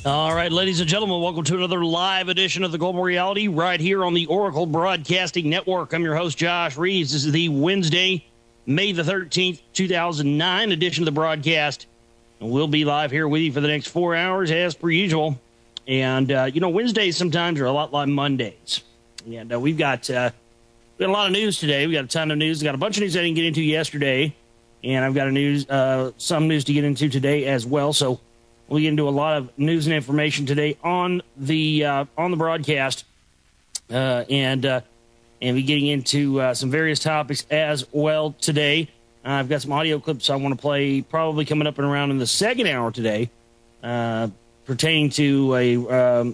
All right, ladies and gentlemen, welcome to another live edition of the Global Reality right here on the Oracle Broadcasting Network. I'm your host, Josh Reeves. This is the Wednesday, May the 13th, 2009 edition of the broadcast. And we'll be live here with you for the next 4 hours as per usual. And, Wednesdays sometimes are a lot like Mondays. And we've got a lot of news today. We got a ton of news. We got a bunch of news I didn't get into yesterday. And I've got some news to get into today as well. So we'll get into a lot of news and information today on the broadcast, and be getting into some various topics as well today. I've got some audio clips I want to play, probably coming up and around in the second hour today, pertaining to a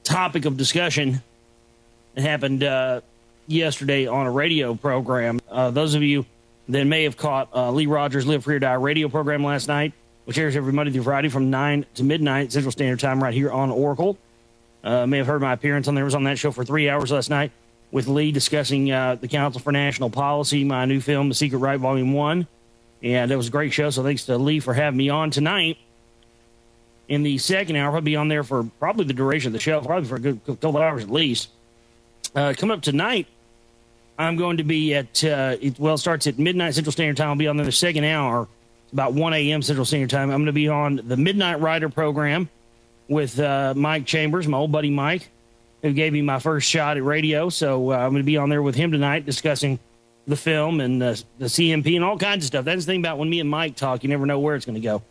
topic of discussion that happened yesterday on a radio program. Those of you that may have caught Lee Rogers' Live Free or Die radio program last night, which airs every Monday through Friday from 9 to midnight Central Standard Time right here on Oracle. May have heard my appearance on there. I was on that show for 3 hours last night with Lee discussing the Council for National Policy, my new film, The Secret Right, Volume 1. And it was a great show, so thanks to Lee for having me on tonight. In the second hour, I'll be on there for probably the duration of the show, probably for a good couple of hours at least. Coming up tonight, I'm going to be at, it starts at midnight Central Standard Time. I'll be on there the second hour, about 1 a.m. Central Standard Time. I'm going to be on the Midnight Rider program with Mike Chambers, my old buddy Mike, who gave me my first shot at radio. So I'm going to be on there with him tonight discussing the film and the CMP and all kinds of stuff. That's the thing about when me and Mike talk, you never know where it's going to go.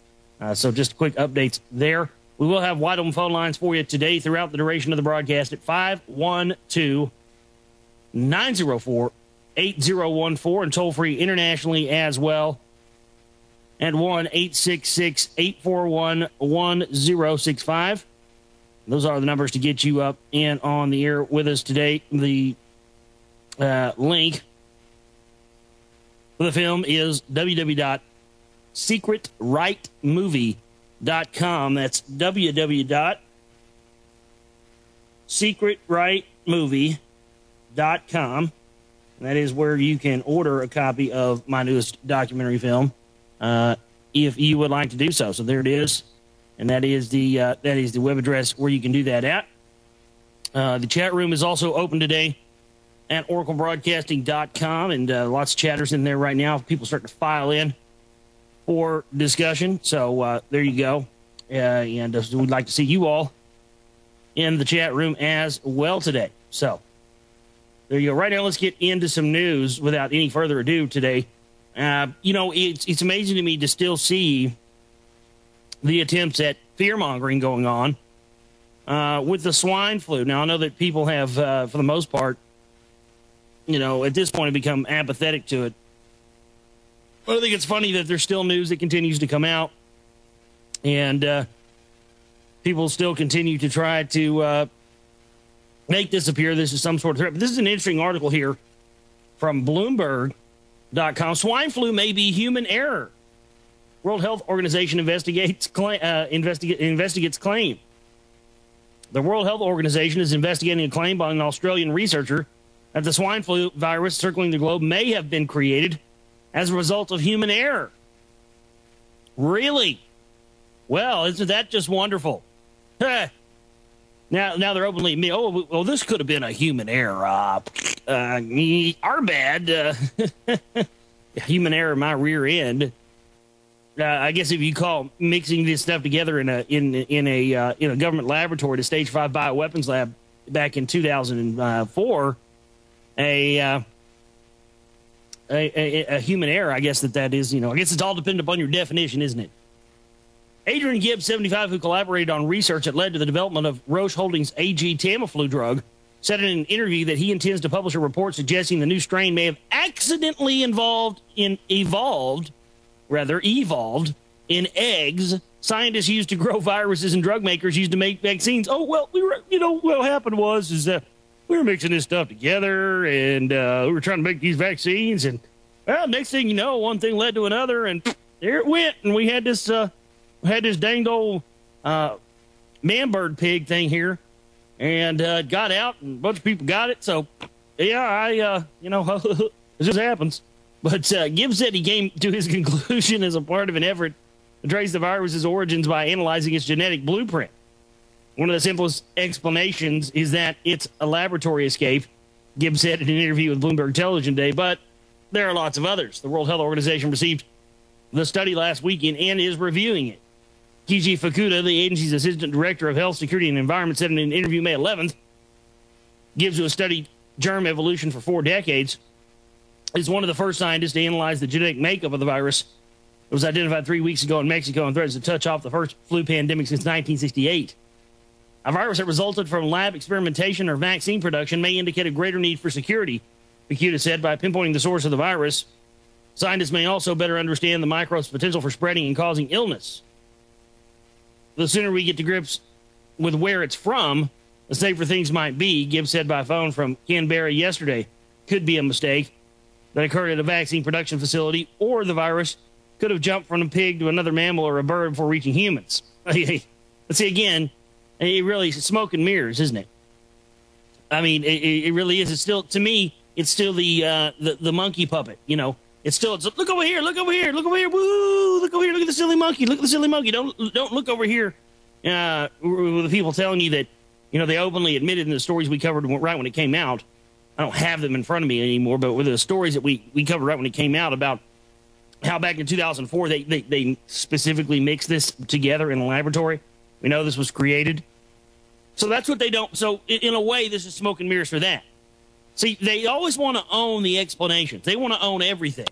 So just quick updates there. We will have wide open phone lines for you today throughout the duration of the broadcast at 512-904-8014 and toll free internationally as well at 1-866-841-1065. Those are the numbers to get you up and on the air with us today. The link for the film is www.secretrightmovie.com. That's www.secretrightmovie.com. That is where you can order a copy of my newest documentary film, if you would like to do so. So there it is, and that is the web address where you can do that at. The chat room is also open today at oraclebroadcasting.com, and lots of chatters in there right now. People starting to file in for discussion. So there you go, and we'd like to see you all in the chat room as well today. So there you go. Right now, let's get into some news without any further ado today. It's amazing to me to still see the attempts at fear-mongering going on with the swine flu. Now, I know that people have, for the most part, at this point, become apathetic to it. But I think it's funny that there's still news that continues to come out, and people still continue to try to make this appear this is some sort of threat. But this is an interesting article here from Bloomberg.com. Swine flu may be human error. World Health Organization investigates claim. The World Health Organization is investigating a claim by an Australian researcher that the swine flu virus circling the globe may have been created as a result of human error. Really? Well, isn't that just wonderful? Now they're openly admitting, well, this could have been a human error. Our bad. Human error in my rear end. I guess if you call mixing this stuff together in a government laboratory, the Stage 5 bioweapons lab back in 2004, a human error, I guess that is, I guess it's all dependent upon your definition, isn't it? Adrian Gibbs, 75, who collaborated on research that led to the development of Roche Holdings' AG Tamiflu drug, said in an interview that he intends to publish a report suggesting the new strain may have accidentally evolved in eggs scientists used to grow viruses and drug makers used to make vaccines. Oh, well, what happened was we were mixing this stuff together, and we were trying to make these vaccines, and, well, next thing you know, one thing led to another, and there it went, and we had this dang old man-bird pig thing here, and it got out, and a bunch of people got it, so, yeah, it just happens. But Gibbs said he came to his conclusion as a part of an effort to trace the virus's origins by analyzing its genetic blueprint. One of the simplest explanations is that it's a laboratory escape, Gibbs said in an interview with Bloomberg Television Day, but there are lots of others. The World Health Organization received the study last weekend and is reviewing it. Kiji Fukuda, the agency's assistant director of health, security, and environment, said in an interview May 11th, Gibbs, who has studied germ evolution for 4 decades, is one of the first scientists to analyze the genetic makeup of the virus. It was identified 3 weeks ago in Mexico and threatens to touch off the first flu pandemic since 1968. A virus that resulted from lab experimentation or vaccine production may indicate a greater need for security, Fukuda said. By pinpointing the source of the virus, scientists may also better understand the microbe's potential for spreading and causing illness. The sooner we get to grips with where it's from, the safer things might be, Gibbs said by phone from Canberra yesterday. Could be a mistake that occurred at a vaccine production facility, or the virus could have jumped from a pig to another mammal or a bird before reaching humans. Let's see, again, it really is smoke and mirrors, isn't it? I mean, it really is. It's still, to me, it's still the monkey puppet. You know, it's look over here, look over here, look over here, woo, look over here, look at the silly monkey, look at the silly monkey. Don't look over here. With the people telling you that, you know, they openly admitted in the stories we covered right when it came out. I don't have them in front of me anymore, but with the stories that we covered right when it came out about how back in 2004 they specifically mixed this together in a laboratory. We know this was created. So that's what they don't. So in a way, this is smoke and mirrors for that. See, they always want to own the explanations. They want to own everything.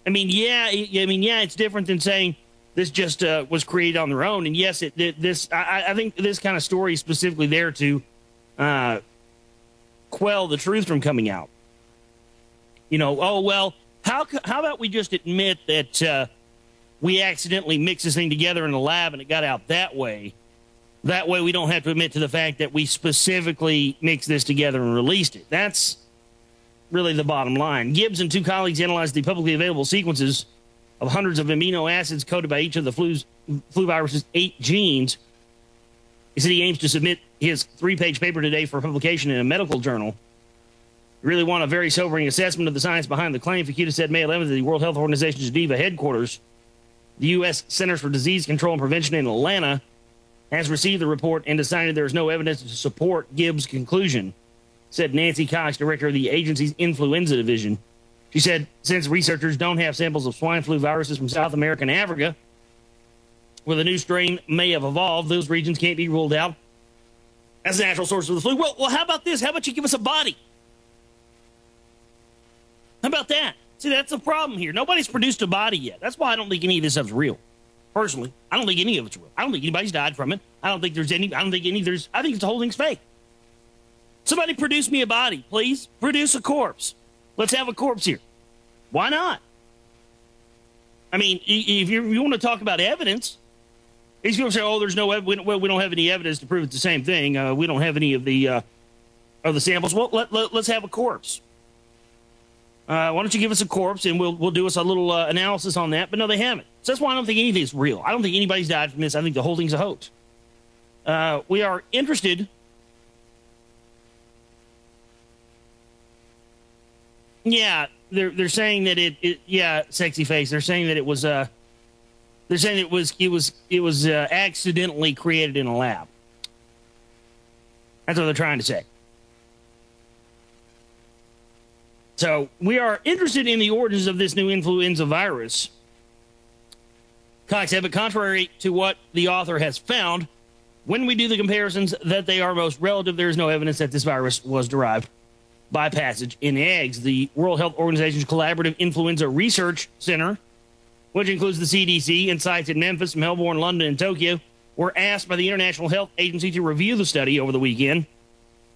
I mean, yeah, it's different than saying this just was created on their own. And yes, I think this kind of story is specifically there to quell the truth from coming out. You know, oh, well, how about we just admit that we accidentally mixed this thing together in a lab and it got out that way? That way we don't have to admit to the fact that we specifically mixed this together and released it. That's really the bottom line. Gibbs and 2 colleagues analyzed the publicly available sequences of hundreds of amino acids coded by each of the flu virus's 8 genes. He said he aims to submit his 3-page paper today for publication in a medical journal. We really want a very sobering assessment of the science behind the claim, Fukuda said May 11th at the World Health Organization's Geneva headquarters. The U.S. Centers for Disease Control and Prevention in Atlanta has received the report and decided there is no evidence to support Gibbs' conclusion, said Nancy Cox, director of the agency's influenza division. She said, since researchers don't have samples of swine flu viruses from South America and Africa, where the new strain may have evolved, those regions can't be ruled out as a natural source of the flu. Well, how about this? How about you give us a body? How about that? See, that's the problem here. Nobody's produced a body yet. That's why I don't think any of this stuff's real. Personally, I don't think any of it's real. I don't think anybody's died from it. I think the whole thing's fake. Somebody produce me a body, please. Produce a corpse. Let's have a corpse here. Why not? I mean, if you want to talk about evidence, these people say, oh, there's no evidence. We don't have any evidence to prove it's the same thing. We don't have any of the samples. Well, let's have a corpse. Why don't you give us a corpse and we'll do us a little analysis on that? But no, they haven't. So that's why I don't think anything's real. I don't think anybody's died from this. I think the whole thing's a hoax. We are interested. Yeah, they're saying that yeah, sexy face. They're saying that it was it was accidentally created in a lab. That's what they're trying to say. So we are interested in the origins of this new influenza virus. Cox said, but contrary to what the author has found, when we do the comparisons that they are most relative, there is no evidence that this virus was derived by passage in eggs. The World Health Organization's Collaborative Influenza Research Center, which includes the CDC and sites in Memphis, Melbourne, London, and Tokyo, were asked by the International Health Agency to review the study over the weekend.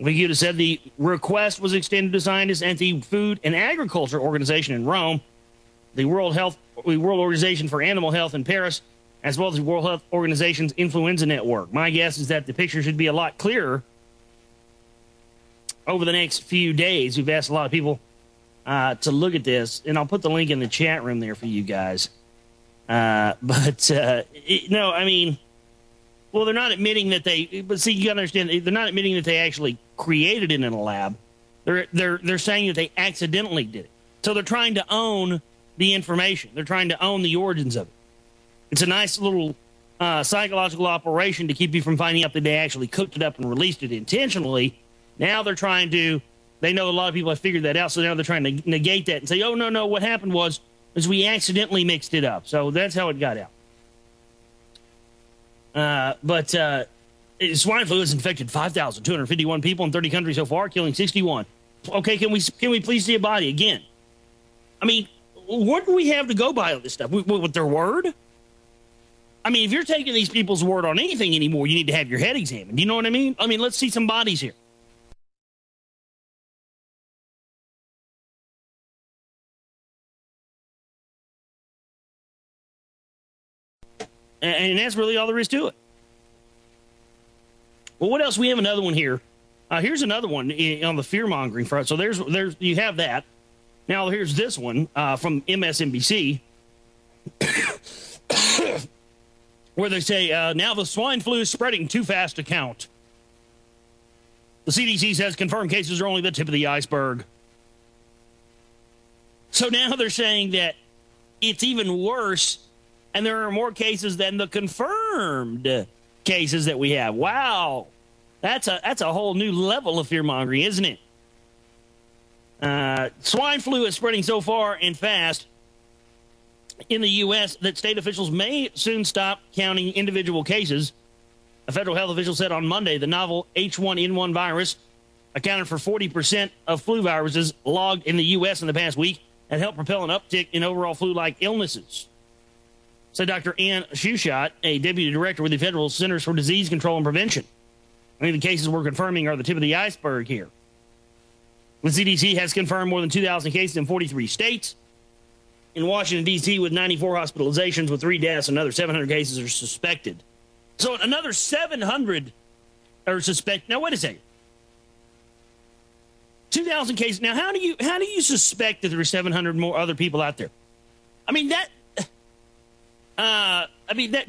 Fukuda said the request was extended to scientists at the Food and Agriculture Organization in Rome, the World Organization for Animal Health in Paris, as well as the World Health Organization's Influenza Network. My guess is that the picture should be a lot clearer over the next few days. We've asked a lot of people to look at this, and I'll put the link in the chat room there for you guys. No, I mean, well, they're not admitting that but see, you got to understand, they're not admitting that they actually created it in a lab. They're saying that they accidentally did it. So they're trying to own the information. They're trying to own the origins of it. It's a nice little psychological operation to keep you from finding out that they actually cooked it up and released it intentionally. Now they're trying to, they know a lot of people have figured that out, so now they're trying to negate that and say, oh, no, what happened was we accidentally mixed it up. So that's how it got out. But swine flu has infected 5,251 people in 30 countries so far, killing 61. Okay, can we please see a body again? I mean, what do we have to go by on this stuff? With their word? I mean, if you're taking these people's word on anything anymore, you need to have your head examined. You know what I mean? I mean, let's see some bodies here. And that's really all there is to it. Well, what else? We have another one here. Here's another one on the fear-mongering front. So there's you have that. Now here's this one from MSNBC, where they say, now the swine flu is spreading too fast to count. The CDC says confirmed cases are only the tip of the iceberg. So now they're saying that it's even worse, and there are more cases than the confirmed cases that we have. Wow. That's a whole new level of fear-mongering, isn't it? Swine flu is spreading so far and fast in the U.S. that state officials may soon stop counting individual cases. A federal health official said on Monday the novel H1N1 virus accounted for 40% of flu viruses logged in the U.S. in the past week and helped propel an uptick in overall flu-like illnesses. Said Dr. Ann Shushat, a deputy director with the Federal Centers for Disease Control and Prevention. I mean, the cases we're confirming are the tip of the iceberg here. The CDC has confirmed more than 2,000 cases in 43 states. In Washington, D.C., with 94 hospitalizations with 3 deaths, another 700 cases are suspected. So another 700 are suspected. Now, wait a second. 2,000 cases. Now, how do you suspect that there are 700 more other people out there? I mean,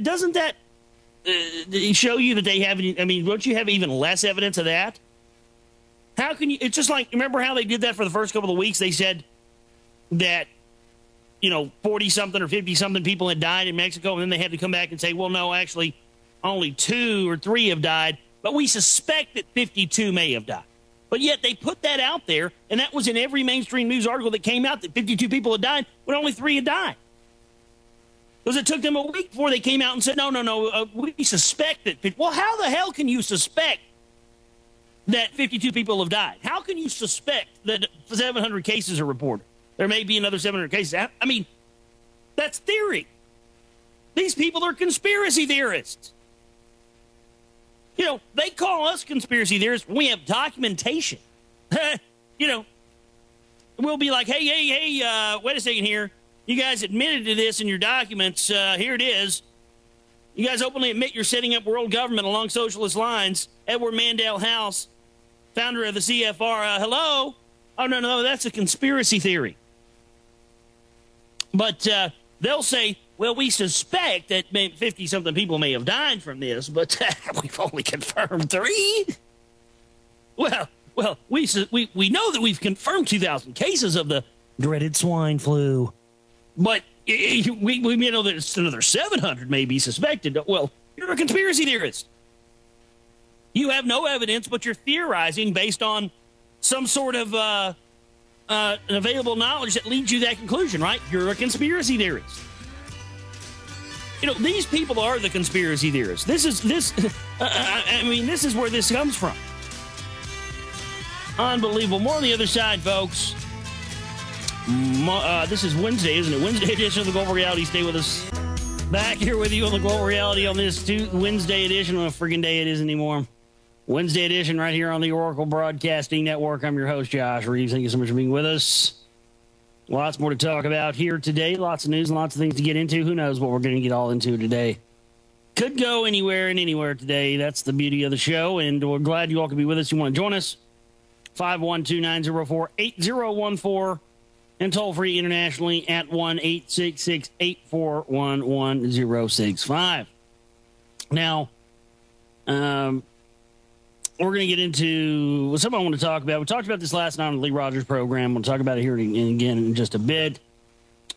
doesn't that show you that they have, I mean, don't you have even less evidence of that? How can you, it's just like, remember how they did that for the first couple of weeks? They said that, 40-something or 50-something people had died in Mexico, and then they had to come back and say, well, no, actually, only 2 or 3 have died, but we suspect that 52 may have died. But yet they put that out there, and that was in every mainstream news article that came out, that 52 people had died, but only 3 had died. Because it took them a week before they came out and said, no, we suspect that. Well, how the hell can you suspect that 52 people have died? How can you suspect that 700 cases are reported? There may be another 700 cases. I mean, that's theory. These people are conspiracy theorists. They call us conspiracy theorists when we have documentation. We'll be like, hey, wait a second here. You guys admitted to this in your documents. Here it is. You guys openly admit you're setting up world government along socialist lines. Edward Mandel House, founder of the CFR. Hello? Oh, no, that's a conspiracy theory. But they'll say, well, we suspect that 50-something people may have died from this, but we've only confirmed 3. Well, we know that we've confirmed 2,000 cases of the dreaded swine flu. But we may know that it's another 700 may be suspected. Well, you're a conspiracy theorist. You have no evidence, but you're theorizing based on some sort of available knowledge that leads you to that conclusion, right? You're a conspiracy theorist. These people are the conspiracy theorists. This is where this comes from. Unbelievable. More on the other side, folks. This is Wednesday, isn't it? Wednesday edition of the Global Reality. Stay with us. Back here with you on the Global Reality on this Wednesday edition. What a friggin' day it is anymore. Wednesday edition right here on the Oracle Broadcasting Network. I'm your host, Josh Reeves. Thank you so much for being with us. Lots more to talk about here today. Lots of news and lots of things to get into. Who knows what we're going to get all into today. Could go anywhere and anywhere today. That's the beauty of the show, and we're glad you all could be with us. You want to join us? 512-904-8014. And toll-free internationally at 1-866-841-1065. Now, we're going to get into something I want to talk about. We talked about this last night on the Lee Rogers program. We'll talk about it here again in just a bit.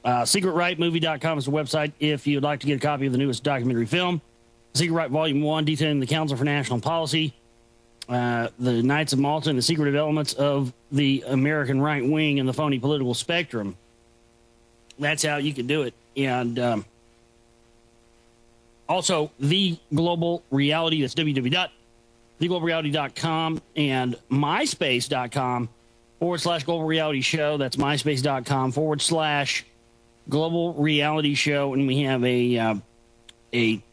SecretRightMovie.com is the website if you'd like to get a copy of the newest documentary film. Secret Right Volume 1, detailing the Council for National Policy, the Knights of Malta, and the secretive elements of the American right wing and the phony political spectrum. That's how you can do it. And also, The Global Reality, that's www.theglobalreality.com, and myspace.com/Global Reality Show. That's myspace.com/Global Reality Show. And we have a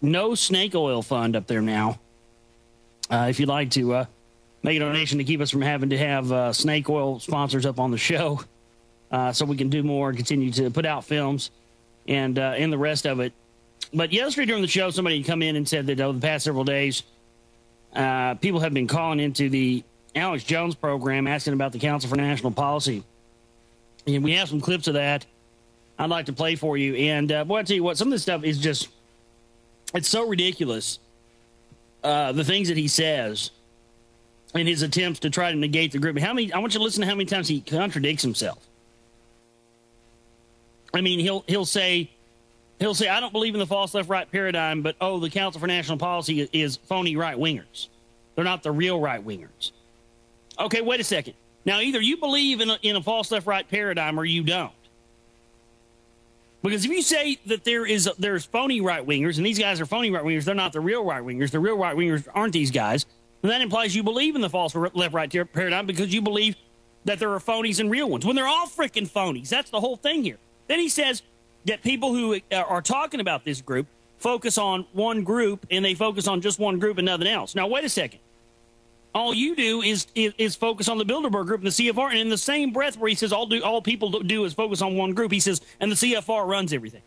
no snake oil fund up there now. If you'd like to make a donation to keep us from having to have snake oil sponsors up on the show, so we can do more and continue to put out films and the rest of it. But yesterday during the show, somebody had come in and said that over the past several days, people have been calling into the Alex Jones program asking about the Council for National Policy. And we have some clips of that I'd like to play for you. And boy, I tell you what, some of this stuff is just, it's so ridiculous. The things that he says in his attempts to try to negate the group. I want you to listen to how many times he contradicts himself. I mean, he'll say, I don't believe in the false left-right paradigm, but, the Council for National Policy is phony right-wingers. They're not the real right-wingers. Okay, wait a second. Now, either you believe in a false left-right paradigm or you don't. Because if you say that there's phony right-wingers and these guys are phony right-wingers, they're not the real right-wingers. The real right-wingers aren't these guys. And that implies you believe in the false left-right paradigm because you believe that there are phonies and real ones, when they're all freaking phonies. That's the whole thing here. Then he says that people who are talking about this group focus on one group, and they focus on just one group and nothing else. Now, wait a second. All you do is focus on the Bilderberg group and the CFR, and in the same breath where he says all people do is focus on one group, he says, and the CFR runs everything.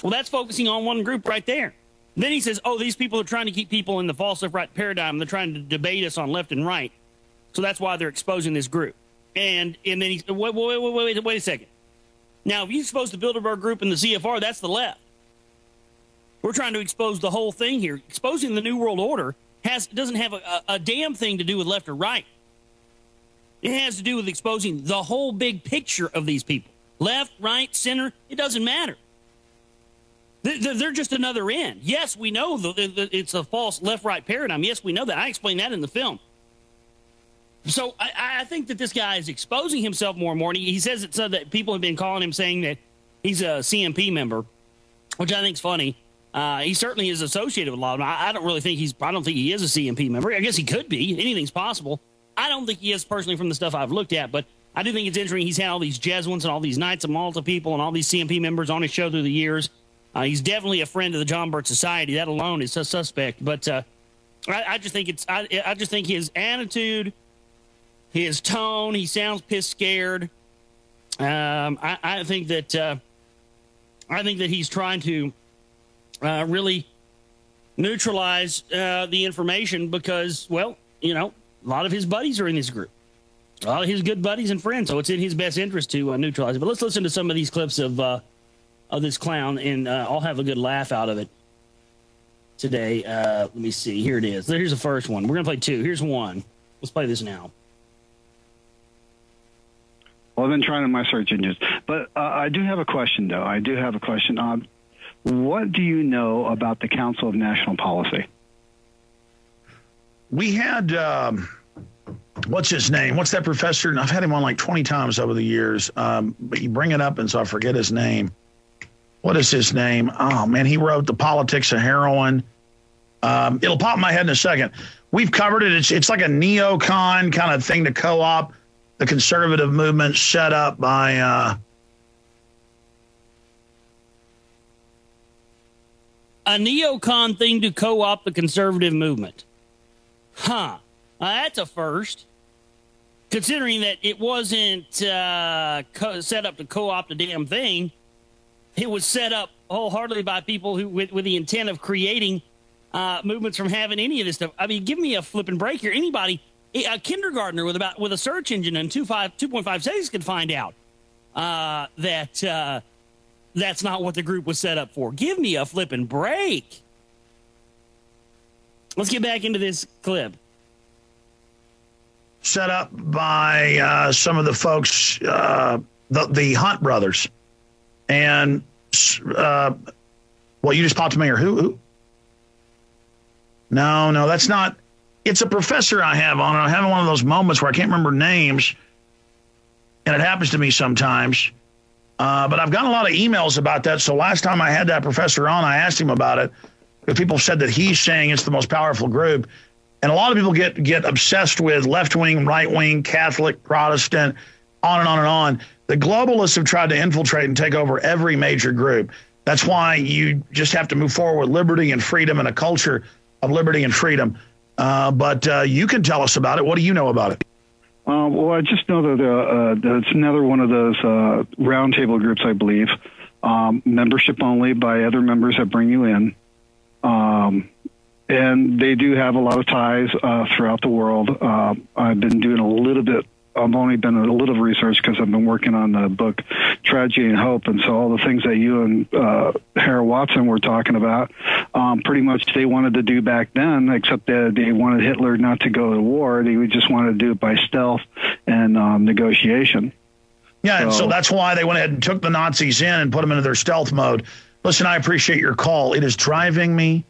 Well, that's focusing on one group right there. Then he says, these people are trying to keep people in the false left-right paradigm. They're trying to debate us on left and right, so that's why they're exposing this group. And then he wait a second. Now, if you expose the Bilderberg group and the CFR, that's the left. We're trying to expose the whole thing here. Exposing the New World Order doesn't have a damn thing to do with left or right. It has to do with exposing the whole big picture of these people. Left, right, center, it doesn't matter. They're just another end. Yes, we know it's a false left-right paradigm. Yes, we know that. I explained that in the film. So I think that this guy is exposing himself more and more. And he says it so that people have been calling him, saying that he's a CMP member, which I think is funny. He certainly is associated with a lot of them. I don't think he is a CMP member. I guess he could be. Anything's possible. I don't think he is personally from the stuff I've looked at, but I do think it's interesting. He's had all these Jesuits and all these Knights of Malta people and all these CMP members on his show through the years. He's definitely a friend of the John Birch Society. That alone is a suspect. But I just think I just think his attitude, his tone, he sounds pissed scared. I think that he's trying to really neutralize the information because, well, a lot of his buddies are in this group, a lot of his good buddies and friends. So it's in his best interest to neutralize it. But let's listen to some of these clips of this clown, and I'll have a good laugh out of it today. Let me see. Here it is. Here's the first one. We're going to play two. Here's one. Let's play this now. Well, I've been trying on my search engines. But I do have a question, though. What do you know about the Council of National Policy? We had, what's his name? What's that professor? I've had him on like 20 times over the years. But you bring it up, and so I forget his name. What is his name? Oh, man, he wrote The Politics of Heroin. It'll pop in my head in a second. We've covered it. It's like a neocon kind of thing to co-op the conservative movement set up by a neocon thing to co-opt the conservative movement. That's a first. Considering that it wasn't set up to co-opt a damn thing, it was set up wholeheartedly by people who, with the intent of creating movements from having any of this stuff. I mean, give me a flipping break here. Anybody, a kindergartner with a search engine in 2.5 seconds could find out that that's not what the group was set up for. Give me a flipping break. Let's get back into this clip. Set up by some of the folks, the Hunt brothers. And, well, you just popped to me, or who? No, that's not. It's a professor I have on. I'm having one of those moments where I can't remember names, and it happens to me sometimes. But I've gotten a lot of emails about that. So last time I had that professor on, I asked him about it. Because people said that he's saying it's the most powerful group. And a lot of people get obsessed with left-wing, right-wing, Catholic, Protestant, on and on and on. The globalists have tried to infiltrate and take over every major group. That's why you just have to move forward with liberty and freedom and a culture of liberty and freedom. But you can tell us about it. What do you know about it? Well, I just know that it's another one of those roundtable groups, I believe. Membership only by other members that bring you in. And they do have a lot of ties throughout the world. I've been doing a little bit. I've only done a little research because I've been working on the book Tragedy and Hope. And so all the things that you and Hara Watson were talking about, pretty much they wanted to do back then, except that they wanted Hitler not to go to war. They just wanted to do it by stealth and negotiation. Yeah, and so that's why they went ahead and took the Nazis in and put them into their stealth mode. Listen, I appreciate your call. It is driving me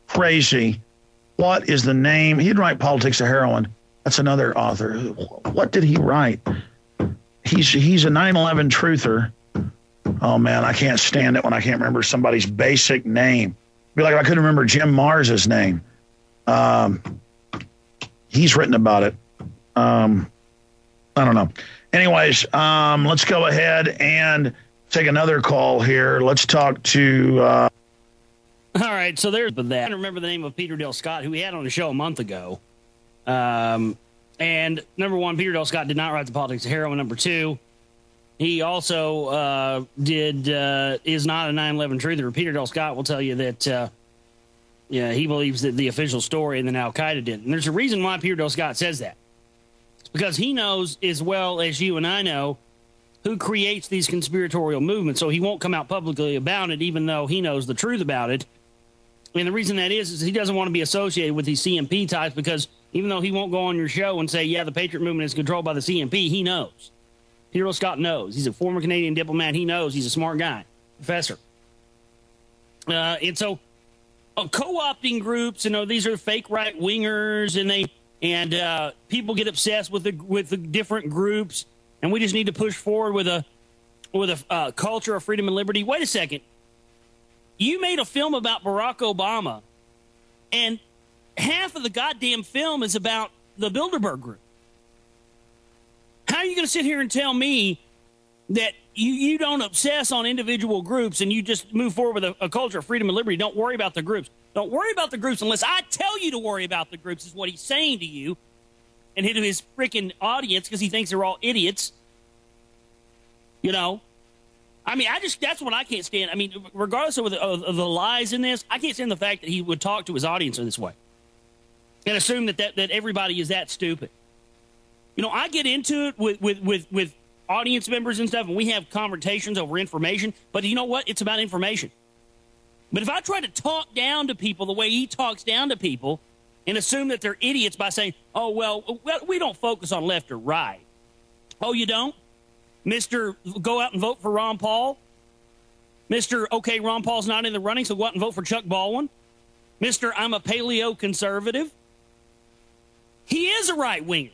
crazy. What is the name? He didn't write Politics of Heroin. That's another author. What did he write? He's a 9/11 truther. Oh, man, I can't stand it when I can't remember somebody's basic name. Be like I couldn't remember Jim Mars's name. He's written about it. I don't know. Anyways, let's go ahead and take another call here. Let's talk to... All right, so there's that. I remember the name of Peter Dale Scott, who we had on the show a month ago. And number one, Peter Dale Scott did not write the Politics of Heroin. Number two, he also is not a 9/11 truther. Peter Dale Scott will tell you that he believes that the official story and then Al Qaeda did. And there's a reason why Peter Dale Scott says that. It's because he knows as well as you and I know who creates these conspiratorial movements. So he won't come out publicly about it, even though he knows the truth about it. And the reason that is he doesn't want to be associated with these CMP types, because even though he won't go on your show and say, yeah, the Patriot movement is controlled by the CMP, he knows. Peter Dale Scott knows. He's a former Canadian diplomat. He knows. He's a smart guy, professor. And so co-opting groups, these are fake right-wingers, and people get obsessed with the different groups, and we just need to push forward with a culture of freedom and liberty. Wait a second. You made a film about Barack Obama, and half of the goddamn film is about the Bilderberg Group. How are you going to sit here and tell me that you don't obsess on individual groups and you just move forward with a culture of freedom and liberty? Don't worry about the groups. Don't worry about the groups unless I tell you to worry about the groups, is what he's saying to you and to his freaking audience, because he thinks they're all idiots. That's what I can't stand. Regardless of the lies in this, I can't stand the fact that he would talk to his audience in this way and assume that everybody is that stupid. I get into it with audience members and stuff, and we have conversations over information, but you know what? It's about information. But if I try to talk down to people the way he talks down to people and assume that they're idiots by saying, oh, well, we don't focus on left or right. Oh, you don't? Mr. Go out and vote for Ron Paul. Mr. Okay, Ron Paul's not in the running, so go out and vote for Chuck Baldwin. Mr. I'm a paleo conservative. He is a right-winger.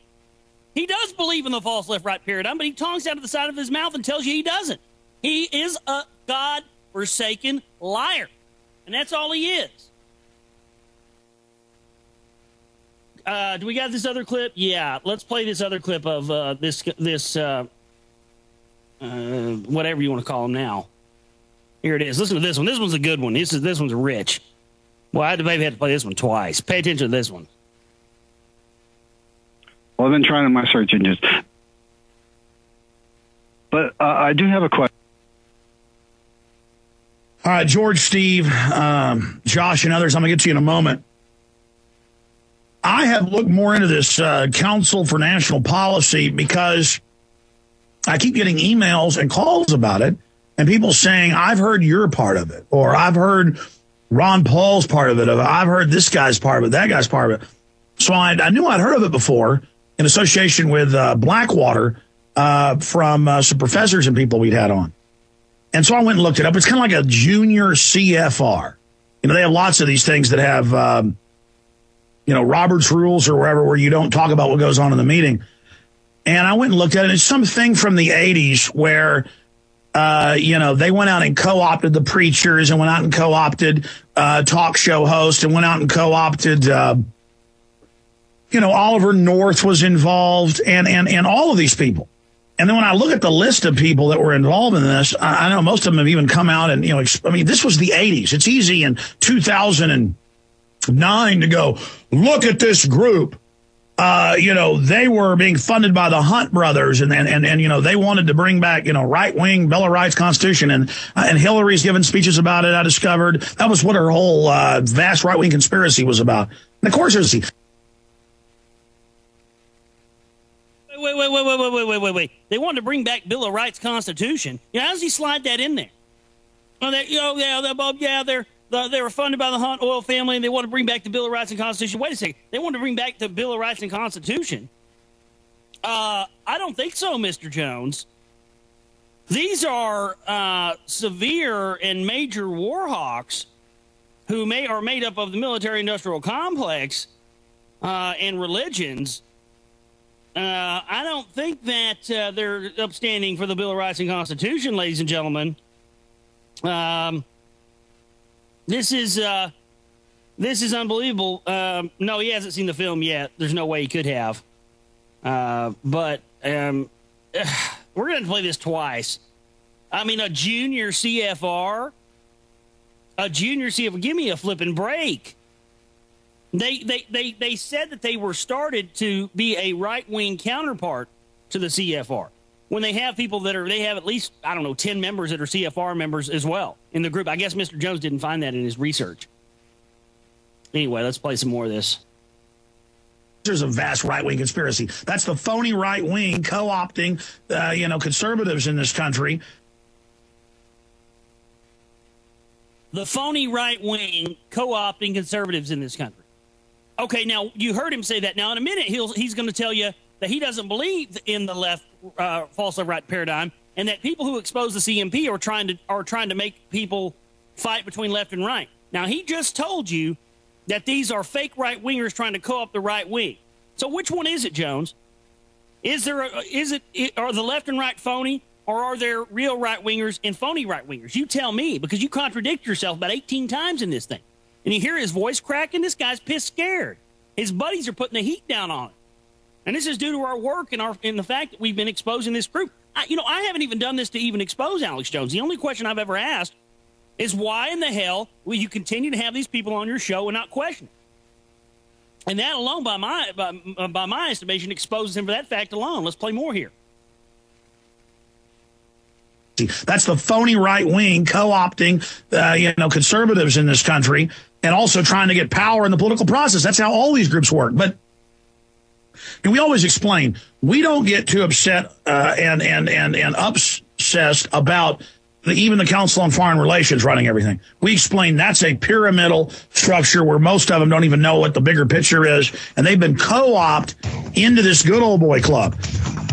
He does believe in the false left-right paradigm, but he talks out of the side of his mouth and tells you he doesn't. He is a God-forsaken liar, and that's all he is. Do we got this other clip? Yeah, let's play this other clip of this whatever you want to call him now. Here it is. Listen to this one. This one's a good one. This one's rich. Well, I maybe had to play this one twice. Pay attention to this one. Well, I've been trying in my search engines. But I do have a question. All right, George, Steve, Josh, and others, I'm going to get to you in a moment. I have looked more into this Council for National Policy because I keep getting emails and calls about it, and people saying, I've heard your part of it, or I've heard Ron Paul's part of it, or I've heard this guy's part of it, that guy's part of it. So I knew I'd heard of it before in association with Blackwater from some professors and people we'd had on. And so I went and looked it up. It's kind of like a junior CFR. They have lots of these things that have Robert's Rules or wherever, where you don't talk about what goes on in the meeting. And I went and looked at it. It's something from the 80s where, they went out and co-opted the preachers and went out and co-opted talk show hosts and went out and co-opted, Oliver North was involved and all of these people. And then when I look at the list of people that were involved in this, I know most of them have even come out and, this was the 80s. It's easy in 2009 to go, look at this group. They were being funded by the Hunt brothers and they wanted to bring back, right-wing Bill of Rights Constitution and Hillary's giving speeches about it. I discovered that was what her whole vast right-wing conspiracy was about. And of course, there's Wait. They wanted to bring back Bill of Rights Constitution. How does he slide that in there? Well, they were funded by the Hunt oil family, and they want to bring back the Bill of Rights and Constitution. Wait a second. They want to bring back the Bill of Rights and Constitution? I don't think so, Mr. Jones. These are severe and major war hawks who are made up of the military-industrial complex and religions. I don't think that they're upstanding for the Bill of Rights and Constitution, ladies and gentlemen. This is unbelievable. No, he hasn't seen the film yet. There's no way he could have. But we're going to play this twice. I mean, a junior CFR. Give me a flipping break. They said that they were started to be a right-wing counterpart to the CFR. When they have people they have at least, 10 members that are CFR members as well in the group. I guess Mr. Jones didn't find that in his research. Anyway, let's play some more of this. There's a vast right-wing conspiracy. That's the phony right-wing co-opting, conservatives in this country. The phony right-wing co-opting conservatives in this country. Okay, now, you heard him say that. Now, in a minute, he's going to tell you that he doesn't believe in the left, false left right paradigm, and that people who expose the CMP are trying to make people fight between left and right. Now, he just told you that these are fake right-wingers trying to co-opt the right wing. So which one is it, Jones? Are the left and right phony, or are there real right-wingers and phony right-wingers? You tell me, because you contradict yourself about 18 times in this thing. And you hear his voice cracking. This guy's pissed scared. His buddies are putting the heat down on him. And this is due to our work and the fact that we've been exposing this group. I haven't even done this to even expose Alex Jones. The only question I've ever asked is why in the hell will you continue to have these people on your show and not question it? And that alone, by my estimation, exposes him for that fact alone. Let's play more here. That's the phony right wing co-opting, conservatives in this country, and also trying to get power in the political process. That's how all these groups work. But we always explain we don't get too upset and obsessed about even the Council on Foreign Relations running everything. We explain that's a pyramidal structure where most of them don't even know what the bigger picture is, and they've been co-opted into this good old boy club.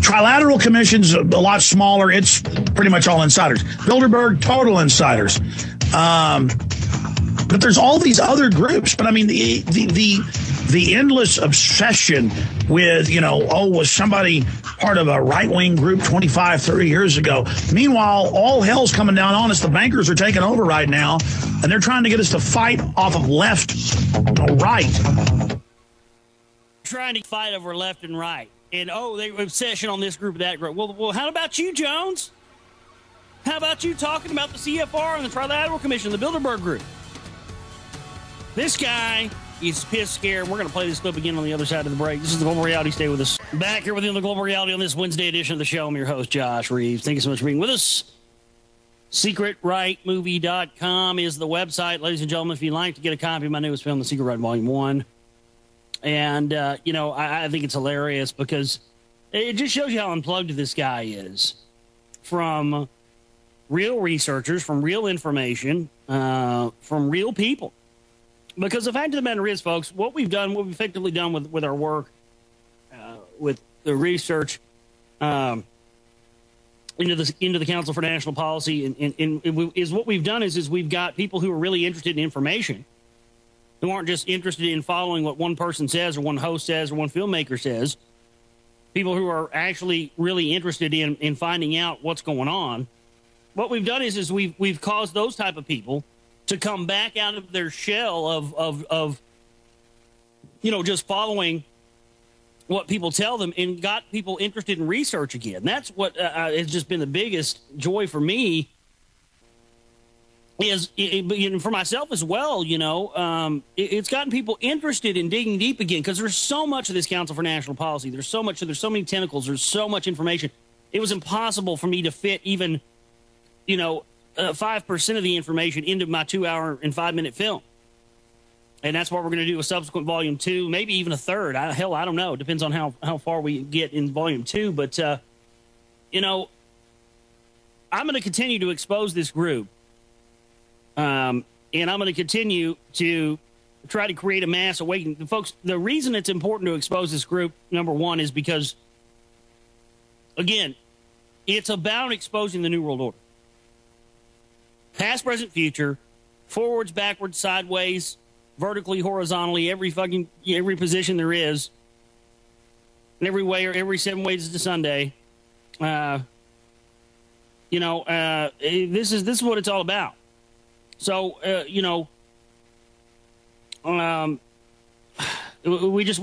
Trilateral Commission's a lot smaller. It's pretty much all insiders. Bilderberg, total insiders. But there's all these other groups. But I mean, the endless obsession with, was somebody part of a right-wing group 25, 30 years ago? Meanwhile, all hell's coming down on us. The bankers are taking over right now, and they're trying to get us to fight off of left, right. Trying to fight over left and right. And, they obsession on this group or that group. Well, how about you, Jones? How about you talking about the CFR and the Trilateral Commission, the Bilderberg Group? This guy is pissed scared. We're going to play this clip again on the other side of the break. This is the Global Reality. Stay with us. Back here with you on the Global Reality on this Wednesday edition of the show. I'm your host, Josh Reeves. Thank you so much for being with us. SecretRightMovie.com is the website. Ladies and gentlemen, if you'd like to get a copy of my newest film, The Secret Right Volume 1. And, I think it's hilarious because it just shows you how unplugged this guy is from real researchers, from real information, from real people. Because the fact of the matter is, folks, what we've effectively done with our work, with the research into the Council for National Policy, and is what we've done is we've got people who are really interested in information, who aren't just interested in following what one person says or one host says or one filmmaker says. People who are actually really interested in finding out what's going on. What we've done is we've caused those type of people to come back out of their shell of just following what people tell them, and got people interested in research again. That's what has just been the biggest joy for me, is for myself as well. It's gotten people interested in digging deep again, because there's so much of this Council for National Policy. There's so many tentacles. There's so much information. It was impossible for me to fit even 5% of the information into my 2-hour and 5-minute film. And that's what we're going to do with subsequent volume 2, maybe even a third. I don't know. It depends on how far we get in volume 2. But, I'm going to continue to expose this group. And I'm going to continue to try to create a mass awakening. Folks, the reason it's important to expose this group, number one, is because, again, it's about exposing the New World Order. Past, present, future, forwards, backwards, sideways, vertically, horizontally, every position there is, and every way, or every 7 ways to Sunday. This is what it's all about. So we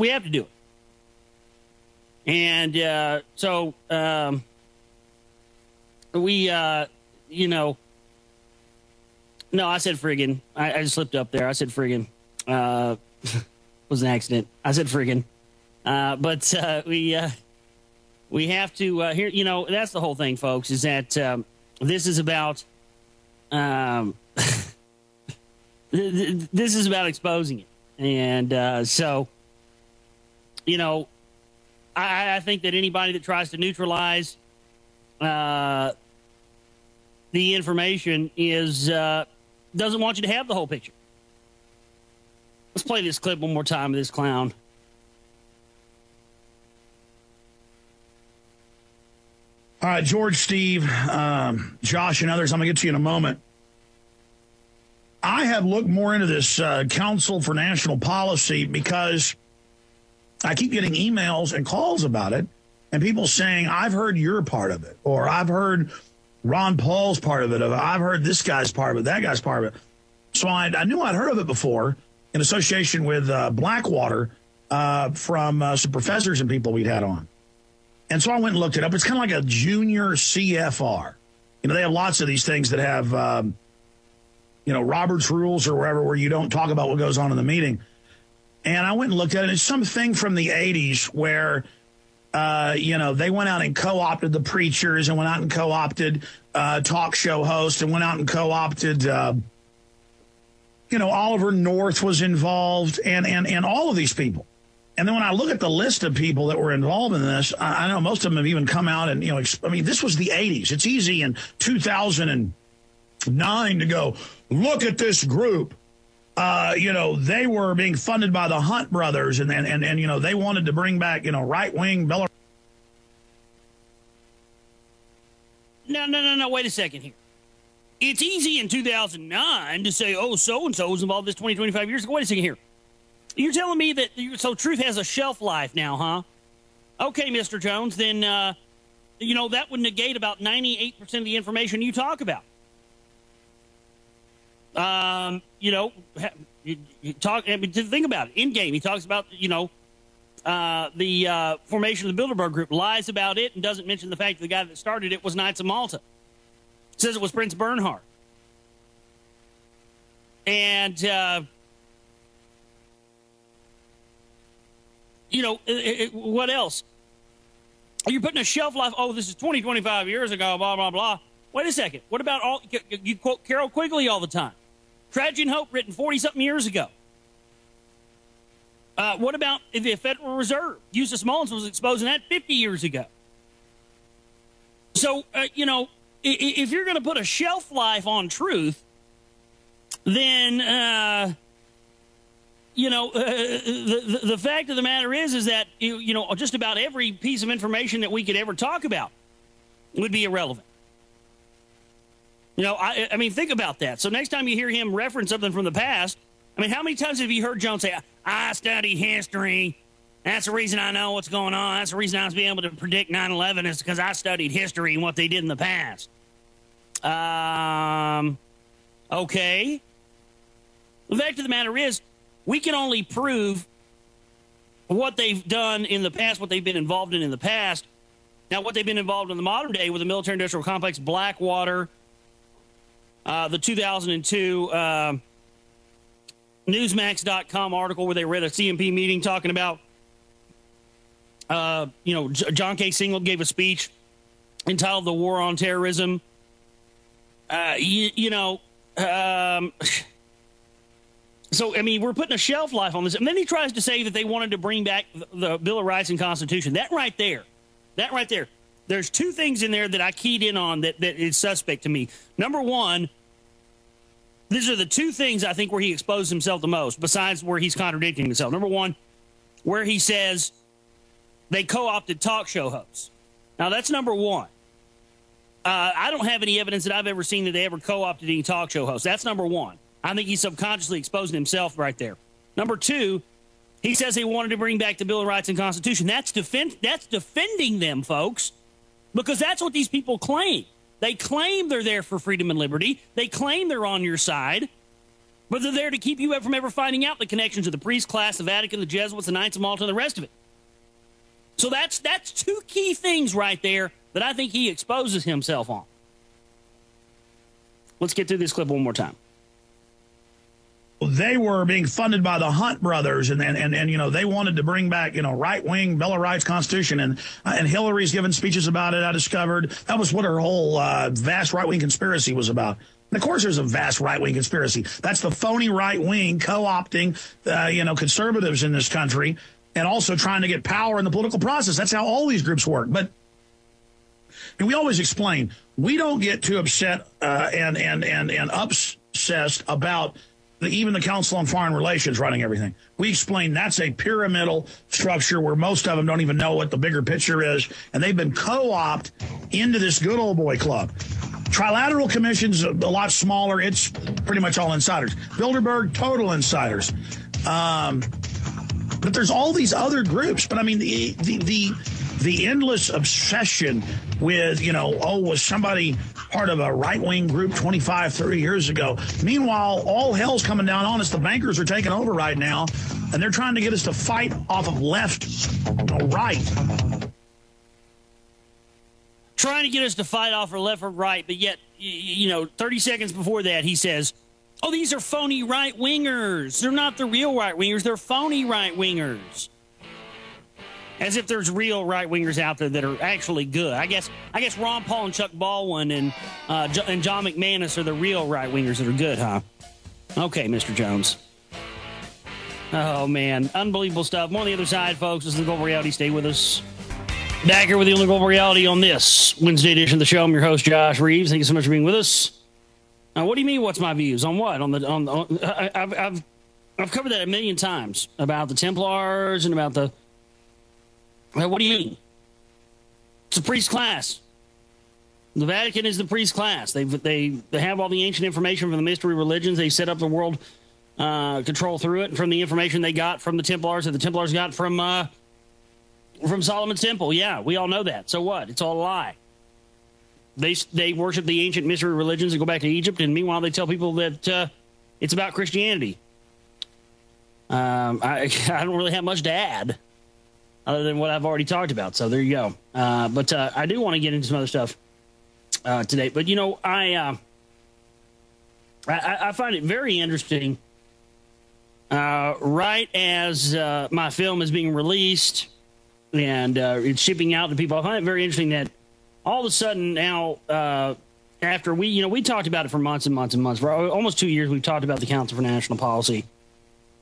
have to do it, and no, I said friggin'. I just slipped up there. I said friggin'. Was an accident. I said friggin'. But we have to here. That's the whole thing, folks. Is that this is about this is about exposing it, and I think that anybody that tries to neutralize the information doesn't want you to have the whole picture. Let's play this clip one more time of this clown. All right, George, Steve, Josh, and others, I'm going to get to you in a moment. I have looked more into this Council for National Policy because I keep getting emails and calls about it, and people saying, I've heard your part of it, or I've heard Ron Paul's part of it, or I've heard this guy's part of it, that guy's part of it. So I knew I'd heard of it before in association with Blackwater from some professors and people we'd had on. And so I went and looked it up. It's kind of like a junior CFR. They have lots of these things that have, Robert's Rules or wherever, where you don't talk about what goes on in the meeting. And I went and looked at it. It's something from the 80s where, they went out and co-opted the preachers and went out and co-opted talk show hosts and went out and co-opted, Oliver North was involved and all of these people. And then when I look at the list of people that were involved in this, I know most of them have even come out and, this was the 80s. It's easy in 2009 to go, look at this group. They were being funded by the Hunt brothers and they wanted to bring back, right-wing Belarus. No, wait a second here. It's easy in 2009 to say, oh, so-and-so was involved this 20, 25 years ago. Wait a second here. You're telling me that, so truth has a shelf life now, huh? Okay, Mr. Jones, then, that would negate about 98% of the information you talk about. You talk, think about it. In game, he talks about, the formation of the Bilderberg Group, lies about it, and doesn't mention the fact that the guy that started it was Knights of Malta. Says it was Prince Bernhard. And, what else? You're putting a shelf life, oh, this is 20, 25 years ago, blah, blah, blah. Wait a second. What about you quote Carol Quigley all the time. Tragedy and Hope, written 40-something years ago. What about the Federal Reserve? Eustace Mullins was exposing that 50 years ago. So, if you're going to put a shelf life on truth, then, the fact of the matter is that, just about every piece of information that we could ever talk about would be irrelevant. I mean, think about that. So next time you hear him reference something from the past, I mean, how many times have you heard Jones say, I study history. That's the reason I know what's going on. That's the reason I was being able to predict 9/11 is because I studied history and what they did in the past. Okay. The fact of the matter is, we can only prove what they've done in the past, what they've been involved in the past. Now, what they've been involved in the modern day with the military-industrial complex, Blackwater, the 2002 Newsmax.com article where they were at a CMP meeting talking about, John K. Single gave a speech entitled The War on Terrorism. So, I mean, we're putting a shelf life on this. And then he tries to say that they wanted to bring back the Bill of Rights and Constitution. That right there. There's two things in there that I keyed in on that is suspect to me. Number one, these are the two things I think where he exposed himself the most, besides where he's contradicting himself. Number one, where he says they co-opted talk show hosts. Now, that's number one. I don't have any evidence that I've ever seen that they ever co-opted any talk show hosts. That's number one. I think he's subconsciously exposing himself right there. Number two, he says he wanted to bring back the Bill of Rights and Constitution. That's defending them, folks, because that's what these people claim. They claim they're there for freedom and liberty. They claim they're on your side, but they're there to keep you from ever finding out the connections of the priest class, the Vatican, the Jesuits, the Knights of Malta, and the rest of it. So that's two key things right there that I think he exposes himself on. Let's get through this clip one more time. They were being funded by the Hunt brothers, and they wanted to bring back, right-wing Bill of Rights, Constitution, and Hillary's given speeches about it, I discovered. That was what her whole vast right-wing conspiracy was about. And, of course, there's a vast right-wing conspiracy. That's the phony right-wing co-opting, conservatives in this country and also trying to get power in the political process. That's how all these groups work. But and we always explain, we don't get too upset and obsessed about even the Council on Foreign Relations running everything. We explain that's a pyramidal structure where most of them don't even know what the bigger picture is, and they've been co-opted into this good old boy club. Trilateral Commission's a lot smaller. It's pretty much all insiders. Bilderberg, total insiders. But there's all these other groups. But, I mean, the endless obsession with, was somebody part of a right-wing group 25, 30 years ago? Meanwhile, all hell's coming down on us. The bankers are taking over right now, and they're trying to get us to fight off of left, right. Trying to get us to fight off or left or right, but yet, 30 seconds before that, he says, oh, these are phony right-wingers. They're not the real right-wingers. They're phony right-wingers. As if there's real right-wingers out there that are actually good. I guess Ron Paul and Chuck Baldwin and John McManus are the real right-wingers that are good, huh? Okay, Mr. Jones. Oh, man. Unbelievable stuff. More on the other side, folks. This is the Global Reality. Stay with us. Back here with the only Global Reality on this Wednesday edition of the show. I'm your host, Josh Reeves. Thank you so much for being with us. What do you mean, what's my views? On what? I've covered that a million times about the Templars and about the... What do you mean? It's a priest class. The Vatican is the priest class. They have all the ancient information from the mystery religions. They set up the world control through it, and from the information they got from the Templars that the Templars got from Solomon's Temple. Yeah, we all know that. So what? It's all a lie. They worship the ancient mystery religions and go back to Egypt, and meanwhile they tell people that it's about Christianity. I don't really have much to add other than what I've already talked about. So there you go. But I do want to get into some other stuff today. But, I find it very interesting. Right as my film is being released and it's shipping out to people, I find it very interesting that all of a sudden now, after we talked about it for months and months and months, for almost 2 years, we've talked about the Council for National Policy.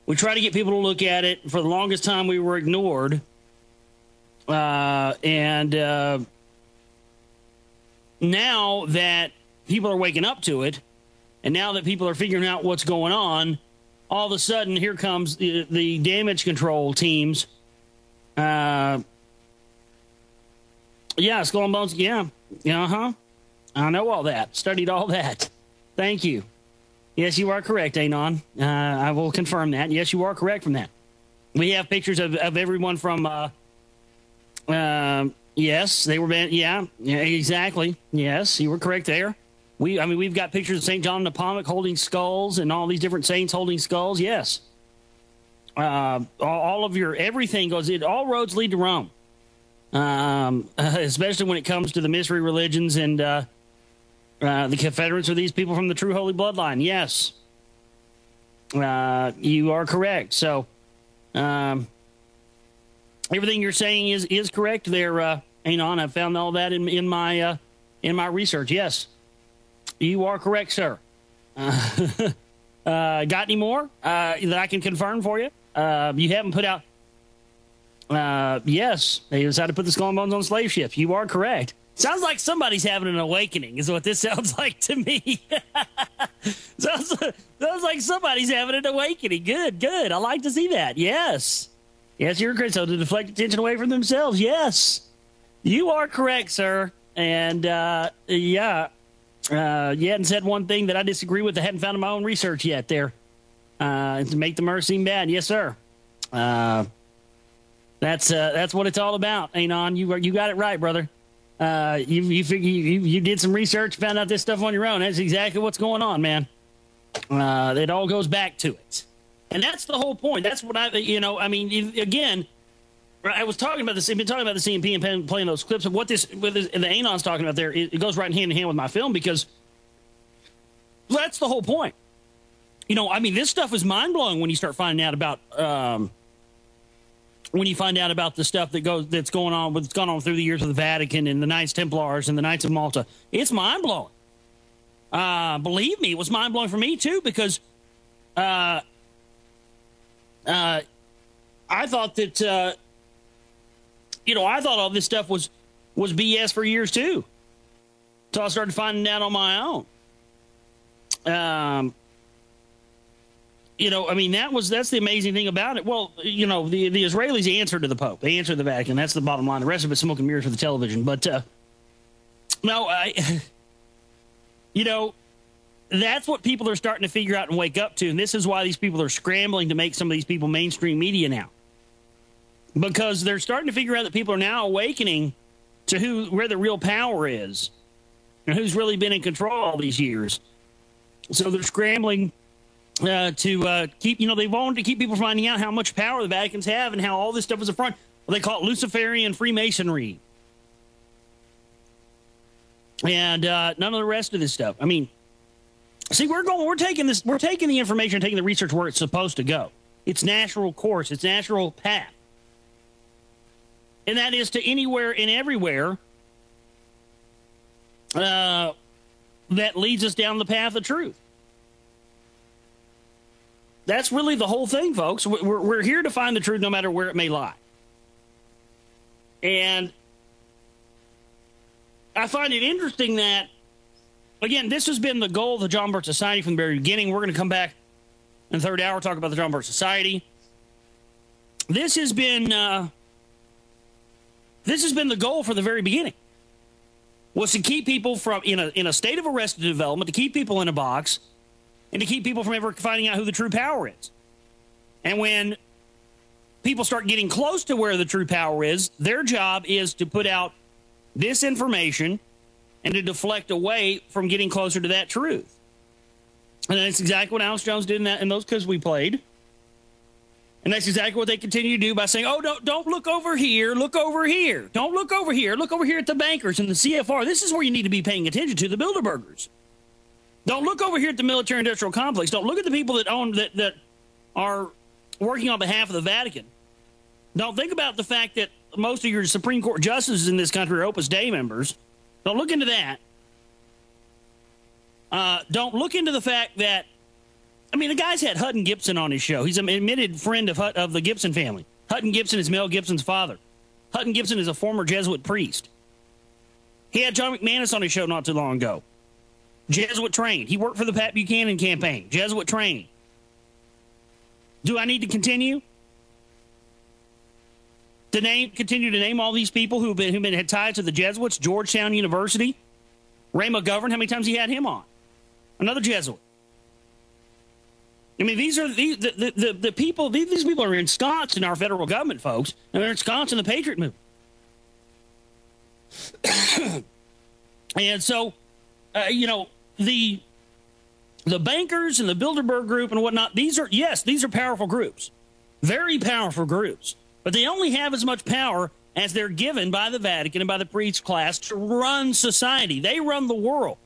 We try to get people to look at it. For the longest time, we were ignored. And now that people are waking up to it, and now that people are figuring out what's going on, all of a sudden, here comes the damage control teams. Yeah, Skull and Bones. Yeah. I know all that. Studied all that. Thank you. Yes, you are correct, Anon. I will confirm that. Yes, you are correct from that. We have pictures of everyone from, yes, they were, yeah, exactly. Yes, you were correct there. We've got pictures of St. John Nepomuk holding skulls and all these different saints holding skulls. Yes. All of your, everything goes, all roads lead to Rome. Especially when it comes to the mystery religions and, the Confederates are these people from the true holy bloodline. Yes. You are correct. So, everything you're saying is correct there, Anon. I found all that in my research. Yes. You are correct, sir. Got any more that I can confirm for you? You haven't put out. Yes, they decided to put the skull and bones on slave ships. You are correct. Sounds like somebody's having an awakening, is what this sounds like to me. sounds like somebody's having an awakening. Good. I like to see that. Yes, you're correct. So to deflect attention away from themselves. Yes, you are correct, sir. And you hadn't said one thing that I disagree with. I hadn't found in my own research yet. There, to make the murder seem bad. Yes, sir. That's what it's all about, Anon. You got it right, brother. You did some research, found out this stuff on your own. That's exactly what's going on, man. It all goes back to it, and that's the whole point. That's what again, I was talking about this. I've been talking about the CMP and playing those clips of what the Anon's talking about there. It goes right hand in hand with my film because that's the whole point. This stuff is mind blowing when you start finding out about. When you find out about the stuff that's gone on through the years with the Vatican and the Knights Templars and the Knights of Malta, it's mind blowing. Believe me, it was mind blowing for me too because I thought that I thought all this stuff was BS for years too. So I started finding out on my own. That's the amazing thing about it. Well, the Israelis answered to the Pope. They answered the Vatican. That's the bottom line. The rest of it's smoke and mirrors for the television. But, that's what people are starting to figure out and wake up to. And this is why these people are scrambling to make some of these people mainstream media now. Because they're starting to figure out that people are now awakening to where the real power is and who's really been in control all these years. So they're scrambling to keep, they wanted to keep people from finding out how much power the Vaticans have and how all this stuff is a front. Well, they call it Luciferian Freemasonry. And none of the rest of this stuff. See, we're taking the information, taking the research where it's supposed to go. Its natural course, its natural path. And that is to anywhere and everywhere that leads us down the path of truth. That's really the whole thing, folks. We're here to find the truth no matter where it may lie. And I find it interesting that, again, this has been the goal of the John Birch Society from the very beginning. We're going to come back in the third hour, talk about the John Birch Society. This has been the goal from the very beginning, was to keep people from in a state of arrested development, to keep people in a box, and to keep people from ever finding out who the true power is. And when people start getting close to where the true power is, their job is to put out this information and to deflect away from getting closer to that truth. And that's exactly what Alex Jones did in those clips we played. And that's exactly what they continue to do by saying, don't look over here, look over here. Don't look over here, look over here at the bankers and the CFR. This is where you need to be paying attention to, the Bilderbergers. Don't look over here at the military-industrial complex. Don't look at the people that are working on behalf of the Vatican. Don't think about the fact that most of your Supreme Court justices in this country are Opus Dei members. Don't look into that. Don't look into the fact that, the guy's had Hutton Gibson on his show. He's an admitted friend of the Gibson family. Hutton Gibson is Mel Gibson's father. Hutton Gibson is a former Jesuit priest. He had John McManus on his show not too long ago. Jesuit trained. He worked for the Pat Buchanan campaign. Jesuit trained. Do I need to continue to name all these people who've had ties to the Jesuits? Georgetown University, Ray McGovern. How many times he had him on? Another Jesuit. I mean, these are the people. These people are ensconced in our federal government, folks, and they're ensconced in the Patriot movement. And so, the bankers and the Bilderberg Group and whatnot. These are powerful groups, very powerful groups, but they only have as much power as they're given by the Vatican and by the priest class to run society. They run the world.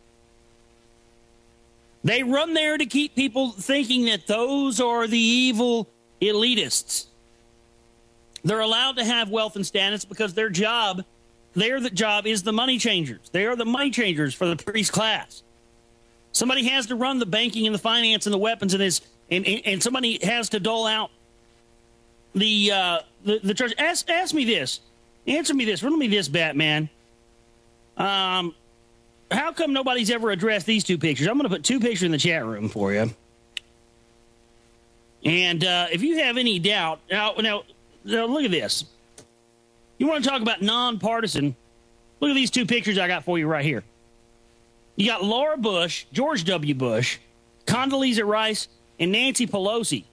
They run there to keep people thinking that those are the evil elitists. They're allowed to have wealth and status because their job is the money changers. They are the money changers for the priest class. Somebody has to run the banking and the finance and the weapons and somebody has to dole out the church. Ask me this. Answer me this. Riddle me this, Batman. How come nobody's ever addressed these two pictures? I'm going to put two pictures in the chat room for you. And if you have any doubt, now look at this. You want to talk about nonpartisan? Look at these two pictures I got for you right here. You got Laura Bush, George W. Bush, Condoleezza Rice, and Nancy Pelosi.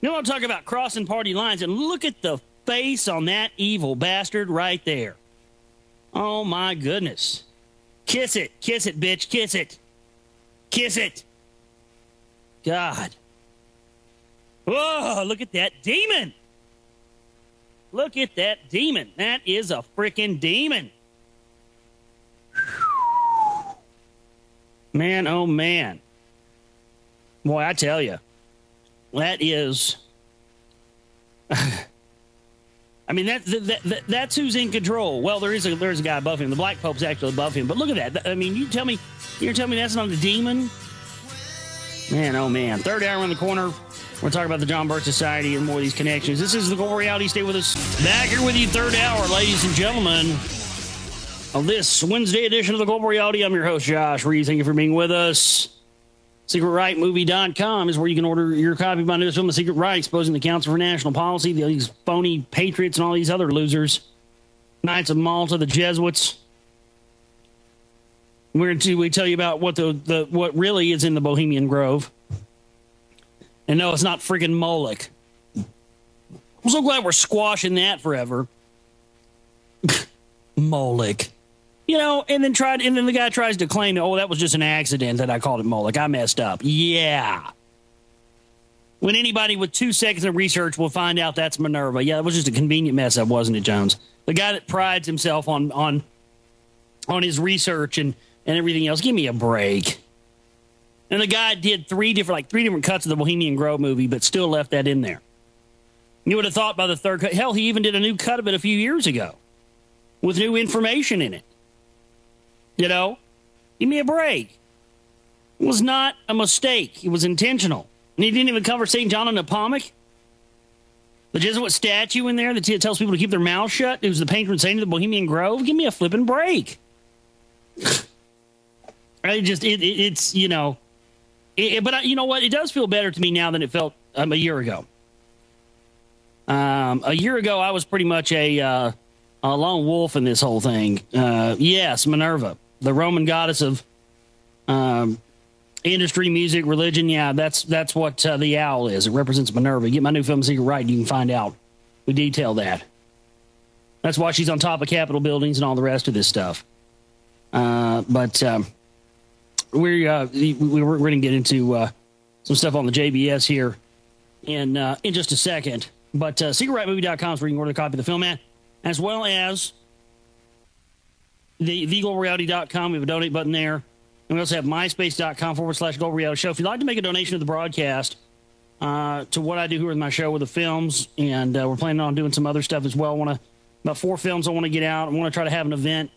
You want to talk about crossing party lines? And look at the face on that evil bastard right there. Oh, my goodness. Kiss it, bitch, kiss it. Kiss it. God. Whoa, look at that demon. Look at that demon. That is a freaking demon. Man, oh, man. Boy, I tell you, that is... I mean, that's who's in control. Well, there's a guy above him. The Black Pope's actually above him. But look at that. I mean, you're telling me that's not a demon? Man, oh, man. Third hour in the corner. We're talking about the John Birch Society and more of these connections. This is the Global Reality. Stay with us. Back here with you, third hour, ladies and gentlemen, of this Wednesday edition of the Global Reality. I'm your host, Josh Reeves. Thank you for being with us. SecretRightMovie.com is where you can order your copy of my newest film, The Secret Right, exposing the Council for National Policy, these phony patriots and all these other losers. Knights of Malta, the Jesuits. We tell you about what what really is in the Bohemian Grove. And no, it's not friggin' Moloch. I'm so glad we're squashing that forever. Moloch. And then the guy tries to claim, oh, that was just an accident that I called it Moloch. I messed up. Yeah. When anybody with 2 seconds of research will find out that's Minerva. Yeah, it was just a convenient mess up, wasn't it, Jones? The guy that prides himself on his research and everything else. Give me a break. And the guy did three different cuts of the Bohemian Grove movie, but still left that in there. You would have thought by the third cut. Hell, he even did a new cut of it a few years ago with new information in it. Give me a break. It was not a mistake. It was intentional. And he didn't even cover St. John and Nepomuk. The Jesuit statue in there that tells people to keep their mouths shut. It was the patron saint of the Bohemian Grove. Give me a flipping break. But you know what? It does feel better to me now than it felt a year ago. A year ago, I was pretty much a lone wolf in this whole thing. Yes, Minerva, the Roman goddess of industry, music, religion. Yeah, that's what the owl is. It represents Minerva. Get my new film, Secret Right, and you can find out. We detail that. That's why she's on top of Capitol buildings and all the rest of this stuff. But we're going to get into some stuff on the JBS here in just a second. But SecretRightMovie.com is where you can order a copy of the film at, as well as theglobalreality.com. We have a donate button there. And we also have myspace.com/Global Reality Show. If you'd like to make a donation to the broadcast, to what I do here with my show with the films, and we're planning on doing some other stuff as well. About 4 films I want to get out. I want to try to have an event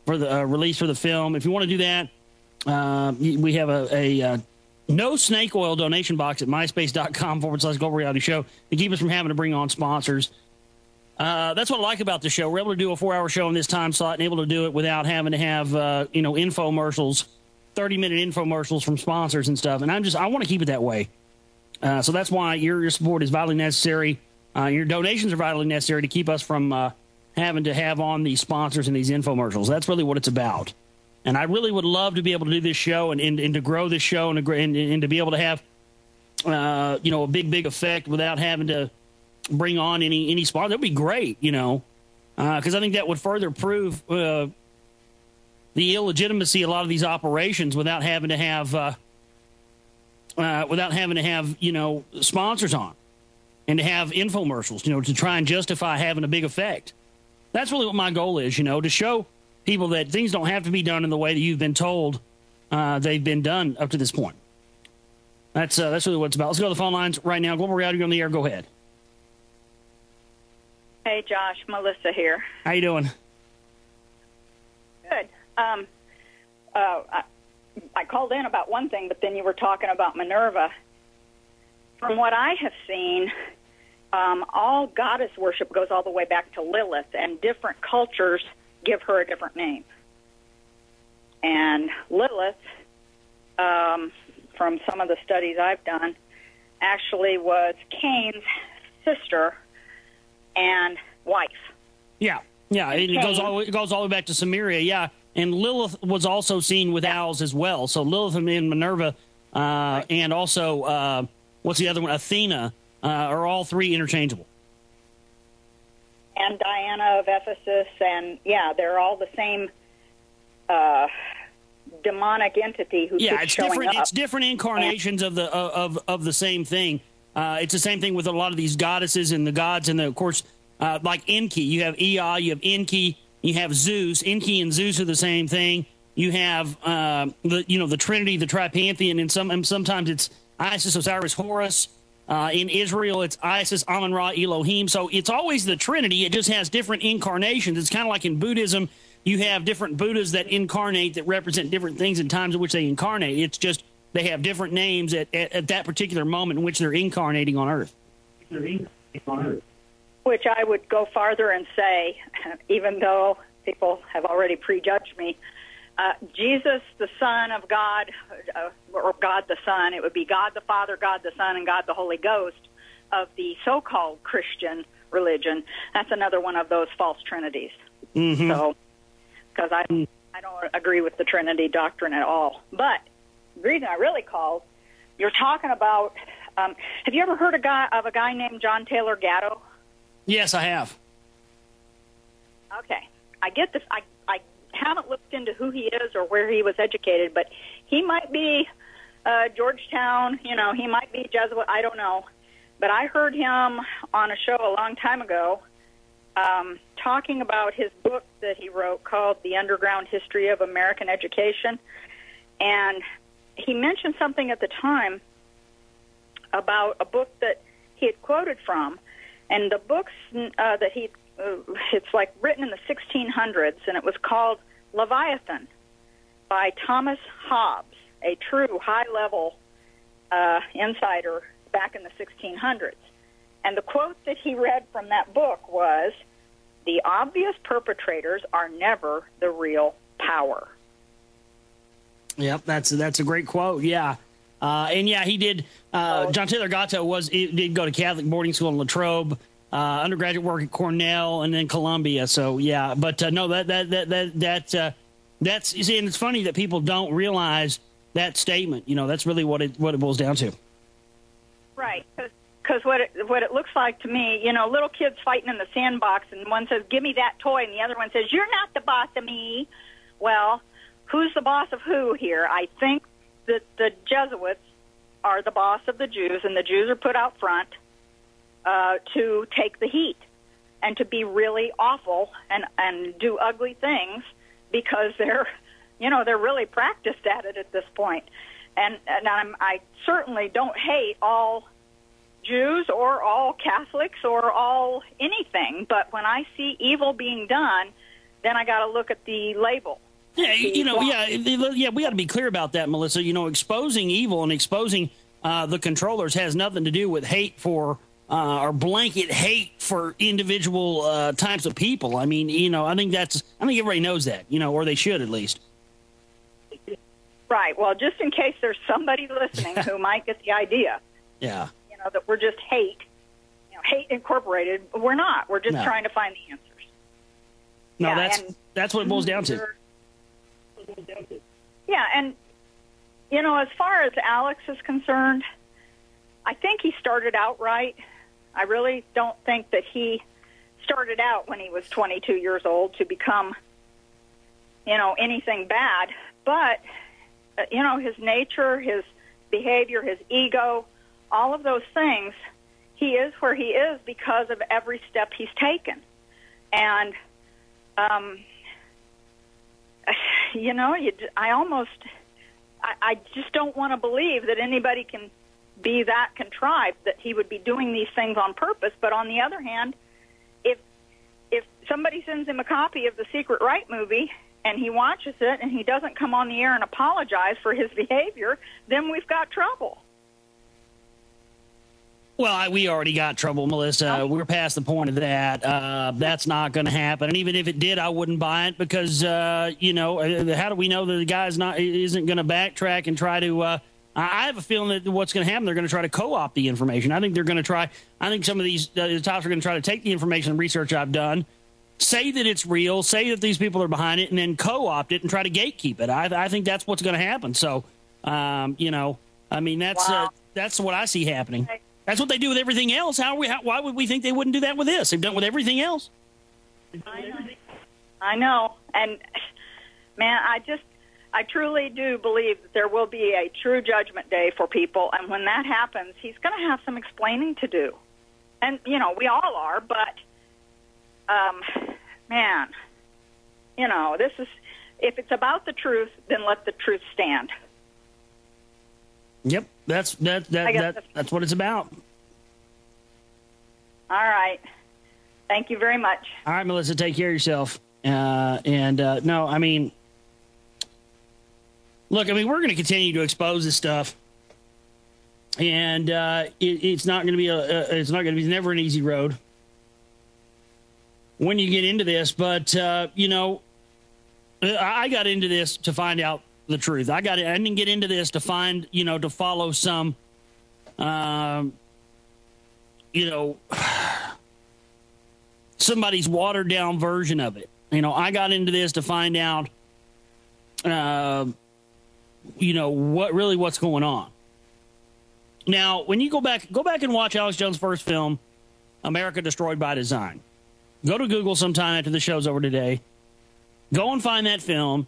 for the release for the film. If you want to do that, we have a no snake oil donation box at myspace.com/Global Reality Show to keep us from having to bring on sponsors. That's what I like about the show. We're able to do a 4-hour show in this time slot and able to do it without having to have, infomercials, 30-minute infomercials from sponsors and stuff. And I want to keep it that way. So that's why your support is vitally necessary. Your donations are vitally necessary to keep us from having to have on these sponsors and these infomercials. That's really what it's about. And I really would love to be able to do this show and to grow this show and to be able to have, a big effect without having to bring on any sponsor. That would be great, because I think that would further prove the illegitimacy of a lot of these operations without having to have sponsors on and to have infomercials, to try and justify having a big effect. That's really what my goal is, to show people that things don't have to be done in the way that you've been told they've been done up to this point. That's really what it's about. Let's go to the phone lines right now. Global Reality, you're on the air. Go ahead. Hey, Josh. Melissa here. How you doing? Good. I called in about one thing, but then you were talking about Minerva. From what I have seen, all goddess worship goes all the way back to Lilith, and different cultures give her a different name. And Lilith, from some of the studies I've done, actually was Cain's sister and wife. Yeah. It goes all the way back to Samaria. Yeah, and Lilith was also seen with owls as well. So Lilith and Minerva, and also what's the other one? Athena, are all three interchangeable. And Diana of Ephesus, and they're all the same demonic entity who keeps showing up. It's different incarnations of the same thing. It's the same thing with a lot of these goddesses and the gods, and of course, like Enki. You have Ea, you have Enki, you have Zeus. Enki and Zeus are the same thing. You have the Trinity, the Tripantheon, and sometimes it's Isis, Osiris, Horus. In Israel, it's Isis, Amun Ra, Elohim. So it's always the Trinity. It just has different incarnations. It's kind of like in Buddhism, you have different Buddhas that incarnate, that represent different things in times in which they incarnate. It's just they have different names at that particular moment in which they're incarnating on Earth. Which I would go farther and say, even though people have already prejudged me, Jesus, the Son of God, or God the Son, it would be God the Father, God the Son, and God the Holy Ghost of the so-called Christian religion. That's another one of those false trinities. Mm-hmm. So, because I don't agree with the Trinity doctrine at all. But the reason I really called, you're talking about, have you ever heard of a guy named John Taylor Gatto? Yes, I have. Okay. I get this. I haven't looked into who he is or where he was educated, but he might be Georgetown, he might be Jesuit, I don't know. But I heard him on a show a long time ago talking about his book that he wrote called The Underground History of American Education. And he mentioned something at the time about a book that he had quoted from. And the books that it's like written in the 1600s, and it was called Leviathan by Thomas Hobbes, a true high-level insider back in the 1600s. And the quote that he read from that book was, "The obvious perpetrators are never the real power." Yep, that's a great quote. Yeah. And he did. John Taylor Gatto did go to Catholic boarding school in Latrobe, undergraduate work at Cornell, and then Columbia. So but no, that's you see, and it's funny that people don't realize that statement. That's really what it boils down to. Right, because what it looks like to me, little kids fighting in the sandbox, and one says, "Give me that toy," and the other one says, "You're not the boss of me." Well, who's the boss of who here? I think that the Jesuits are the boss of the Jews, and the Jews are put out front to take the heat and to be really awful and do ugly things because they're really practiced at it at this point. And I certainly don't hate all Jews or all Catholics or all anything, but when I see evil being done, then I got to look at the label. Yeah, we got to be clear about that, Melissa. Exposing evil and exposing the controllers has nothing to do with hate for or blanket hate for individual types of people. I mean, I think everybody knows that, or they should at least. Right. Well, just in case there's somebody listening who might get the idea. Yeah. That we're just hate incorporated. We're not. We're just trying to find the answers. No, that's what it boils down to. Yeah, and, you know, as far as Alex is concerned, I think he started out right. I really don't think that he started out when he was 22 years old to become, you know, anything bad. But, you know, his nature, his behavior, his ego, all of those things, he is where he is because of every step he's taken. And, you know, I just don't want to believe that anybody can be that contrived, that he would be doing these things on purpose. But on the other hand, if somebody sends him a copy of the Secret Right movie and he watches it and he doesn't come on the air and apologize for his behavior, then we've got trouble. Well, we already got trouble, Melissa. We're past the point of that. That's not going to happen. And even if it did, I wouldn't buy it because, you know, how do we know that the guy's isn't going to backtrack and try to I have a feeling that what's going to happen, they're going to try to co-opt the information. I think they're going to try. I think some of these the tops are going to try to take the information and research I've done, say that it's real, say that these people are behind it, and then co-opt it and try to gatekeep it. I think that's what's going to happen. So, you know, I mean, that's what I see happening. That's what they do with everything else. Why would we think they wouldn't do that with this? They've done it with everything else. I know. And, man, I truly do believe that there will be a true judgment day for people. And when that happens, he's going to have some explaining to do. And, you know, we all are. But, man, you know, if it's about the truth, then let the truth stand. Yep, that's what it's about. All right. Thank you very much. All right, Melissa, take care of yourself. No, I mean, look, I mean, we're going to continue to expose this stuff, and it's not going to be it's never an easy road when you get into this. But you know, I got into this to find out the truth. I didn't get into this to find, you know, to follow some, you know, somebody's watered down version of it. You know, I got into this to find out, you know, what's going on. Now, when you go back and watch Alex Jones' first film, America Destroyed by Design. Go to Google sometime after the show's over today. Go and find that film.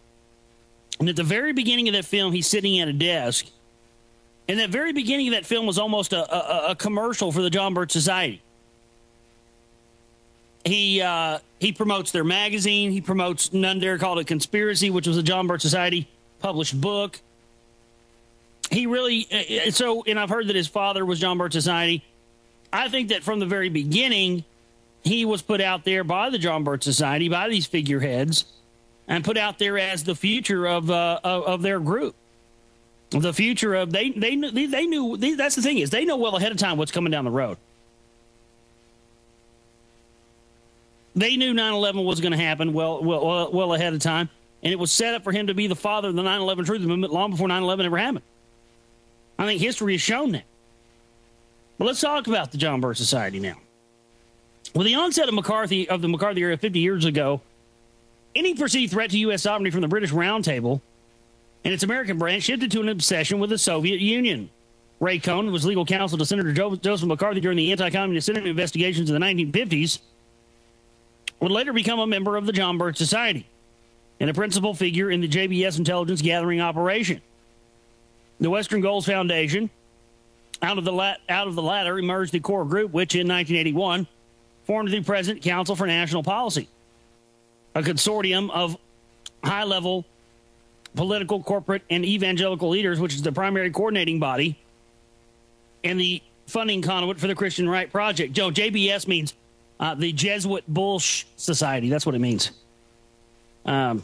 And at the very beginning of that film, he's sitting at a desk. And that very beginning of that film was almost a commercial for the John Birch Society. He promotes their magazine. He promotes None Dare Call It Conspiracy, which was a John Birch Society published book. He really, and I've heard that his father was John Birch Society. I think that from the very beginning, he was put out there by the John Birch Society, by these figureheads, and put out there as the future of their group. The future of they knew that's the thing is they know well ahead of time what's coming down the road. They knew 9/11 was going to happen well ahead of time, and it was set up for him to be the father of the 9/11 truth movement long before 9/11 ever happened. I think history has shown that. But let's talk about the John Birch Society now. With the onset of the McCarthy era 50 years ago, any perceived threat to U.S. sovereignty from the British Round Table and its American branch shifted to an obsession with the Soviet Union. Ray Cohn was legal counsel to Senator Joseph McCarthy during the anti-communist Senate investigations in the 1950s, would later become a member of the John Birch Society and a principal figure in the JBS intelligence gathering operation. The Western Goals Foundation, out of the latter emerged the core group, which in 1981 formed the present Council for National Policy, a consortium of high-level political, corporate, and evangelical leaders, which is the primary coordinating body and the funding conduit for the Christian Right Project. Joe, JBS means the Jesuit Bush Society. That's what it means. But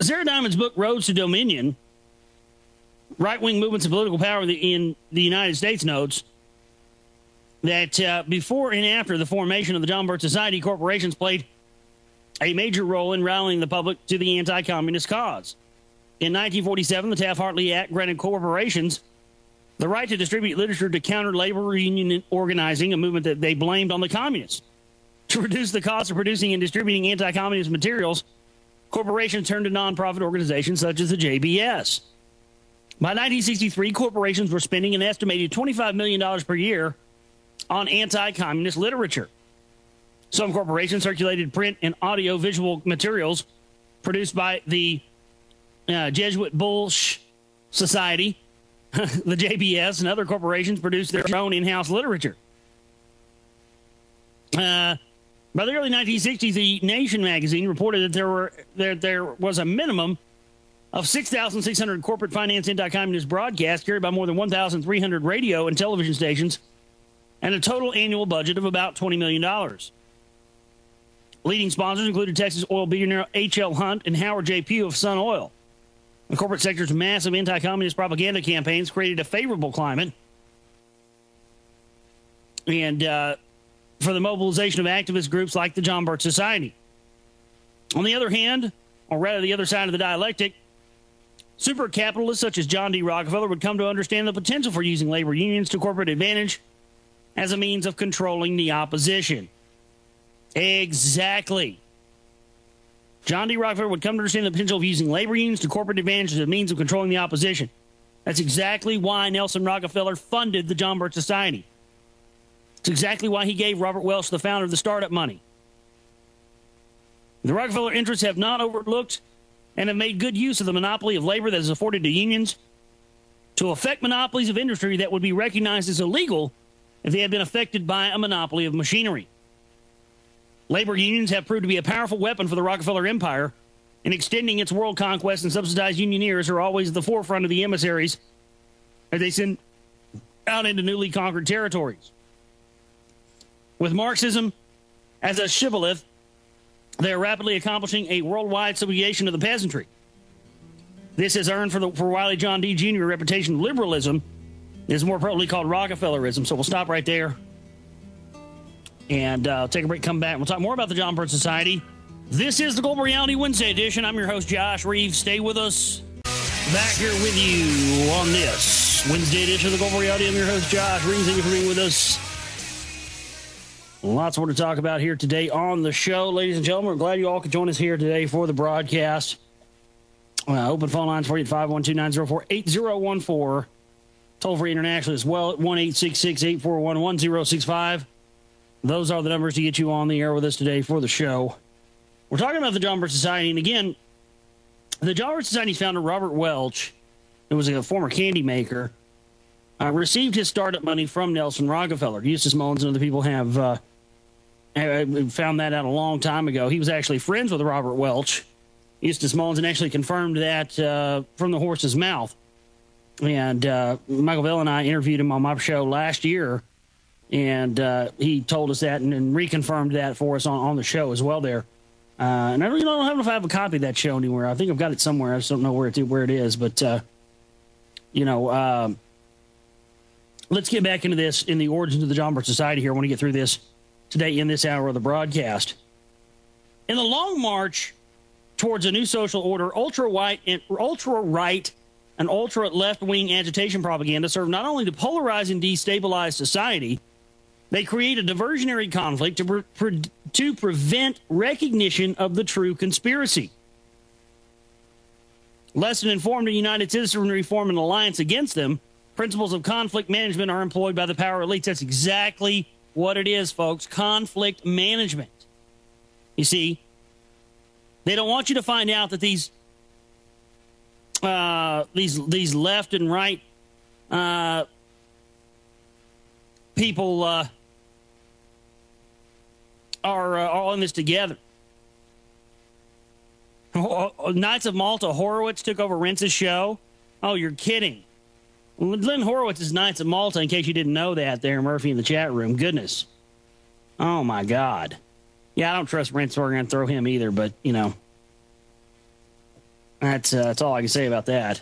Sarah Diamond's book, Roads to Dominion, Right-Wing Movements and Political Power in the United States, notes that before and after the formation of the John Birch Society, corporations played a major role in rallying the public to the anti-communist cause. In 1947, the Taft-Hartley Act granted corporations the right to distribute literature to counter labor union organizing, a movement that they blamed on the communists. To reduce the cost of producing and distributing anti-communist materials, corporations turned to nonprofit organizations such as the JBS. By 1963, corporations were spending an estimated $25 million per year on anti-communist literature. Some corporations circulated print and audio-visual materials produced by the Jesuit Bulsh Society, the JBS, and other corporations produced their own in-house literature. By the early 1960s, the Nation magazine reported that there was a minimum of 6,600 corporate finance anti-communist broadcasts carried by more than 1,300 radio and television stations, and a total annual budget of about $20 million. Leading sponsors included Texas oil billionaire H.L. Hunt and Howard J. Pugh of Sun Oil. The corporate sector's massive anti-communist propaganda campaigns created a favorable climate and for the mobilization of activist groups like the John Birch Society. On the other hand, or rather the other side of the dialectic, super capitalists such as John D. Rockefeller would come to understand the potential for using labor unions to corporate advantage as a means of controlling the opposition. Exactly. John D. Rockefeller would come to understand the potential of using labor unions to corporate advantage as a means of controlling the opposition. That's exactly why Nelson Rockefeller funded the John Birch Society. It's exactly why he gave Robert Welch, the founder of the startup, money. The Rockefeller interests have not overlooked and have made good use of the monopoly of labor that is afforded to unions to affect monopolies of industry that would be recognized as illegal if they had been affected by a monopoly of machinery. Labor unions have proved to be a powerful weapon for the Rockefeller empire in extending its world conquest, and subsidized unioneers are always at the forefront of the emissaries as they send out into newly conquered territories. With Marxism as a shibboleth, they are rapidly accomplishing a worldwide subjugation of the peasantry. This has earned for Wiley John D. Jr. a reputation of liberalism. It is more appropriately called Rockefellerism. So we'll stop right there and take a break, come back, and we'll talk more about the John Birch Society. This is the Global Reality Wednesday edition. I'm your host, Josh Reeves. Stay with us. Back here with you on this Wednesday edition of the Global Reality. I'm your host, Josh Reeves. Thank you for being with us. Lots more to talk about here today on the show, ladies and gentlemen. We're glad you all could join us here today for the broadcast. Open phone lines for you at 512-904-8014. Toll free internationally as well at 1-866-841-1065. Those are the numbers to get you on the air with us today for the show. We're talking about the John Birch Society, and again, the John Birch Society's founder, Robert Welch, who was a former candy maker, received his startup money from Nelson Rockefeller. Eustace Mullins and other people have found that out a long time ago. He was actually friends with Robert Welch, Eustace Mullins, and actually confirmed that from the horse's mouth. And Michael Bell and I interviewed him on my show last year, and he told us that and reconfirmed that for us on the show as well there. And I don't know if I have a copy of that show anywhere. I think I've got it somewhere. I just don't know where it is. But, let's get back into this in the origins of the John Birch Society here. I want to get through this today in this hour of the broadcast. In the long march towards a new social order, ultra-right and ultra-left-wing agitation propaganda serve not only to polarize and destabilize society, they create a diversionary conflict to prevent recognition of the true conspiracy. Less than informed and united citizenry form an alliance against them. Principles of conflict management are employed by the power elites. That's exactly what it is, folks. Conflict management. You see, they don't want you to find out that these left and right people are all in this together. Knights of Malta, Horowitz took over Rentz's show. Oh, you're kidding. Lynn Horowitz is Knights of Malta, in case you didn't know that there, Murphy, in the chat room. Goodness. Oh, my God. Yeah, I don't trust Rentz, so we're going to throw him either, but, that's all I can say about that.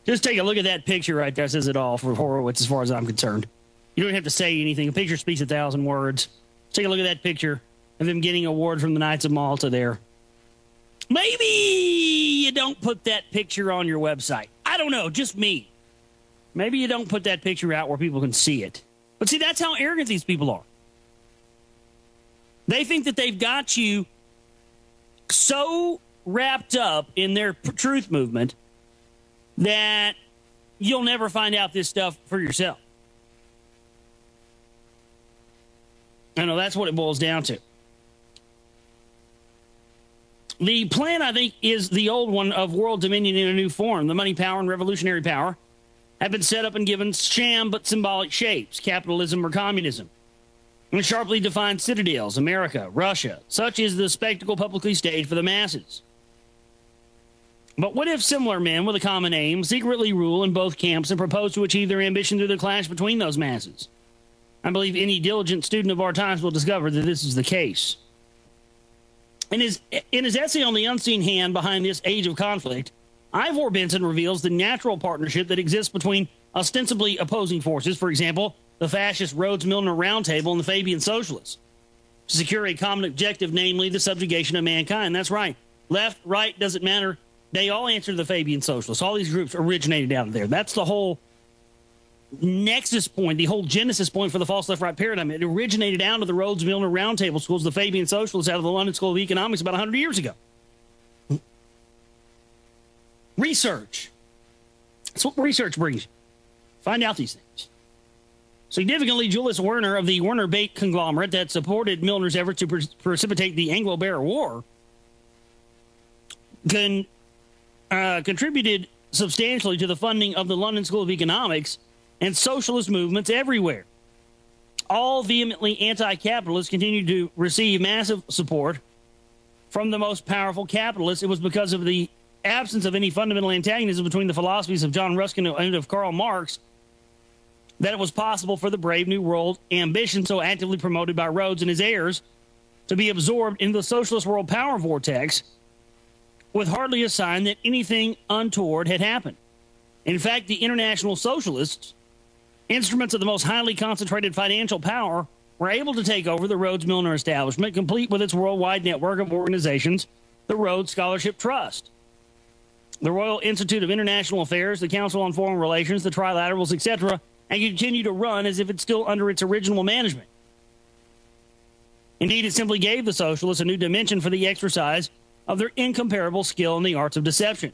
Just take a look at that picture right there. It says it all for Horowitz as far as I'm concerned. You don't have to say anything. A picture speaks 1,000 words. Take a look at that picture of him getting an award from the Knights of Malta there. Maybe you don't put that picture on your website. I don't know, just me. Maybe you don't put that picture out where people can see it. But see, that's how arrogant these people are. They think that they've got you so wrapped up in their truth movement that you'll never find out this stuff for yourself. I know that's what it boils down to. The plan, I think, is the old one of world dominion in a new form. The money power and revolutionary power have been set up and given sham but symbolic shapes, capitalism or communism, and sharply defined citadels, America, Russia. Such is the spectacle publicly staged for the masses. But what if similar men with a common aim secretly rule in both camps and propose to achieve their ambition through the clash between those masses? I believe any diligent student of our times will discover that this is the case. In his essay on the unseen hand behind this age of conflict, Ivor Benson reveals the natural partnership that exists between ostensibly opposing forces, for example, the fascist Rhodes-Milner Roundtable and the Fabian Socialists, to secure a common objective, namely the subjugation of mankind. That's right. Left, right, doesn't matter. They all answer to the Fabian Socialists. All these groups originated out of there. That's the whole nexus point, the whole genesis point for the false left-right paradigm. It originated out of the Rhodes-Milner Roundtable schools, the Fabian Socialists out of the London School of Economics about 100 years ago. Research. That's what research brings you. Find out these things. Significantly, Julius Werner of the Werner-Bate conglomerate that supported Milner's effort to precipitate the Anglo-Boer War contributed substantially to the funding of the London School of Economics and socialist movements everywhere. All vehemently anti-capitalists continue to receive massive support from the most powerful capitalists. It was because of the absence of any fundamental antagonism between the philosophies of John Ruskin and of Karl Marx that it was possible for the brave New World ambition so actively promoted by Rhodes and his heirs to be absorbed into the socialist world power vortex with hardly a sign that anything untoward had happened. In fact, the international socialists, instruments of the most highly concentrated financial power, were able to take over the Rhodes-Milner establishment, complete with its worldwide network of organizations, the Rhodes Scholarship Trust, the Royal Institute of International Affairs, the Council on Foreign Relations, the Trilaterals, etc., and continue to run as if it's still under its original management. Indeed, it simply gave the socialists a new dimension for the exercise of their incomparable skill in the arts of deception.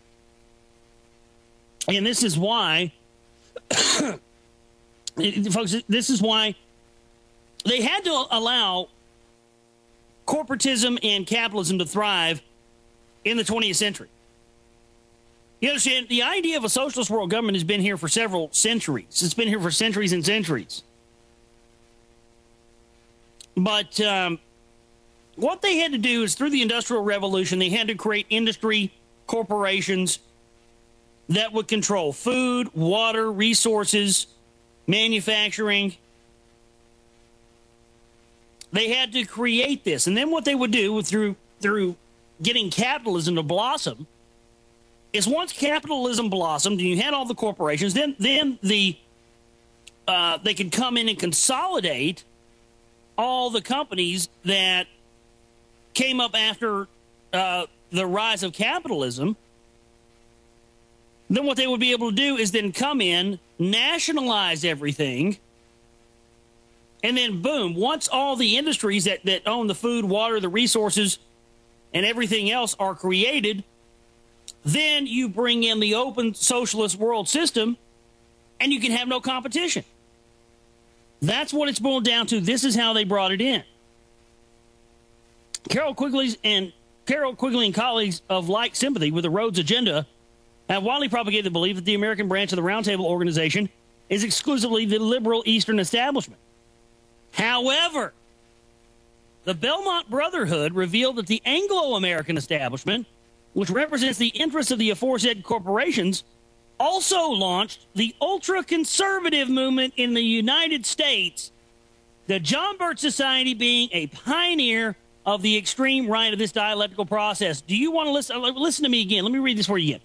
And this is why, folks, this is why they had to allow corporatism and capitalism to thrive in the 20th century. You understand, the idea of a socialist world government has been here for several centuries. It's been here for centuries and centuries. But what they had to do is, through the Industrial Revolution, they had to create industry corporations that would control food, water, resources, manufacturing. They had to create this. And then what they would do through getting capitalism to blossom is, once capitalism blossomed and you had all the corporations, then they could come in and consolidate all the companies that came up after the rise of capitalism. Then what they would be able to do is then come in, nationalize everything, and then boom, once all the industries that own the food, water, the resources, and everything else are created, then you bring in the open socialist world system, and you can have no competition. That's what it's boiled down to. This is how they brought it in. Carol Quigley and colleagues of like sympathy with the Rhodes Agenda have widely propagated the belief that the American branch of the Roundtable Organization is exclusively the liberal Eastern establishment. However, the Belmont Brotherhood revealed that the Anglo-American establishment, which represents the interests of the aforesaid corporations, also launched the ultra-conservative movement in the United States, the John Birch Society being a pioneer of the extreme right of this dialectical process. Do you want to listen? Listen to me again. Let me read this for you again.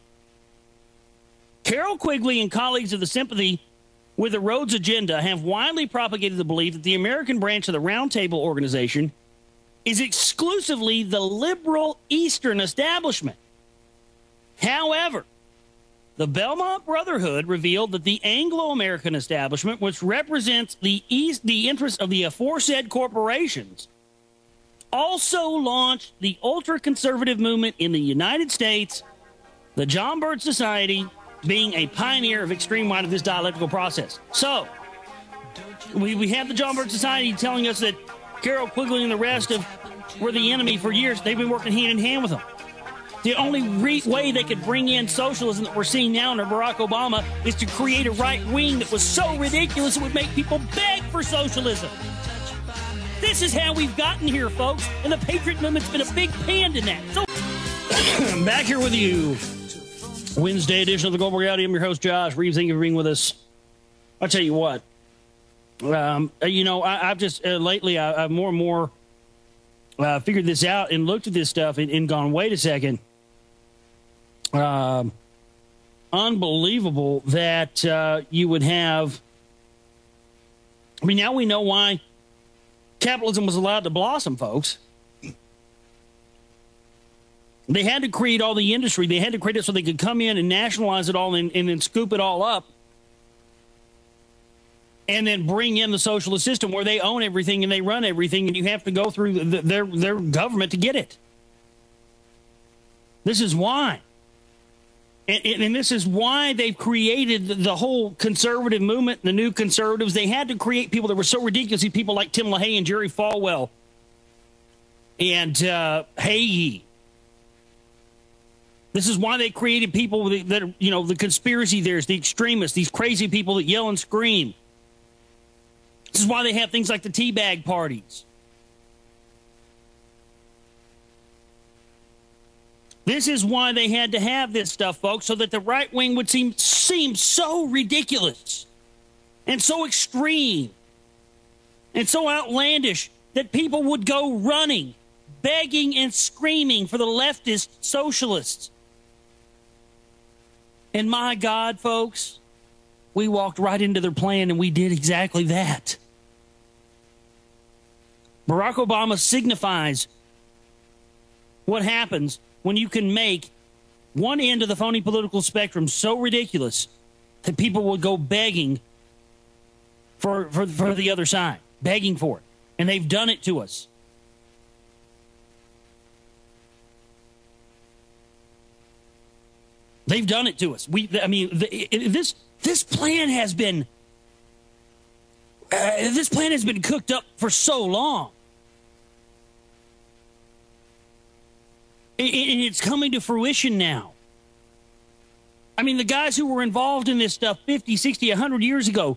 Carol Quigley and colleagues of the sympathy with the Rhodes Agenda have widely propagated the belief that the American branch of the Roundtable Organization is exclusively the liberal Eastern establishment. However, The Belmont Brotherhood revealed that the Anglo-American establishment, which represents the interests of the aforesaid corporations, also launched the ultra-conservative movement in the United States, the John Birch Society being a pioneer of extreme right of this dialectical process. So, we have the John Birch Society telling us that Carol Quigley and the rest were the enemy for years. They've been working hand in hand with them. The only way they could bring in socialism that we're seeing now under Barack Obama is to create a right wing that was so ridiculous it would make people beg for socialism. This is how we've gotten here, folks, and the Patriot Movement's been a big hand in that. So, I'm back here with you. Wednesday edition of the Global Reality. I'm your host, Josh Reeves. Thank you for being with us. I'll tell you what. I've just lately, I've more and more figured this out and looked at this stuff and gone, wait a second. Unbelievable that you would have. I mean, now we know why capitalism was allowed to blossom, folks. They had to create all the industry. They had to create it so they could come in and nationalize it all and then scoop it all up. And then bring in the socialist system where they own everything and they run everything, and you have to go through their government to get it. This is why. And this is why they've created the whole conservative movement, the new conservatives. They had to create people that were so ridiculous, people like Tim LaHaye and Jerry Falwell and Hagee. This is why they created people that are, the conspiracy theorists, the extremists, these crazy people that yell and scream. This is why they have things like the teabag parties. This is why they had to have this stuff, folks, so that the right wing would seem so ridiculous and so extreme and so outlandish that people would go running, begging and screaming for the leftist socialists. And my God, folks, we walked right into their plan and we did exactly that. Barack Obama signifies what happens when you can make one end of the phony political spectrum so ridiculous that people would go begging for the other side, begging for it. And they've done it to us. They've done it to us. This plan has been cooked up for so long. And it's coming to fruition now. I mean, the guys who were involved in this stuff 50, 60, 100 years ago,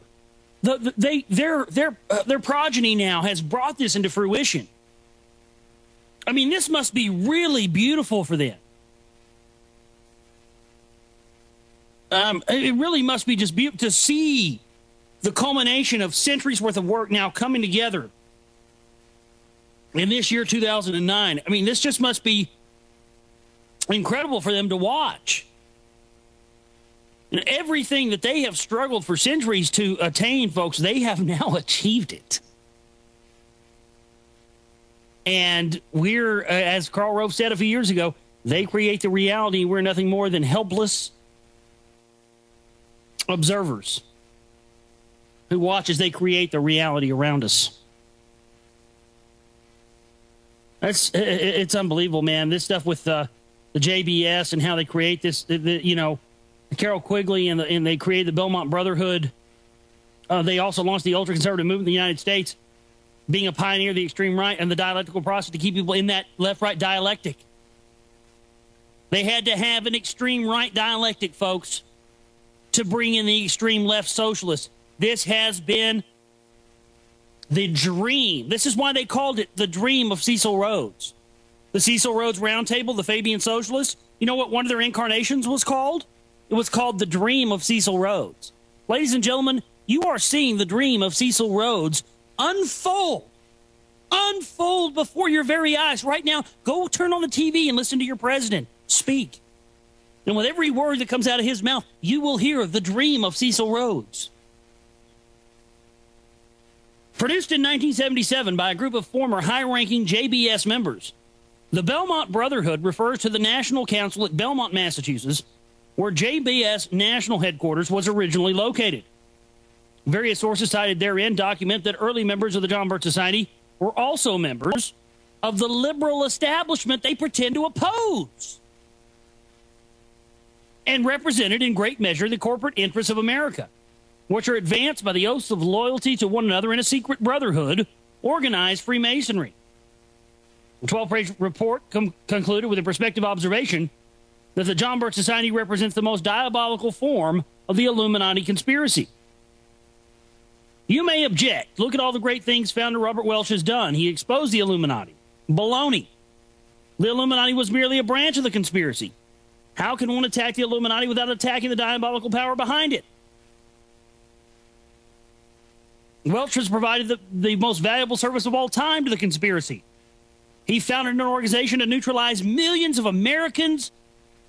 their progeny now has brought this into fruition. I mean, this must be really beautiful for them. It really must be just beautiful to see the culmination of centuries worth of work now coming together in this year 2009. I mean, this just must be incredible for them to watch. And everything that they have struggled for centuries to attain, folks, they have now achieved it. And we're, as Karl Rove said a few years ago, they create the reality. We're nothing more than helpless observers who watch as they create the reality around us. It's unbelievable, man. This stuff with the JBS and how they create this, Carol Quigley and they created the Belmont Brotherhood. They also launched the ultra-conservative movement in the United States, being a pioneer of the extreme right and the dialectical process to keep people in that left-right dialectic. They had to have an extreme right dialectic, folks, to bring in the extreme left socialists. This has been the dream. This is why they called it the dream of Cecil Rhodes. The Cecil Rhodes Roundtable, the Fabian Socialists. You know what one of their incarnations was called? It was called the dream of Cecil Rhodes. Ladies and gentlemen, you are seeing the dream of Cecil Rhodes unfold before your very eyes right now. Go turn on the TV and listen to your president speak. And with every word that comes out of his mouth, you will hear the dream of Cecil Rhodes. Produced in 1977 by a group of former high-ranking JBS members, the Belmont Brotherhood refers to the National Council at Belmont, Massachusetts, where JBS national headquarters was originally located. Various sources cited therein document that early members of the John Birch Society were also members of the liberal establishment they pretend to oppose, and represented in great measure the corporate interests of America, which are advanced by the oaths of loyalty to one another in a secret brotherhood, organized Freemasonry. The 12-page report concluded with a perspective observation that the John Birch Society represents the most diabolical form of the Illuminati conspiracy. You may object. Look at all the great things founder Robert Welch has done. He exposed the Illuminati. Baloney. The Illuminati was merely a branch of the conspiracy. How can one attack the Illuminati without attacking the diabolical power behind it? Welch has provided the most valuable service of all time to the conspiracy. He founded an organization to neutralize millions of Americans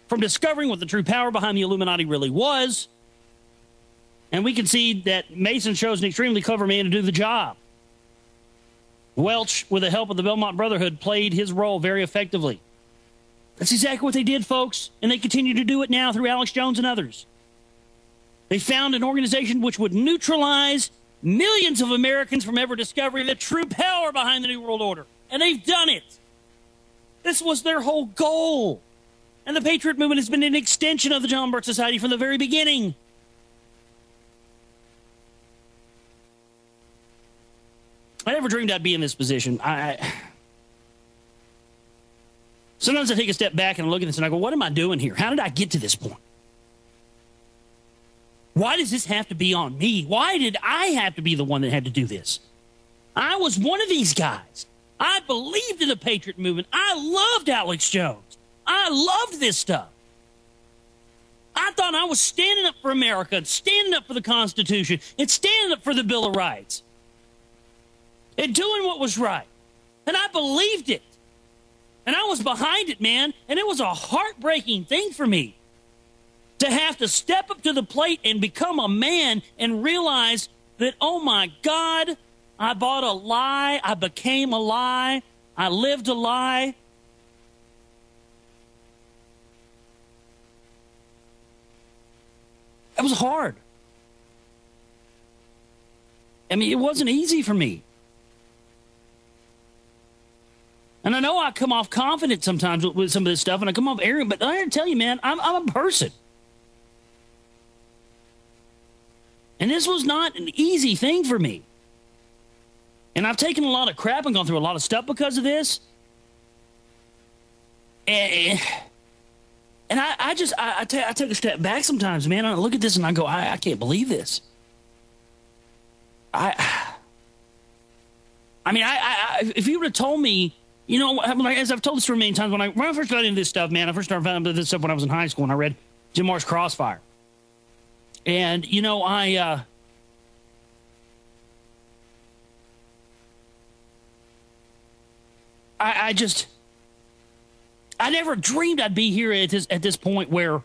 from discovering what the true power behind the Illuminati really was. And we can see that Mason chose an extremely clever man to do the job. Welch, with the help of the Belmont Brotherhood, played his role very effectively. That's exactly what they did, folks, and they continue to do it now through Alex Jones and others. They found an organization which would neutralize millions of Americans from ever discovering the true power behind the New World Order. And they've done it. This was their whole goal. And the Patriot Movement has been an extension of the John Birch Society from the very beginning. I never dreamed I'd be in this position. Sometimes I take a step back and I look at this and I go, what am I doing here? How did I get to this point? Why does this have to be on me? Why did I have to be the one that had to do this? I was one of these guys. I believed in the Patriot Movement. I loved Alex Jones. I loved this stuff. I thought I was standing up for America and standing up for the Constitution and standing up for the Bill of Rights and doing what was right. And I believed it. And I was behind it, man. And it was a heartbreaking thing for me to have to step up to the plate and become a man and realize that, oh my God, I bought a lie. I became a lie. I lived a lie. It was hard. I mean, it wasn't easy for me. And I know I come off confident sometimes with some of this stuff, and I come off arrogant, but I gotta tell you, man, I'm a person. And this was not an easy thing for me. And I've taken a lot of crap and gone through a lot of stuff because of this. And I take a step back sometimes, man. I look at this and I go, I can't believe this. I mean, if you would have told me, you know, as I've told this story many times, when I first got into this stuff, man, I first started finding out this stuff when I was in high school and I read Jim Marsh Crossfire. And, you know, I never dreamed I'd be here at this point where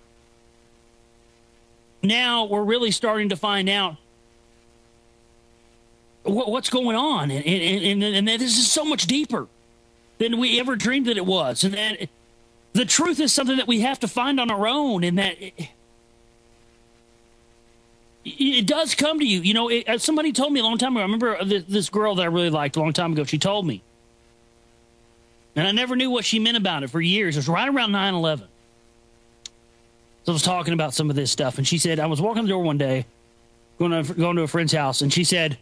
now we're really starting to find out what's going on. And that this is so much deeper than we ever dreamed that it was. And that the truth is something that we have to find on our own, and that it does come to you. You know, somebody told me a long time ago, I remember this girl that I really liked a long time ago, she told me, and I never knew what she meant about it for years. It was right around 9/11. So I was talking about some of this stuff, and she said, I was walking the door one day, going to a friend's house, and she said,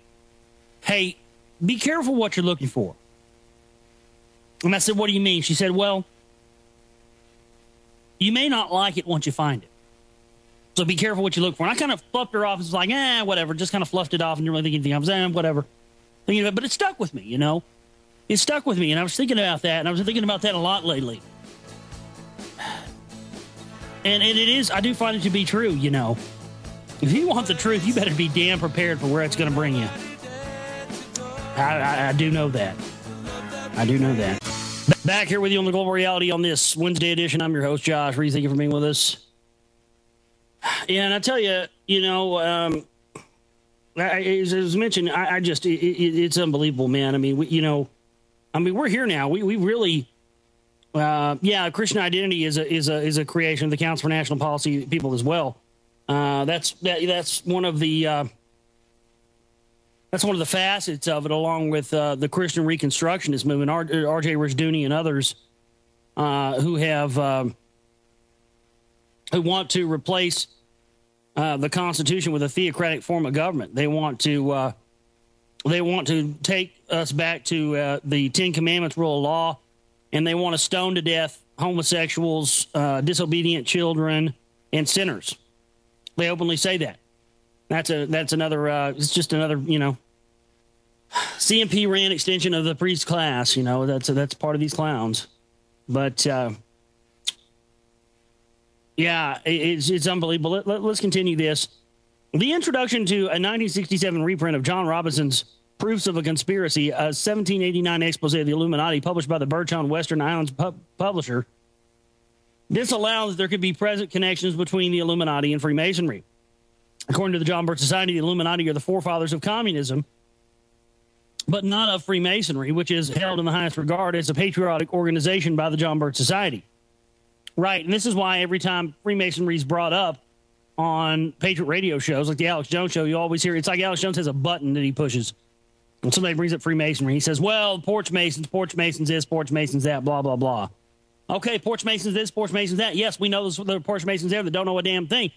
hey, be careful what you're looking for. And I said, what do you mean? She said, well, you may not like it once you find it. So be careful what you look for. And I kind of fluffed her off and was like, whatever. Just kind of fluffed it off and didn't really think anything. I was, whatever. Thinking about it, but it stuck with me, you know. It stuck with me, and I was thinking about that, and I was thinking about that a lot lately. And it is, I do find it to be true, you know. If you want the truth, you better be damn prepared for where it's going to bring you. I do know that. I do know that. Back here with you on the Global Reality on this Wednesday edition. I'm your host, Josh Reeves. Thank you for being with us. And I tell you, you know, as mentioned, it's unbelievable, man. I mean, we're here now. We really, Christian identity is a creation of the Council for National Policy people as well. That's one of the facets of it, along with the Christian Reconstructionist movement, R.J. Rushdoony and others who want to replace the Constitution with a theocratic form of government. They want to take us back to the Ten Commandments rule of law, and they want to stone to death homosexuals, disobedient children, and sinners. They openly say that. That's another. It's just another. CMP ran extension of the priest class. That's part of these clowns. But it's unbelievable. Let's continue this. The introduction to a 1967 reprint of John Robinson's Proofs of a Conspiracy, a 1789 expose of the Illuminati, published by the Birch on Western Islands publisher, disallowed that there could be present connections between the Illuminati and Freemasonry. According to the John Birch Society, the Illuminati are the forefathers of communism, but not of Freemasonry, which is held in the highest regard as a patriotic organization by the John Birch Society. Right, and this is why every time Freemasonry is brought up on Patriot radio shows, like the Alex Jones show, you always hear it's like Alex Jones has a button that he pushes. When somebody brings up Freemasonry, he says, well, Porch Masons this, Porch Masons that, blah, blah, blah. Okay, Porch Masons this, Porch Masons that. Yes, we know there are Porch Masons there that don't know a damn thing.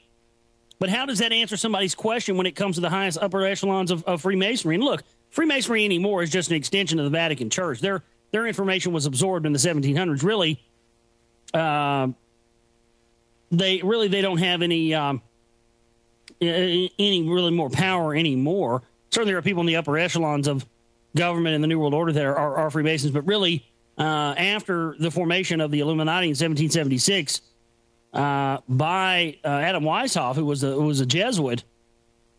But how does that answer somebody's question when it comes to the highest upper echelons of Freemasonry? And look, Freemasonry anymore is just an extension of the Vatican Church. Their information was absorbed in the 1700s. Really, they don't have any really more power anymore. Certainly there are people in the upper echelons of government in the New World Order that are Freemasons, but really after the formation of the Illuminati in 1776 by Adam Weishaupt, who was a Jesuit,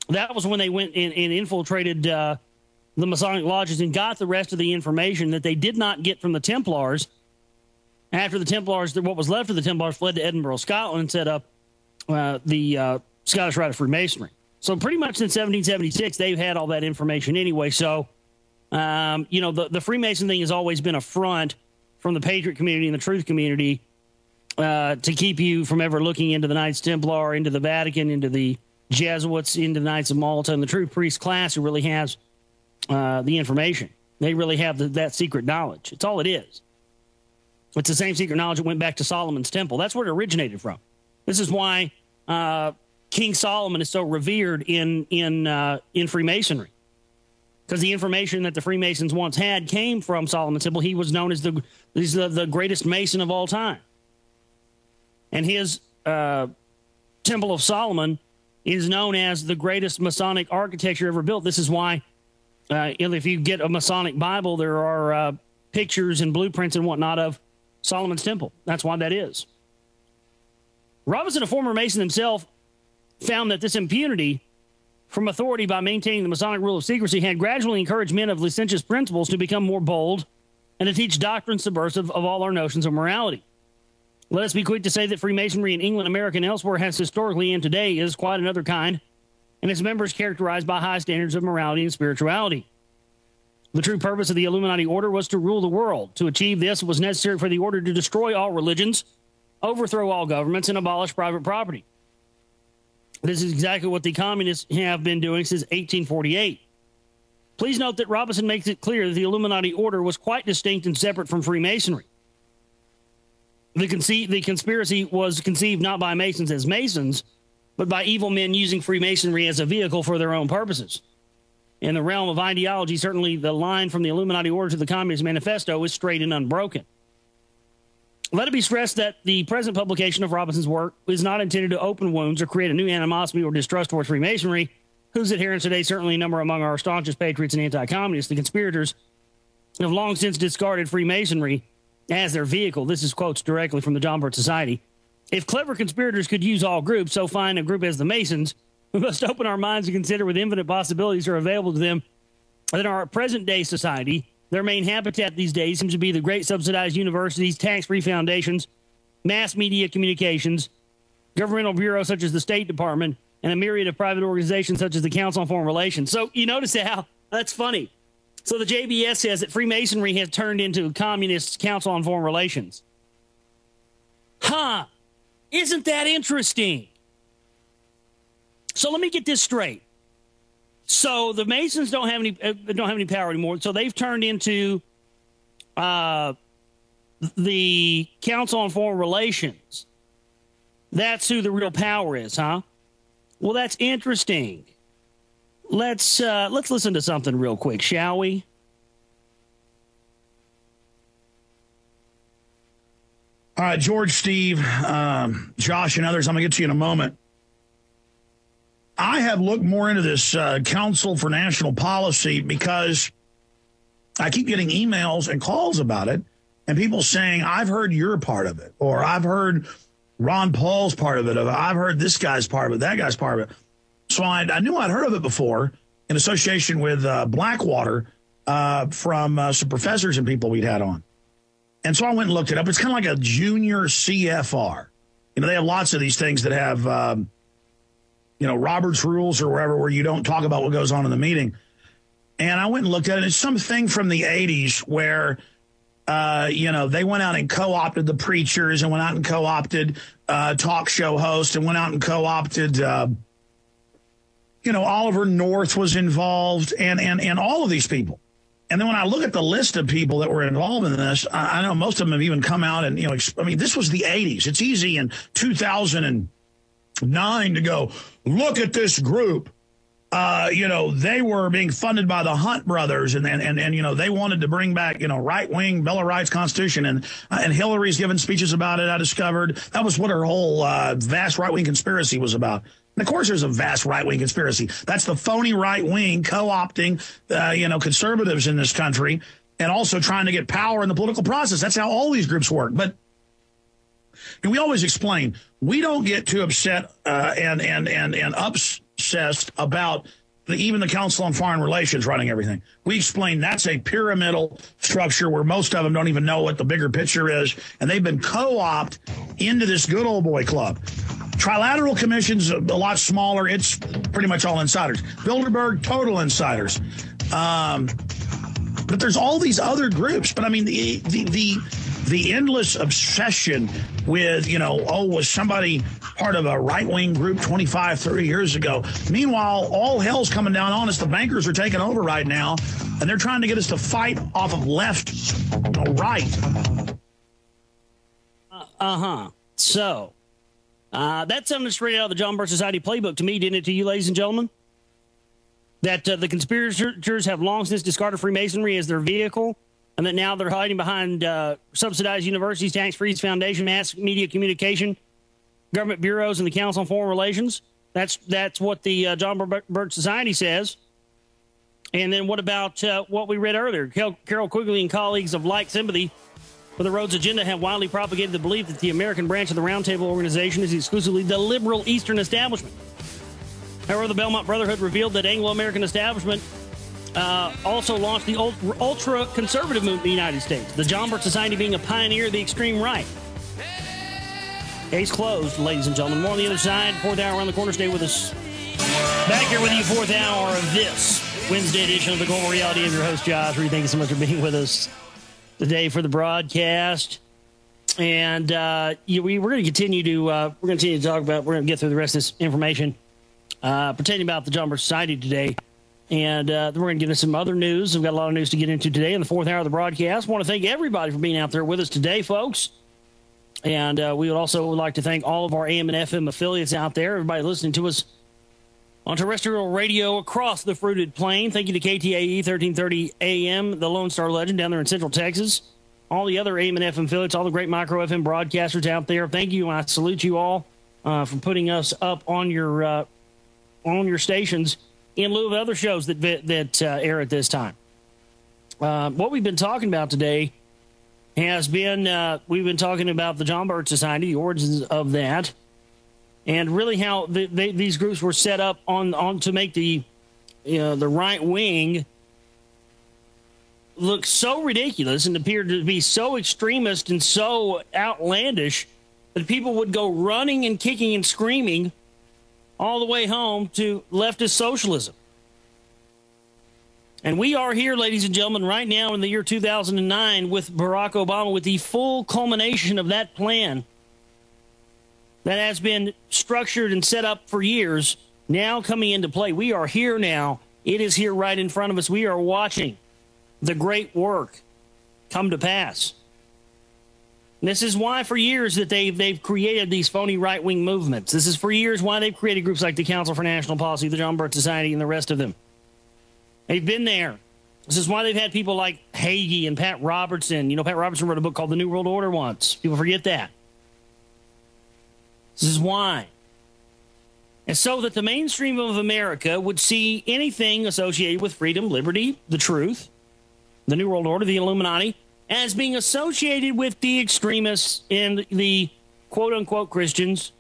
that was when they went and infiltrated the Masonic lodges and got the rest of the information that they did not get from the Templars. After the Templars, what was left of the Templars fled to Edinburgh, Scotland, and set up the Scottish Rite of Freemasonry. So pretty much since 1776, they've had all that information anyway. So, the Freemason thing has always been a front from the Patriot community and the Truth community to keep you from ever looking into the Knights Templar, into the Vatican, into the Jesuits, into the Knights of Malta, and the True Priest class who really has the information. They really have that secret knowledge. It's all it is. It's the same secret knowledge that went back to Solomon's Temple. That's where it originated from. This is why King Solomon is so revered in Freemasonry, because the information that the Freemasons once had came from Solomon's Temple. He was known as the greatest Mason of all time, and his Temple of Solomon is known as the greatest Masonic architecture ever built. This is why, if you get a Masonic Bible, there are pictures and blueprints and whatnot of Solomon's Temple. That's why that is. Robinson, a former Mason himself, found that this impunity from authority by maintaining the Masonic rule of secrecy had gradually encouraged men of licentious principles to become more bold and to teach doctrines subversive of all our notions of morality. Let us be quick to say that Freemasonry in England, America, and elsewhere has historically and today is quite another kind, and its members characterized by high standards of morality and spirituality. The true purpose of the Illuminati order was to rule the world. To achieve this, it was necessary for the order to destroy all religions, overthrow all governments, and abolish private property. This is exactly what the communists have been doing since 1848. Please note that Robinson makes it clear that the Illuminati order was quite distinct and separate from Freemasonry. The conspiracy was conceived not by Masons as Masons, but by evil men using Freemasonry as a vehicle for their own purposes. In the realm of ideology, certainly the line from the Illuminati order to the Communist Manifesto is straight and unbroken. Let it be stressed that the present publication of Robinson's work is not intended to open wounds or create a new animosity or distrust towards Freemasonry, whose adherents today certainly number among our staunchest patriots and anti-communists. The conspirators have long since discarded Freemasonry as their vehicle. This is quotes directly from the John Birch Society. If clever conspirators could use all groups, so fine a group as the Masons, we must open our minds to consider with infinite possibilities are available to them that our present-day society. Their main habitat these days seems to be the great subsidized universities, tax-free foundations, mass media communications, governmental bureaus such as the State Department, and a myriad of private organizations such as the Council on Foreign Relations. So you notice how that's funny. So the JBS says that Freemasonry has turned into a communist Council on Foreign Relations. Huh. Isn't that interesting? So let me get this straight. So the Masons don't have any power anymore. So they've turned into the Council on Foreign Relations. That's who the real power is, huh? Well, that's interesting. Let's listen to something real quick, shall we? All right, George, Steve, Josh, and others, I'm going to get to you in a moment. I have looked more into this Council for National Policy because I keep getting emails and calls about it, and people saying, I've heard you're a part of it, or I've heard Ron Paul's part of it, or I've heard this guy's part of it, that guy's part of it. So I knew I'd heard of it before in association with Blackwater from some professors and people we'd had on. And so I went and looked it up. It's kind of like a junior CFR. You know, they have lots of these things that have, Robert's rules or wherever where you don't talk about what goes on in the meeting. And I went and looked at it. It's something from the 80s where, they went out and co-opted the preachers and went out and co-opted talk show hosts and went out and co-opted, Oliver North was involved and all of these people. And then when I look at the list of people that were involved in this, I know most of them have even come out and, this was the 80s. It's easy in 2009 to go, look at this group. They were being funded by the Hunt brothers and they wanted to bring back, right-wing Bill of Rights Constitution. And Hillary's given speeches about it, I discovered. That was what her whole vast right-wing conspiracy was about. And, of course, there's a vast right-wing conspiracy. That's the phony right-wing co-opting, conservatives in this country and also trying to get power in the political process. That's how all these groups work. But we always explain, we don't get too upset and obsessed about even the Council on Foreign Relations running everything. We explain that's a pyramidal structure where most of them don't even know what the bigger picture is, and they've been co-opted into this good old boy club. Trilateral Commission's a lot smaller. It's pretty much all insiders. Bilderberg, total insiders. But there's all these other groups. But I mean, the endless obsession with, was somebody part of a right-wing group 25, 30 years ago? Meanwhile, all hell's coming down on us. The bankers are taking over right now, and they're trying to get us to fight off of left, right. So, that sounded straight out of the John Birch Society playbook to me, didn't it, to you, ladies and gentlemen? That the conspirators have long since discarded Freemasonry as their vehicle, and that now they're hiding behind subsidized universities, tax-free foundation, mass media communication, government bureaus, and the Council on Foreign Relations. That's what the John Birch Society says. And then what about what we read earlier? Carol Quigley and colleagues of like sympathy for the Rhodes Agenda have widely propagated the belief that the American branch of the Roundtable Organization is exclusively the liberal Eastern establishment. However, the Belmont Brotherhood revealed that Anglo-American establishment also launched the ultra-conservative movement in the United States, the John Birch Society being a pioneer of the extreme right. Case closed, ladies and gentlemen. More on the other side. Fourth hour around the corner. Stay with us. Back here with you, fourth hour of this Wednesday edition of the Global Reality. I'm your host, Josh Reeves. Thank you so much for being with us today for the broadcast. And we're going to continue to talk about. We're going to get through the rest of this information pertaining about the John Birch Society today. And then we're going to get into some other news. We've got a lot of news to get into today in the fourth hour of the broadcast. I want to thank everybody for being out there with us today, folks. And we would also like to thank all of our AM and FM affiliates out there, everybody listening to us on terrestrial radio across the fruited plain. Thank you to KTAE 1330 AM, the Lone Star Legend down there in Central Texas. All the other AM and FM affiliates, all the great micro FM broadcasters out there. Thank you, and I salute you all for putting us up on your stations in lieu of other shows that air at this time. What we've been talking about today has been, we've been talking about the John Birch Society, the origins of that, and really how these groups were set up on to make the right wing look so ridiculous and appear to be so extremist and so outlandish that people would go running and kicking and screaming all the way home to leftist socialism. And we are here, ladies and gentlemen, right now in the year 2009 with Barack Obama, with the full culmination of that plan that has been structured and set up for years now coming into play. We are here now. It is here right in front of us. We are watching the great work come to pass. And this is why for years that they've created these phony right-wing movements. This is for years why they've created groups like the Council for National Policy, the John Birch Society, and the rest of them. They've been there. This is why they've had people like Hagee and Pat Robertson. You know, Pat Robertson wrote a book called The New World Order once. People forget that. This is why. And so that the mainstream of America would see anything associated with freedom, liberty, the truth, the New World Order, the Illuminati, as being associated with the extremists and the quote-unquote Christians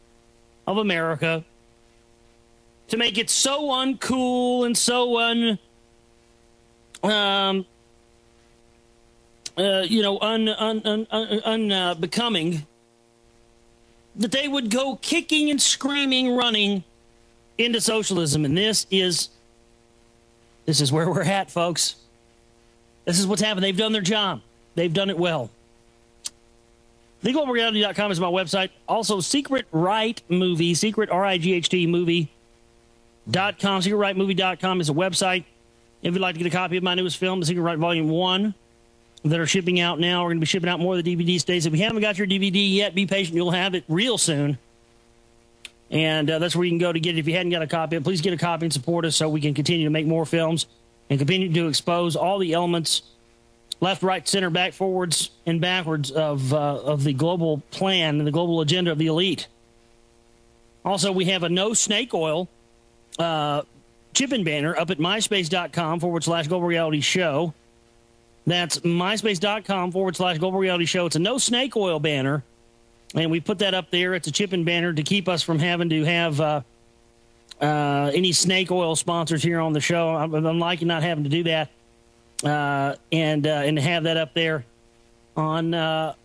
of America, to make it so uncool and so unbecoming that they would go kicking and screaming, running into socialism. And this is where we're at, folks. This is what's happened. They've done their job. They've done it well. TheGlobalReality.com is my website. Also, Secret Right Movie, Secret, R-I-G-H-T, movie.com. SecretRightMovie.com is a website. If you'd like to get a copy of my newest film, The Secret Right Volume 1, that are shipping out now. We're going to be shipping out more of the DVD stays. If you haven't got your DVD yet, be patient. You'll have it real soon. And that's where you can go to get it. If you hadn't got a copy, please get a copy and support us so we can continue to make more films and continue to expose all the elements, left, right, center, back, forwards, and backwards of the global plan and the global agenda of the elite. Also, we have a no snake oil chip-in banner up at myspace.com/Global Reality Show. That's myspace.com/Global Reality Show. It's a no snake oil banner, and we put that up there. It's a chip-in banner to keep us from having to have any snake oil sponsors here on the show. I'm liking not having to do that, and to have that up there on the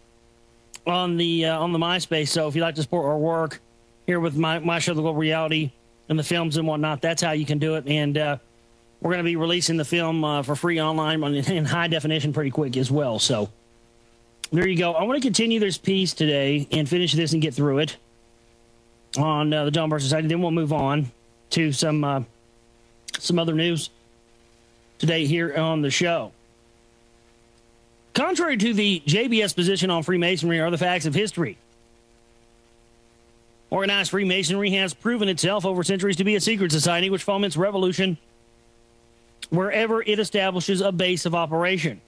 MySpace. So if you'd like to support our work here with my show, The Global Reality, and the films and whatnot, that's how you can do it. And we're going to be releasing the film for free online in high definition pretty quick as well. So there you go. I want to continue this piece today and finish this and get through it on the John Birch Society. Then we'll move on to some other news today here on the show. Contrary to the JBS position on Freemasonry are the facts of history. Organized Freemasonry has proven itself over centuries to be a secret society which foments revolution wherever it establishes a base of operation.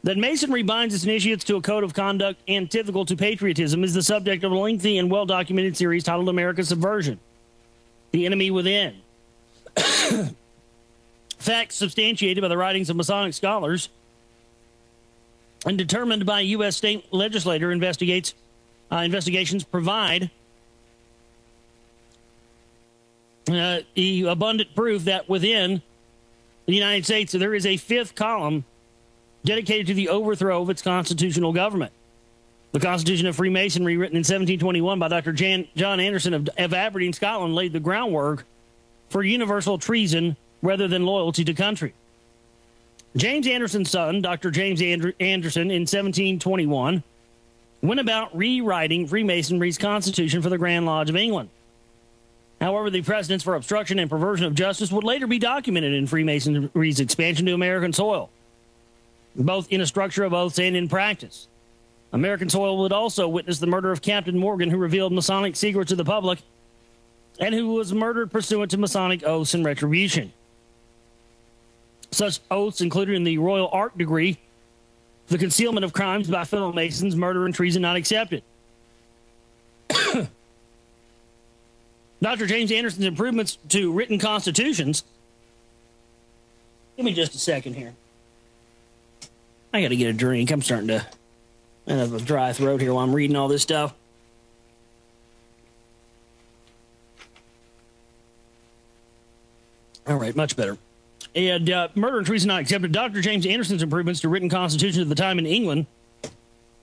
That Masonry binds its initiates to a code of conduct antithetical to patriotism is the subject of a lengthy and well-documented series titled America's Subversion, The Enemy Within. Facts substantiated by the writings of Masonic scholars and determined by a U.S. state legislator investigations provide the abundant proof that within the United States there is a fifth column dedicated to the overthrow of its constitutional government. The Constitution of Freemasonry, written in 1721 by Dr. John Anderson of Aberdeen, Scotland, laid the groundwork for universal treason rather than loyalty to country. James Anderson's son, Dr. James Anderson, in 1721, went about rewriting Freemasonry's Constitution for the Grand Lodge of England. However, the precedents for obstruction and perversion of justice would later be documented in Freemasonry's expansion to American soil, both in a structure of oaths and in practice. American soil would also witness the murder of Captain Morgan, who revealed Masonic secrets to the public, and who was murdered pursuant to Masonic oaths and retribution. Such oaths included in the Royal Ark degree, the concealment of crimes by fellow Masons, murder and treason not accepted. Dr. James Anderson's improvements to written constitutions. Give me just a second here. I got to get a drink. I'm starting to have a dry throat here while I'm reading all this stuff. All right, much better. And murder and treason not accepted. Dr. James Anderson's improvements to written constitutions at the time in England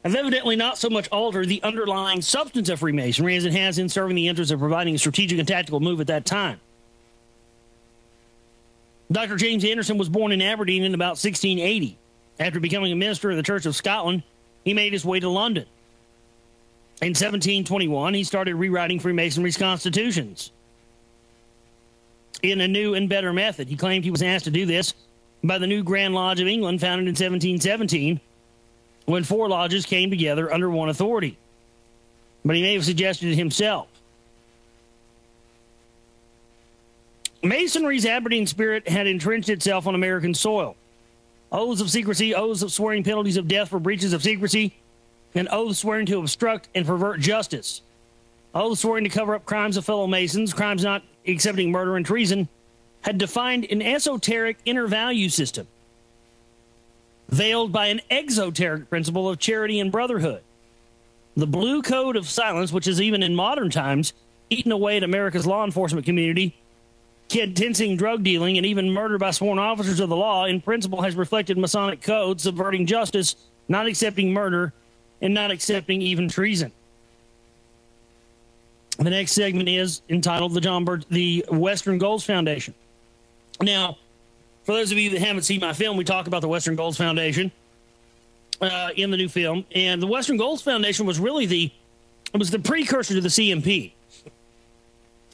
have evidently not so much altered the underlying substance of Freemasonry as it has in serving the interest of providing a strategic and tactical move at that time. Dr. James Anderson was born in Aberdeen in about 1680. After becoming a minister of the Church of Scotland, he made his way to London. In 1721, he started rewriting Freemasonry's constitutions in a new and better method. He claimed he was asked to do this by the new Grand Lodge of England, founded in 1717, when 4 lodges came together under one authority. But he may have suggested it himself. Masonry's Aberdeen spirit had entrenched itself on American soil. Oaths of secrecy, oaths of swearing penalties of death for breaches of secrecy, and oaths swearing to obstruct and pervert justice. Oaths swearing to cover up crimes of fellow Masons, crimes not excepting murder and treason, had defined an esoteric inner value system, veiled by an exoteric principle of charity and brotherhood. The blue code of silence, which has even in modern times eaten away at America's law enforcement community, condensing drug dealing and even murder by sworn officers of the law, in principle has reflected Masonic code, subverting justice, not accepting murder, and not accepting even treason. The next segment is entitled the Western Goals Foundation. Now, for those of you that haven't seen my film, we talk about the Western Goals Foundation in the new film. And the Western Goals Foundation was really the precursor to the CMP.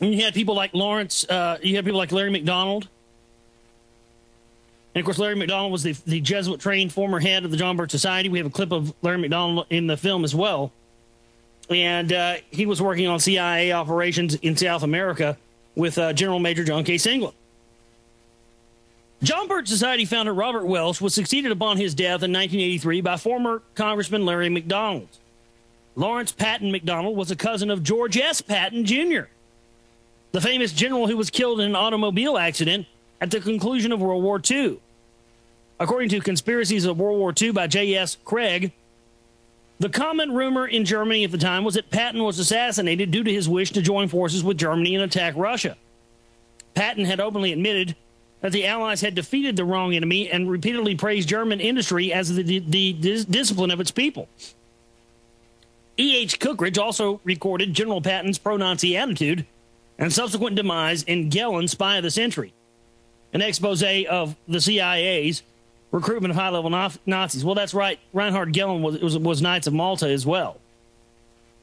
And you had people like Larry McDonald. And, of course, Larry McDonald was the Jesuit-trained former head of the John Birch Society. We have a clip of Larry McDonald in the film as well. And he was working on CIA operations in South America with General Major John K. Singleton. John Birch Society founder Robert Welch was succeeded upon his death in 1983 by former Congressman Larry McDonald. Lawrence Patton McDonald was a cousin of George S. Patton, Jr., the famous general who was killed in an automobile accident at the conclusion of World War II. According to Conspiracies of World War II by J.S. Craig, the common rumor in Germany at the time was that Patton was assassinated due to his wish to join forces with Germany and attack Russia. Patton had openly admitted that the Allies had defeated the wrong enemy and repeatedly praised German industry as the discipline of its people. E.H. Cookridge also recorded General Patton's pro-Nazi attitude and subsequent demise in Gellin, Spy of the Century, an expose of the CIA's recruitment of high-level Nazis. Well, that's right. Reinhard Gellin was Knights of Malta as well.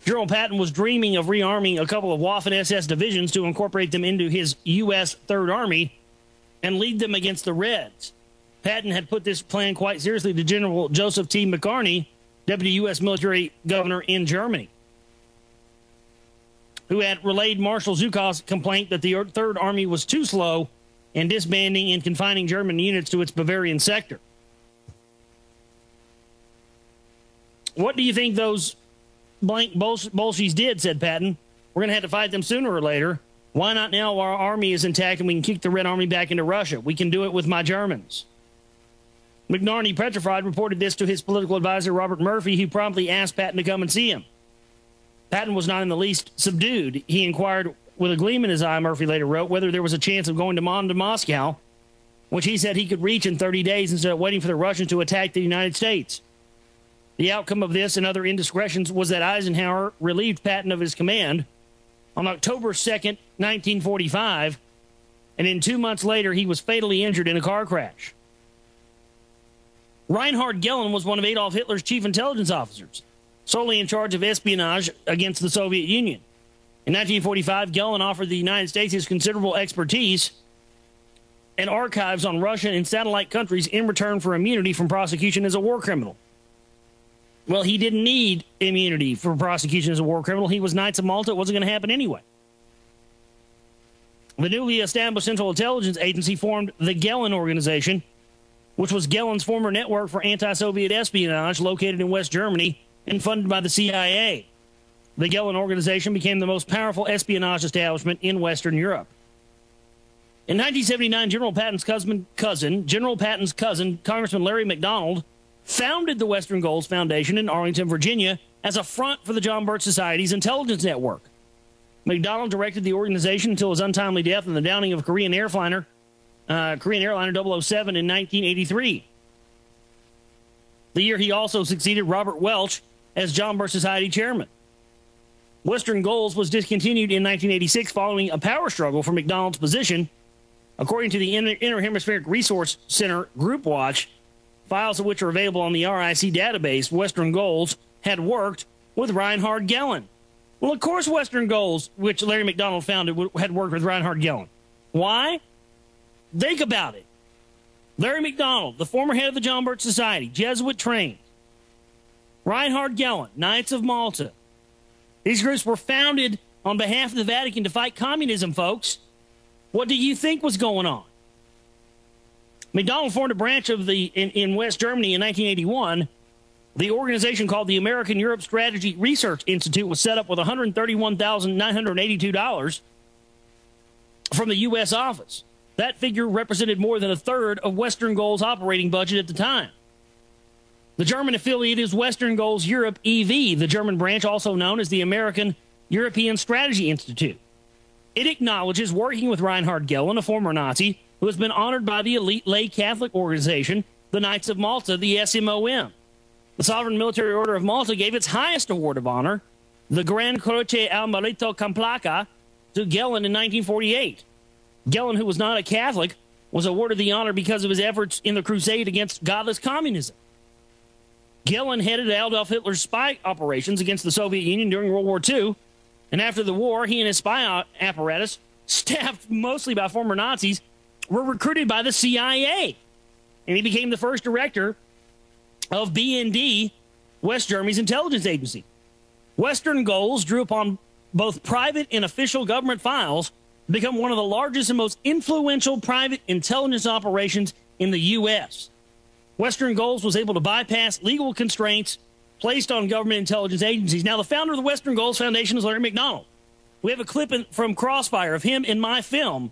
General Patton was dreaming of rearming a couple of Waffen-SS divisions to incorporate them into his U.S. Third Army and lead them against the Reds. Patton had put this plan quite seriously to General Joseph T. McCartney, Deputy U.S. Military Governor in Germany, who had relayed Marshal Zhukov's complaint that the Third Army was too slow in disbanding and confining German units to its Bavarian sector. What do you think those blank Bolsheviks did, said Patton. We're going to have to fight them sooner or later. Why not now while our army is intact and we can kick the Red Army back into Russia? We can do it with my Germans. McNarney Petrified reported this to his political advisor, Robert Murphy, who promptly asked Patton to come and see him. Patton was not in the least subdued. He inquired with a gleam in his eye, Murphy later wrote, whether there was a chance of going to Moscow, which he said he could reach in 30 days instead of waiting for the Russians to attack the United States. The outcome of this and other indiscretions was that Eisenhower relieved Patton of his command on October 2nd, 1945, and in 2 months later, he was fatally injured in a car crash. Reinhard Gellin was one of Adolf Hitler's chief intelligence officers, solely in charge of espionage against the Soviet Union. In 1945, Gellin offered the United States his considerable expertise and archives on Russia and satellite countries in return for immunity from prosecution as a war criminal. Well, he didn't need immunity for prosecution as a war criminal. He was Knights of Malta. It wasn't going to happen anyway. The newly established Central Intelligence Agency formed the Gellin Organization, which was Gellin's former network for anti-Soviet espionage located in West Germany and funded by the CIA. The Gellin Organization became the most powerful espionage establishment in Western Europe. In 1979, General Patton's cousin, Congressman Larry McDonald, founded the Western Goals Foundation in Arlington, Virginia, as a front for the John Birch Society's intelligence network. McDonald directed the organization until his untimely death in the downing of Korean airliner 007 in 1983. The year he also succeeded Robert Welch as John Birch Society chairman. Western Goals was discontinued in 1986 following a power struggle for McDonald's position. According to the Inter-Hemispheric Resource Center Group Watch, files of which are available on the RIC database, Western Goals had worked with Reinhard Gehlen. Well, of course, Western Goals, which Larry McDonald founded, had worked with Reinhard Gehlen. Why? Think about it. Larry McDonald, the former head of the John Birch Society, Jesuit trained. Reinhard Gehlen, Knights of Malta. These groups were founded on behalf of the Vatican to fight communism, folks. What do you think was going on? McDonald formed a branch of in West Germany in 1981. The organization called the American Europe Strategy Research Institute was set up with $131,982 from the U.S. office. That figure represented more than a third of Western Goals' operating budget at the time. The German affiliate is Western Goals Europe EV, the German branch also known as the American European Strategy Institute. It acknowledges working with Reinhard Gehlen, a former Nazi, who has been honored by the elite lay Catholic organization, the Knights of Malta, the SMOM. The Sovereign Military Order of Malta gave its highest award of honor, the Gran Croce al Merito con Placa, to Gehlen in 1948. Gehlen, who was not a Catholic, was awarded the honor because of his efforts in the crusade against godless communism. Gehlen headed Adolf Hitler's spy operations against the Soviet Union during World War II, and after the war, he and his spy apparatus, staffed mostly by former Nazis, were recruited by the CIA, and he became the first director of BND, West Germany's intelligence agency. Western Goals drew upon both private and official government files to become one of the largest and most influential private intelligence operations in the U.S. Western Goals was able to bypass legal constraints placed on government intelligence agencies. Now, the founder of the Western Goals Foundation is Larry McDonald. We have a clip from Crossfire of him in my film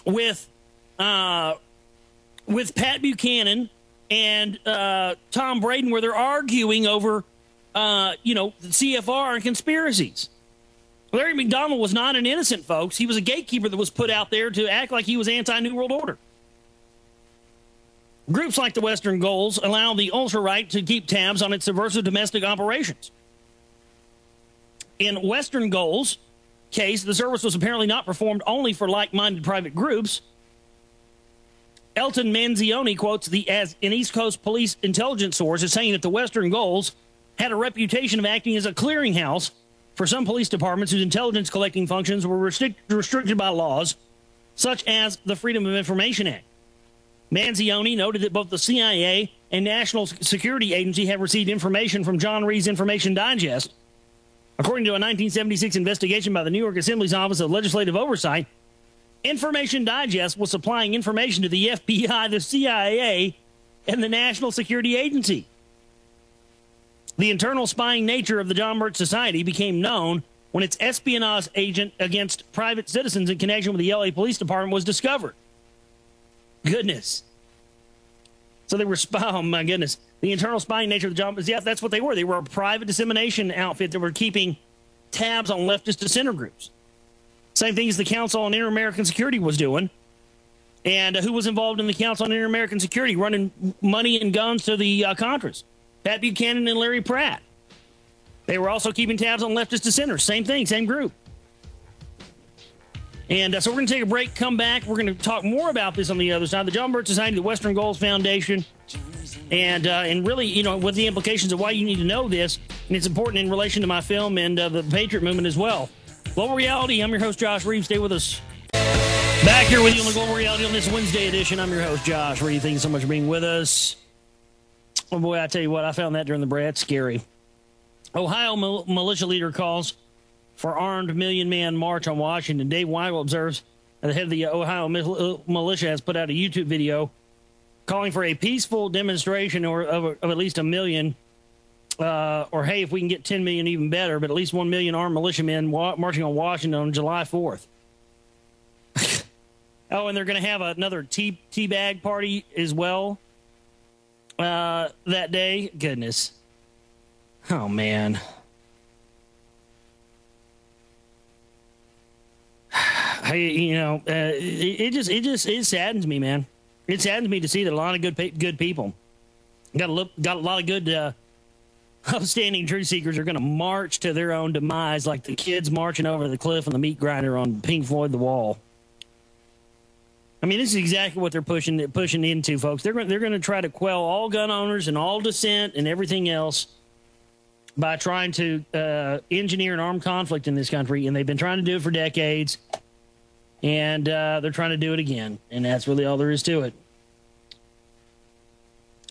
with Pat Buchanan and Tom Braden, where they're arguing over, the CFR and conspiracies. Larry McDonald was not an innocent, folks. He was a gatekeeper that was put out there to act like he was anti-New World Order. Groups like the Western Goals allow the ultra-right to keep tabs on its subversive domestic operations. In Western Goals' case, the service was apparently not performed only for like-minded private groups. Elton Manzioni quotes as an East Coast police intelligence source as saying that the Western Goals had a reputation of acting as a clearinghouse for some police departments whose intelligence collecting functions were restricted by laws, such as the Freedom of Information Act. Manzioni noted that both the CIA and National Security Agency have received information from John Reeves' Information Digest. According to a 1976 investigation by the New York Assembly's Office of Legislative Oversight, Information Digest was supplying information to the FBI, the CIA, and the National Security Agency. The internal spying nature of the John Birch Society became known when its espionage agent against private citizens in connection with the LA Police Department was discovered. Goodness. So they were oh my goodness. The internal spying nature of the John Birch, yeah, that's what they were. They were a private dissemination outfit that were keeping tabs on leftist dissenter groups. Same thing as the Council on Inter-American Security was doing. And who was involved in the Council on Inter-American Security, running money and guns to the Contras? Pat Buchanan and Larry Pratt. They were also keeping tabs on leftist dissenters. Same thing, same group. And so we're going to take a break, come back. We're going to talk more about this on the other side. The John Birch Society, the Western Goals Foundation, and really, what the implications of why you need to know this. And it's important in relation to my film and the Patriot Movement as well. Global Reality, I'm your host, Josh Reeves. Stay with us. Back here with you on the Global Reality on this Wednesday edition. I'm your host, Josh Reeves. Thank you so much for being with us. Oh, boy, I tell you what, I found that during the break. That's scary. Ohio militia leader calls for armed million-man march on Washington. Dave Weigel observes that the head of the Ohio militia has put out a YouTube video calling for a peaceful demonstration of at least 1 million, or, hey, if we can get 10 million, even better, but at least 1 million armed militiamen marching on Washington on July 4th. Oh, and they're going to have another teabag party as well that day. Goodness. Oh, man. It saddens me, man. It saddens me to see that a lot of good people got a lot of good upstanding truth seekers are going to march to their own demise like the kids marching over the cliff on the meat grinder on Pink Floyd The Wall. I mean, this is exactly what they're pushing into, folks. They're going to try to quell all gun owners and all dissent and everything else. by trying to engineer an armed conflict in this country, and they've been trying to do it for decades, and they're trying to do it again, and that's really all there is to it.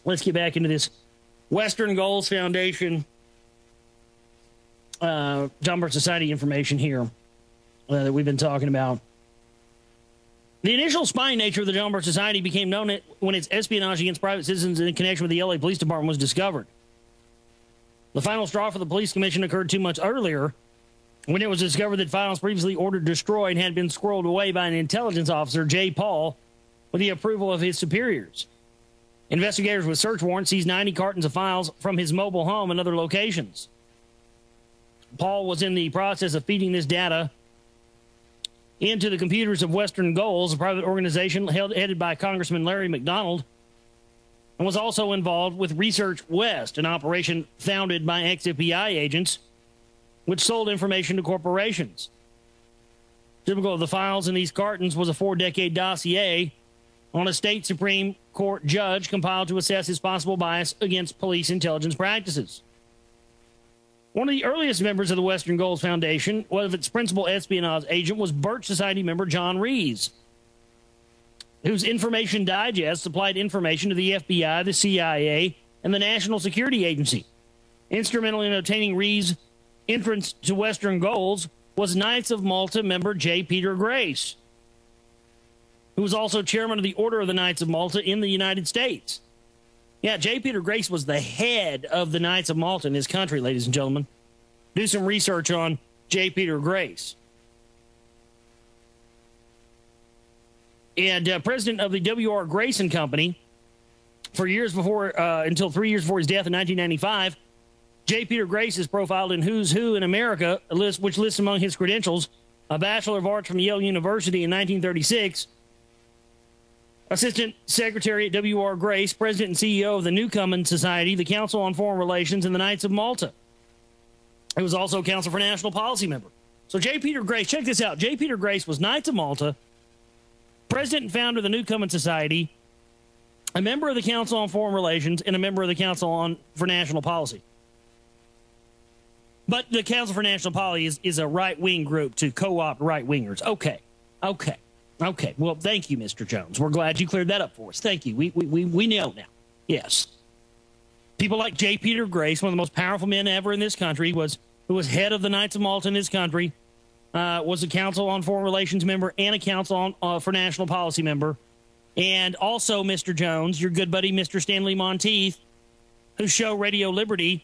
Let's get back into this Western Goals Foundation John Birch Society information here that we've been talking about. The initial spying nature of the John Birch Society became known when its espionage against private citizens in connection with the LA Police Department was discovered. The final straw for the police commission occurred 2 months earlier when it was discovered that files previously ordered destroyed had been squirreled away by an intelligence officer, J. Paul, with the approval of his superiors. Investigators with search warrants seized 90 cartons of files from his mobile home and other locations. Paul was in the process of feeding this data into the computers of Western Goals, a private organization headed by Congressman Larry McDonald, and was also involved with Research West, an operation founded by ex-FBI agents, which sold information to corporations. Typical of the files in these cartons was a 4-decade dossier on a state Supreme Court judge compiled to assess his possible bias against police intelligence practices. One of the earliest members of the Western Goals Foundation, one of its principal espionage agent, was Birch Society member Josh Reeves, whose information digest supplied information to the FBI, the CIA, and the National Security Agency. Instrumental in obtaining Reeves' entrance to Western Goals was Knights of Malta member J. Peter Grace, who was also chairman of the Order of the Knights of Malta in the United States. Yeah, J. Peter Grace was the head of the Knights of Malta in this country, ladies and gentlemen. Do some research on J. Peter Grace. And president of the W.R. Grace and Company for years before, until 3 years before his death in 1995, J. Peter Grace is profiled in Who's Who in America, which lists among his credentials a Bachelor of Arts from Yale University in 1936, Assistant Secretary at W.R. Grace, President and CEO of the Newcomen Society, the Council on Foreign Relations, and the Knights of Malta. He was also Council for National Policy member. So J. Peter Grace, check this out. J. Peter Grace was Knights of Malta, President and founder of the Newcomen Society, a member of the Council on Foreign Relations, and a member of the Council for National Policy. But the Council for National Policy is a right-wing group to co-opt right-wingers. Okay. Well, thank you, Mr. Jones. We're glad you cleared that up for us. Thank you. We know now. Yes. People like J. Peter Grace, one of the most powerful men ever in this country, who was head of the Knights of Malta in this country, was a Council on Foreign Relations member and a Council for National Policy member. And also, Mr. Jones, your good buddy, Mr. Stanley Monteith, whose show Radio Liberty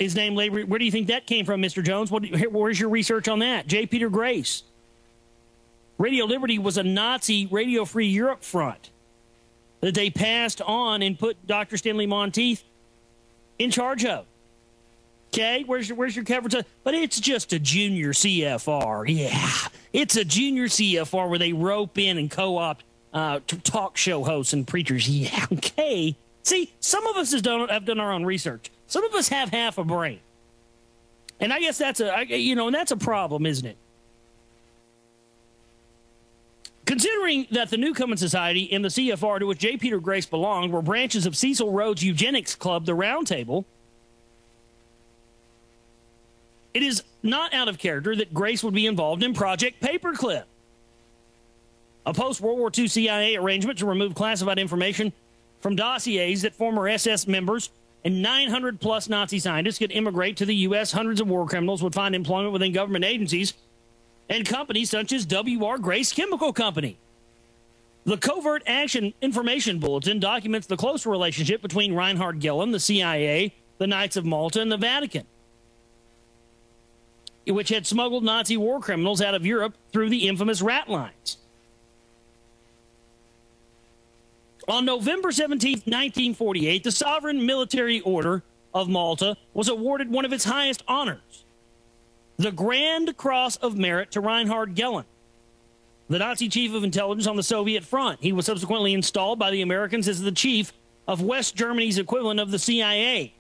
is named Labor. Where do you think that came from, Mr. Jones? Where's your research on that? J. Peter Grace. Radio Liberty was a Nazi Radio Free Europe front that they passed on and put Dr. Stanley Monteith in charge of. Okay, where's your coverage? But it's just a junior CFR. Yeah, it's a junior CFR where they rope in and co-opt talk show hosts and preachers. Yeah, okay. See, some of us have done our own research. Some of us have half a brain, and I guess that's a problem, isn't it? Considering that the Newcomen Society and the CFR, to which J. Peter Grace belonged, were branches of Cecil Rhodes' eugenics club, the Round Table, it is not out of character that Grace would be involved in Project Paperclip, a post-World War II CIA arrangement to remove classified information from dossiers that former SS members and 900-plus Nazi scientists could immigrate to the U.S. Hundreds of war criminals would find employment within government agencies and companies such as W.R. Grace Chemical Company. The Covert Action Information Bulletin documents the close relationship between Reinhard Gehlen, the CIA, the Knights of Malta, and the Vatican, which had smuggled Nazi war criminals out of Europe through the infamous rat lines. On November 17, 1948, the Sovereign Military Order of Malta was awarded one of its highest honors, the Grand Cross of Merit, to Reinhard Gehlen, the Nazi chief of intelligence on the Soviet front. He was subsequently installed by the Americans as the chief of West Germany's equivalent of the CIA,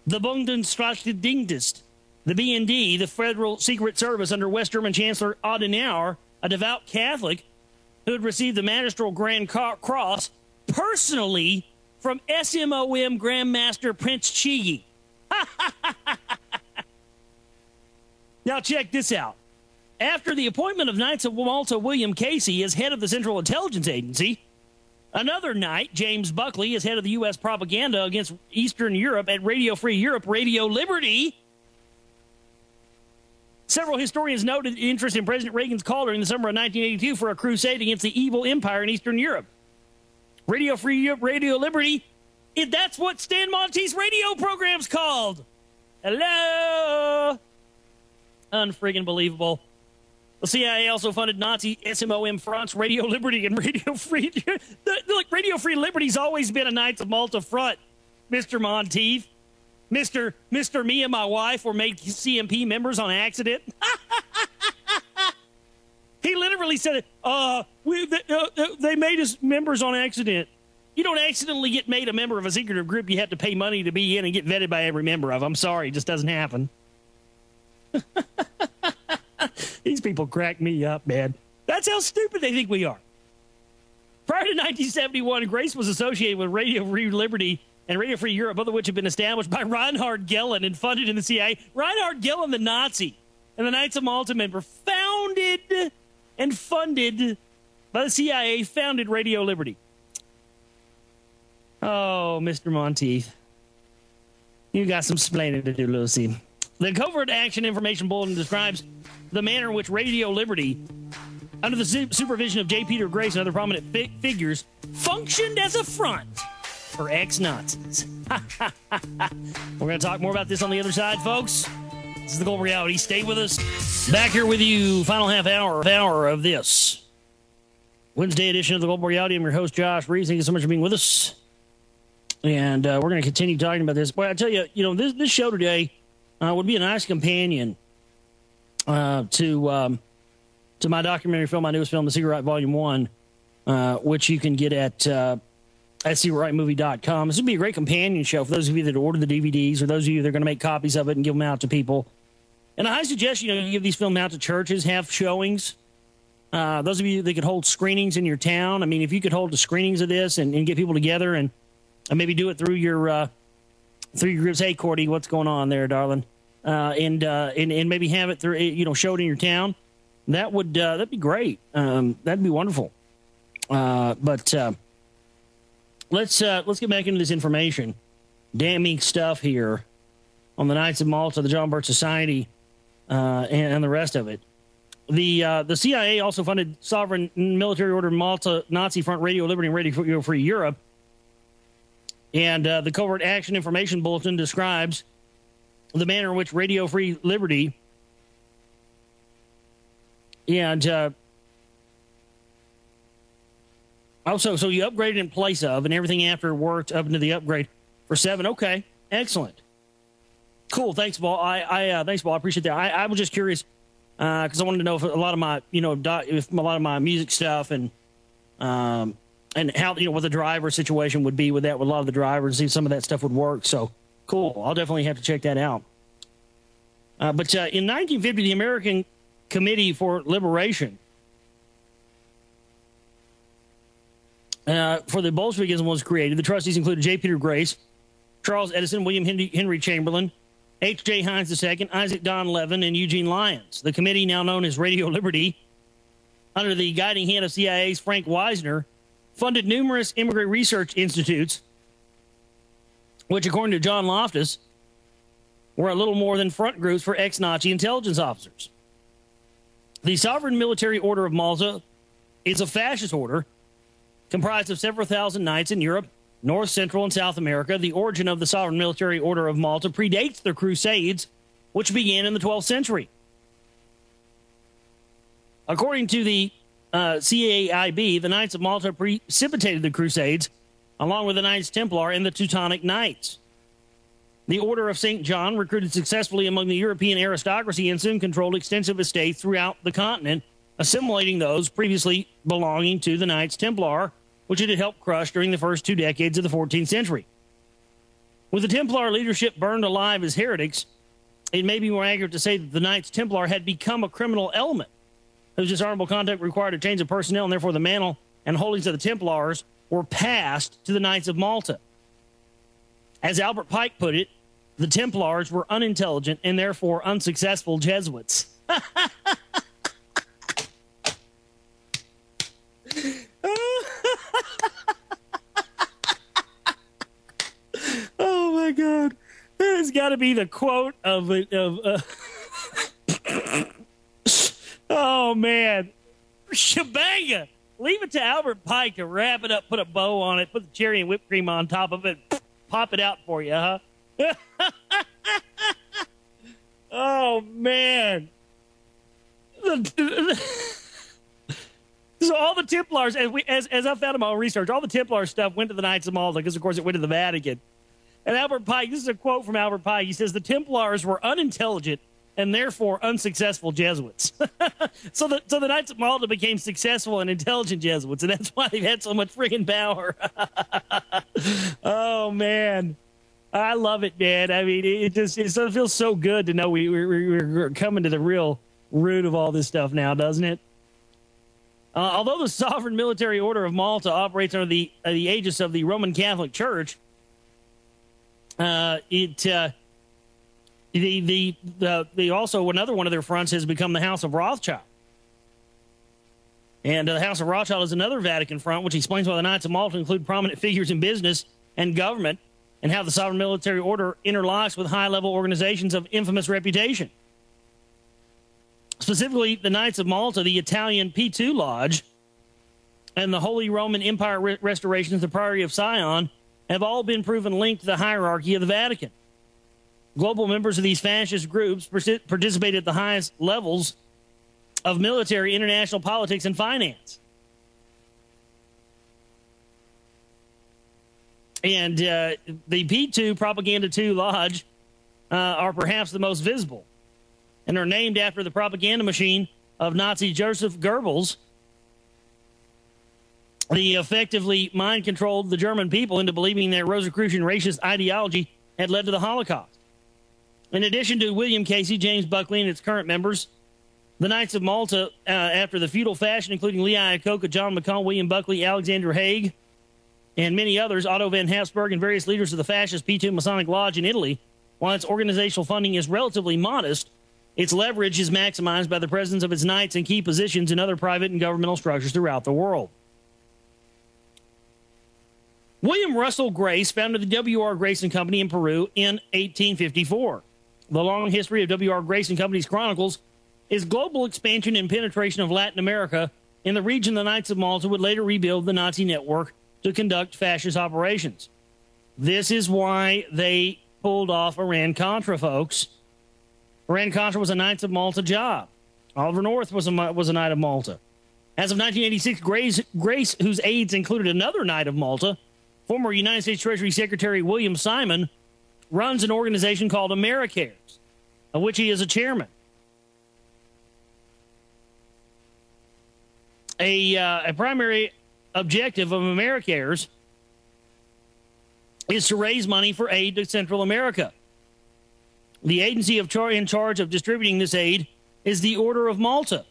the Bundesstaatsdienst, the BND, the Federal Secret Service under West German Chancellor Adenauer, a devout Catholic who had received the Magistral Grand Cross personally from SMOM Grandmaster Prince Chigi. Now, check this out. After the appointment of Knights of Malta William Casey as head of the Central Intelligence Agency, another knight, James Buckley, as head of the U.S. propaganda against Eastern Europe at Radio Free Europe, Radio Liberty. Several historians noted interest in President Reagan's call during the summer of 1982 for a crusade against the evil empire in Eastern Europe. Radio Free Europe, Radio Liberty, that's what Stan Monteith's radio program's called. Hello? Unfriggin' believable. The CIA also funded Nazi SMOM fronts, Radio Liberty and Radio Free. Look, Radio Free Liberty's always been a Knights of Malta front, Mr. Monteith. Mr. Me and my wife were made CMP members on accident. He literally said, they made us members on accident. You don't accidentally get made a member of a secretive group you have to pay money to be in and get vetted by every member of. I'm sorry, it just doesn't happen. These people crack me up, man. That's how stupid they think we are. Prior to 1971, Grace was associated with Radio Free Liberty and Radio Free Europe, both of which had been established by Reinhard Gehlen and funded in the CIA. Reinhard Gehlen, the Nazi, and the Knights of Malta member, founded and funded by the CIA, founded Radio Liberty. Oh, Mr. Monteith. You got some splaining to do, Lucy. The Covert Action Information Bulletin describes the manner in which Radio Liberty, under the supervision of J. Peter Grace and other prominent figures, functioned as a front for ex-Nazis. We're going to talk more about this on the other side, folks. This is the Global Reality. Stay with us. Back here with you, final half hour of this Wednesday edition of the Global Reality. I'm your host, Josh Reeves. Thank you so much for being with us. And we're going to continue talking about this. Boy, I tell you, this show today would be a nice companion to my documentary film, my newest film, The Secret Right Volume 1, which you can get at secretrightmovie.com. This would be a great companion show for those of you that order the DVDs or those of you that are going to make copies of it and give them out to people. And I suggest, you give these films out to churches, have showings. Those of you that could hold screenings in your town, I mean, if you could hold the screenings of this and get people together and maybe do it through your groups. Hey, Cordy, what's going on there, darling? And maybe have it through, show it in your town. That'd be great. That'd be wonderful. But let's get back into this information. Damning stuff here on the Knights of Malta, the John Birch Society, and the rest of it. The CIA also funded Sovereign Military Order Malta, Nazi Front, Radio Liberty, and Radio Free Europe. And the Covert Action Information Bulletin describes the manner in which Radio Free Liberty and also, so you upgraded in place of, and everything after worked up into the upgrade for 7. Okay, excellent, cool. Thanks, Paul. Thanks, Paul. I appreciate that. I was just curious because I wanted to know if a lot of my, if a lot of my music stuff and how, what the driver situation would be with that, with a lot of the drivers, see if some of that stuff would work. So cool. I'll definitely have to check that out. But in 1950, the American Committee for Liberation for the Bolshevikism was created. The trustees included J. Peter Grace, Charles Edison, William Henry Chamberlain, H.J. Heinz II, Isaac Don Levin, and Eugene Lyons. The committee, now known as Radio Liberty, under the guiding hand of CIA's Frank Wisner, funded numerous immigrant research institutes, which, according to John Loftus, were a little more than front groups for ex-Nazi intelligence officers. The Sovereign Military Order of Malta is a fascist order comprised of several thousand knights in Europe, North, Central, and South America. The origin of the Sovereign Military Order of Malta predates the Crusades, which began in the 12th century. According to the CAIB, the Knights of Malta precipitated the Crusades, along with the Knights Templar and the Teutonic Knights. The Order of St. John recruited successfully among the European aristocracy and soon controlled extensive estates throughout the continent, assimilating those previously belonging to the Knights Templar, which it had helped crush during the first 2 decades of the 14th century. With the Templar leadership burned alive as heretics, it may be more accurate to say that the Knights Templar had become a criminal element whose dishonorable conduct required a change of personnel, and therefore the mantle and holdings of the Templars were passed to the Knights of Malta. As Albert Pike put it, the Templars were unintelligent and therefore unsuccessful Jesuits. Oh, my God. That has got to be the quote of oh, man. Shebanga. Leave it to Albert Pike to wrap it up, put a bow on it, put the cherry and whipped cream on top of it, pop it out for you, huh? Oh, man. So all the Templars, as I found in my own research, all the Templar stuff went to the Knights of Malta because, of course, it went to the Vatican. And Albert Pike, this is a quote from Albert Pike. He says, the Templars were unintelligent and therefore unsuccessful Jesuits. So the Knights of Malta became successful and intelligent Jesuits, and that's why they've had so much freaking power. Oh, man. I love it, man. I mean, it feels so good to know we're coming to the real root of all this stuff now, doesn't it? Although the Sovereign Military Order of Malta operates under the aegis of the Roman Catholic Church, also another one of their fronts has become the House of Rothschild. And the House of Rothschild is another Vatican front, which explains why the Knights of Malta include prominent figures in business and government, and how the Sovereign Military Order interlocks with high-level organizations of infamous reputation. Specifically, the Knights of Malta, the Italian P2 Lodge, and the Holy Roman Empire Restorations, the Priory of Sion, have all been proven linked to the hierarchy of the Vatican. Global members of these fascist groups participate at the highest levels of military, international politics, and finance. And the P2 Propaganda 2 Lodge are perhaps the most visible, and are named after the propaganda machine of Nazi Joseph Goebbels. He effectively mind-controlled the German people into believing their Rosicrucian racist ideology had led to the Holocaust. In addition to William Casey, James Buckley, and its current members, the Knights of Malta, after the feudal fashion, including Lee Iacocca, John McCall, William Buckley, Alexander Haig, and many others, Otto von Habsburg, and various leaders of the fascist P2 Masonic Lodge in Italy, while its organizational funding is relatively modest, its leverage is maximized by the presence of its knights in key positions in other private and governmental structures throughout the world. William Russell Grace founded the W.R. Grace & Company in Peru in 1854. The long history of W.R. Grace & Company's chronicles is global expansion and penetration of Latin America in the region the Knights of Malta would later rebuild the Nazi network to conduct fascist operations. This is why they pulled off Iran-Contra, folks. Iran-Contra was a Knights of Malta job. Oliver North was a Knight of Malta. As of 1986, Grace, whose aides included another Knight of Malta, former United States Treasury Secretary William Simon, runs an organization called AmeriCares, of which he is a chairman. A primary objective of AmeriCares is to raise money for aid to Central America. The agency in charge of distributing this aid is the Order of Malta,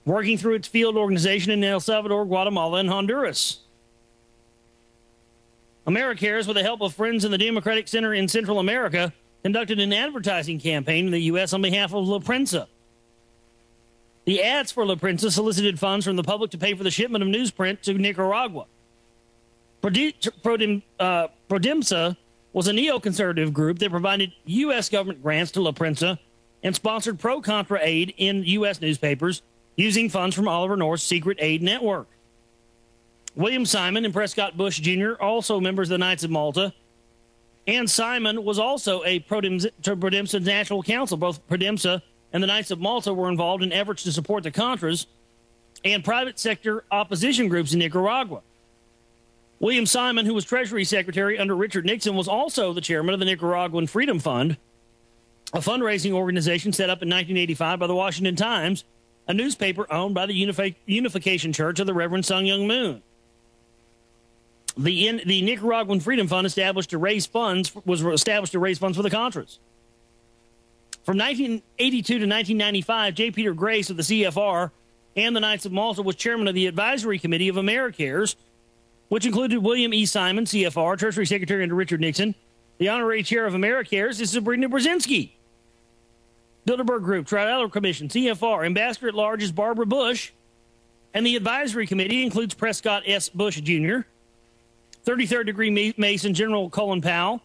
working through its field organization in El Salvador, Guatemala, and Honduras. AmeriCares, with the help of friends in the Democratic Center in Central America, conducted an advertising campaign in the U.S. on behalf of La Prensa. The ads for La Prensa solicited funds from the public to pay for the shipment of newsprint to Nicaragua. Prodemsa was a neoconservative group that provided U.S. government grants to La Prensa and sponsored pro-Contra aid in U.S. newspapers using funds from Oliver North's secret aid network. William Simon and Prescott Bush Jr., also members of the Knights of Malta, and Simon was also a Prodemsa National Council. Both Prodemsa and the Knights of Malta were involved in efforts to support the Contras and private sector opposition groups in Nicaragua. William Simon, who was Treasury Secretary under Richard Nixon, was also the chairman of the Nicaraguan Freedom Fund, a fundraising organization set up in 1985 by the Washington Times, a newspaper owned by the Unification Church of the Reverend Sun Myung Moon. The Nicaraguan Freedom Fund was established to raise funds for the Contras. From 1982 to 1995, J. Peter Grace of the CFR and the Knights of Malta was chairman of the Advisory Committee of AmeriCares, which included William E. Simon, CFR, Treasury Secretary under Richard Nixon, The honorary chair of AmeriCares is Sabrina Brzezinski. Bilderberg Group, Trilateral Commission, CFR. Ambassador at Large is Barbara Bush. And the advisory committee includes Prescott S. Bush Jr., 33rd degree Mason General Colin Powell,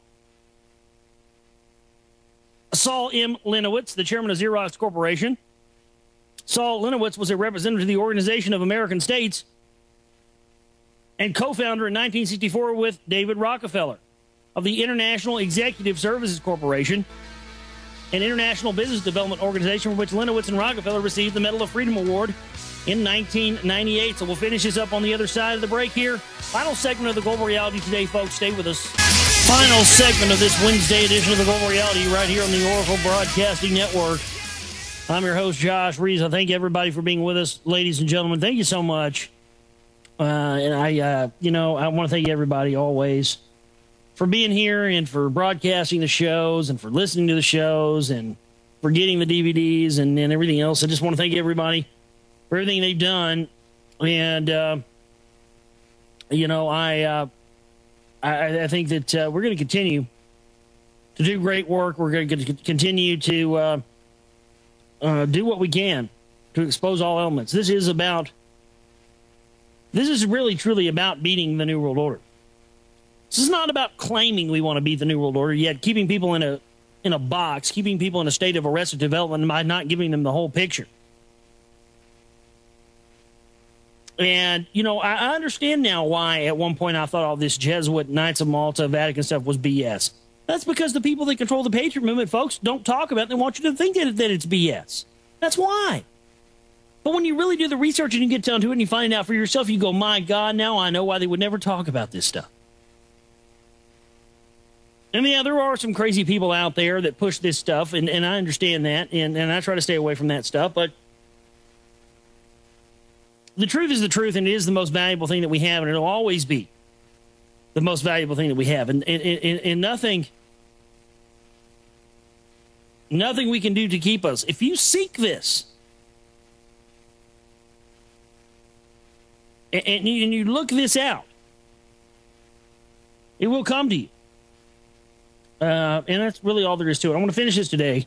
Saul M. Lenowitz, the chairman of Xerox Corporation. Saul Lenowitz was a representative of the Organization of American States and co-founder in 1964 with David Rockefeller of the International Executive Services Corporation, an international business development organization for which Lenowitz and Rockefeller received the Medal of Freedom Award in 1998. So we'll finish this up on the other side of the break here. Final segment of the Global Reality Today, folks. Stay with us. Final segment of this Wednesday edition of the Global Reality right here on the Oracle Broadcasting Network. I'm your host, Josh Reeves. I thank everybody for being with us, ladies and gentlemen. Thank you so much. And I want to thank everybody always for being here and for broadcasting the shows and for listening to the shows and for getting the DVDs and everything else. I just want to thank everybody for everything they've done. And, I think that we're going to continue to do great work. We're going to continue to do what we can to expose all elements. This is really, truly about beating the New World Order. This is not about claiming we want to beat the New World Order, yet keeping people in a box, keeping people in a state of arrested development by not giving them the whole picture. And, I understand now why at one point I thought all this Jesuit, Knights of Malta, Vatican stuff was BS. That's because the people that control the Patriot movement, folks, don't talk about it. They want you to think that it's BS. That's why. But when you really do the research and you get down to it and you find out for yourself, you go, my God, now I know why they would never talk about this stuff. And yeah, there are some crazy people out there that push this stuff, and I understand that, and I try to stay away from that stuff, but the truth is the truth, and it is the most valuable thing that we have, and it'll always be the most valuable thing that we have. And nothing we can do to keep us. If you seek this, and you look this out, it will come to you. And that's really all there is to it. I want to finish this today.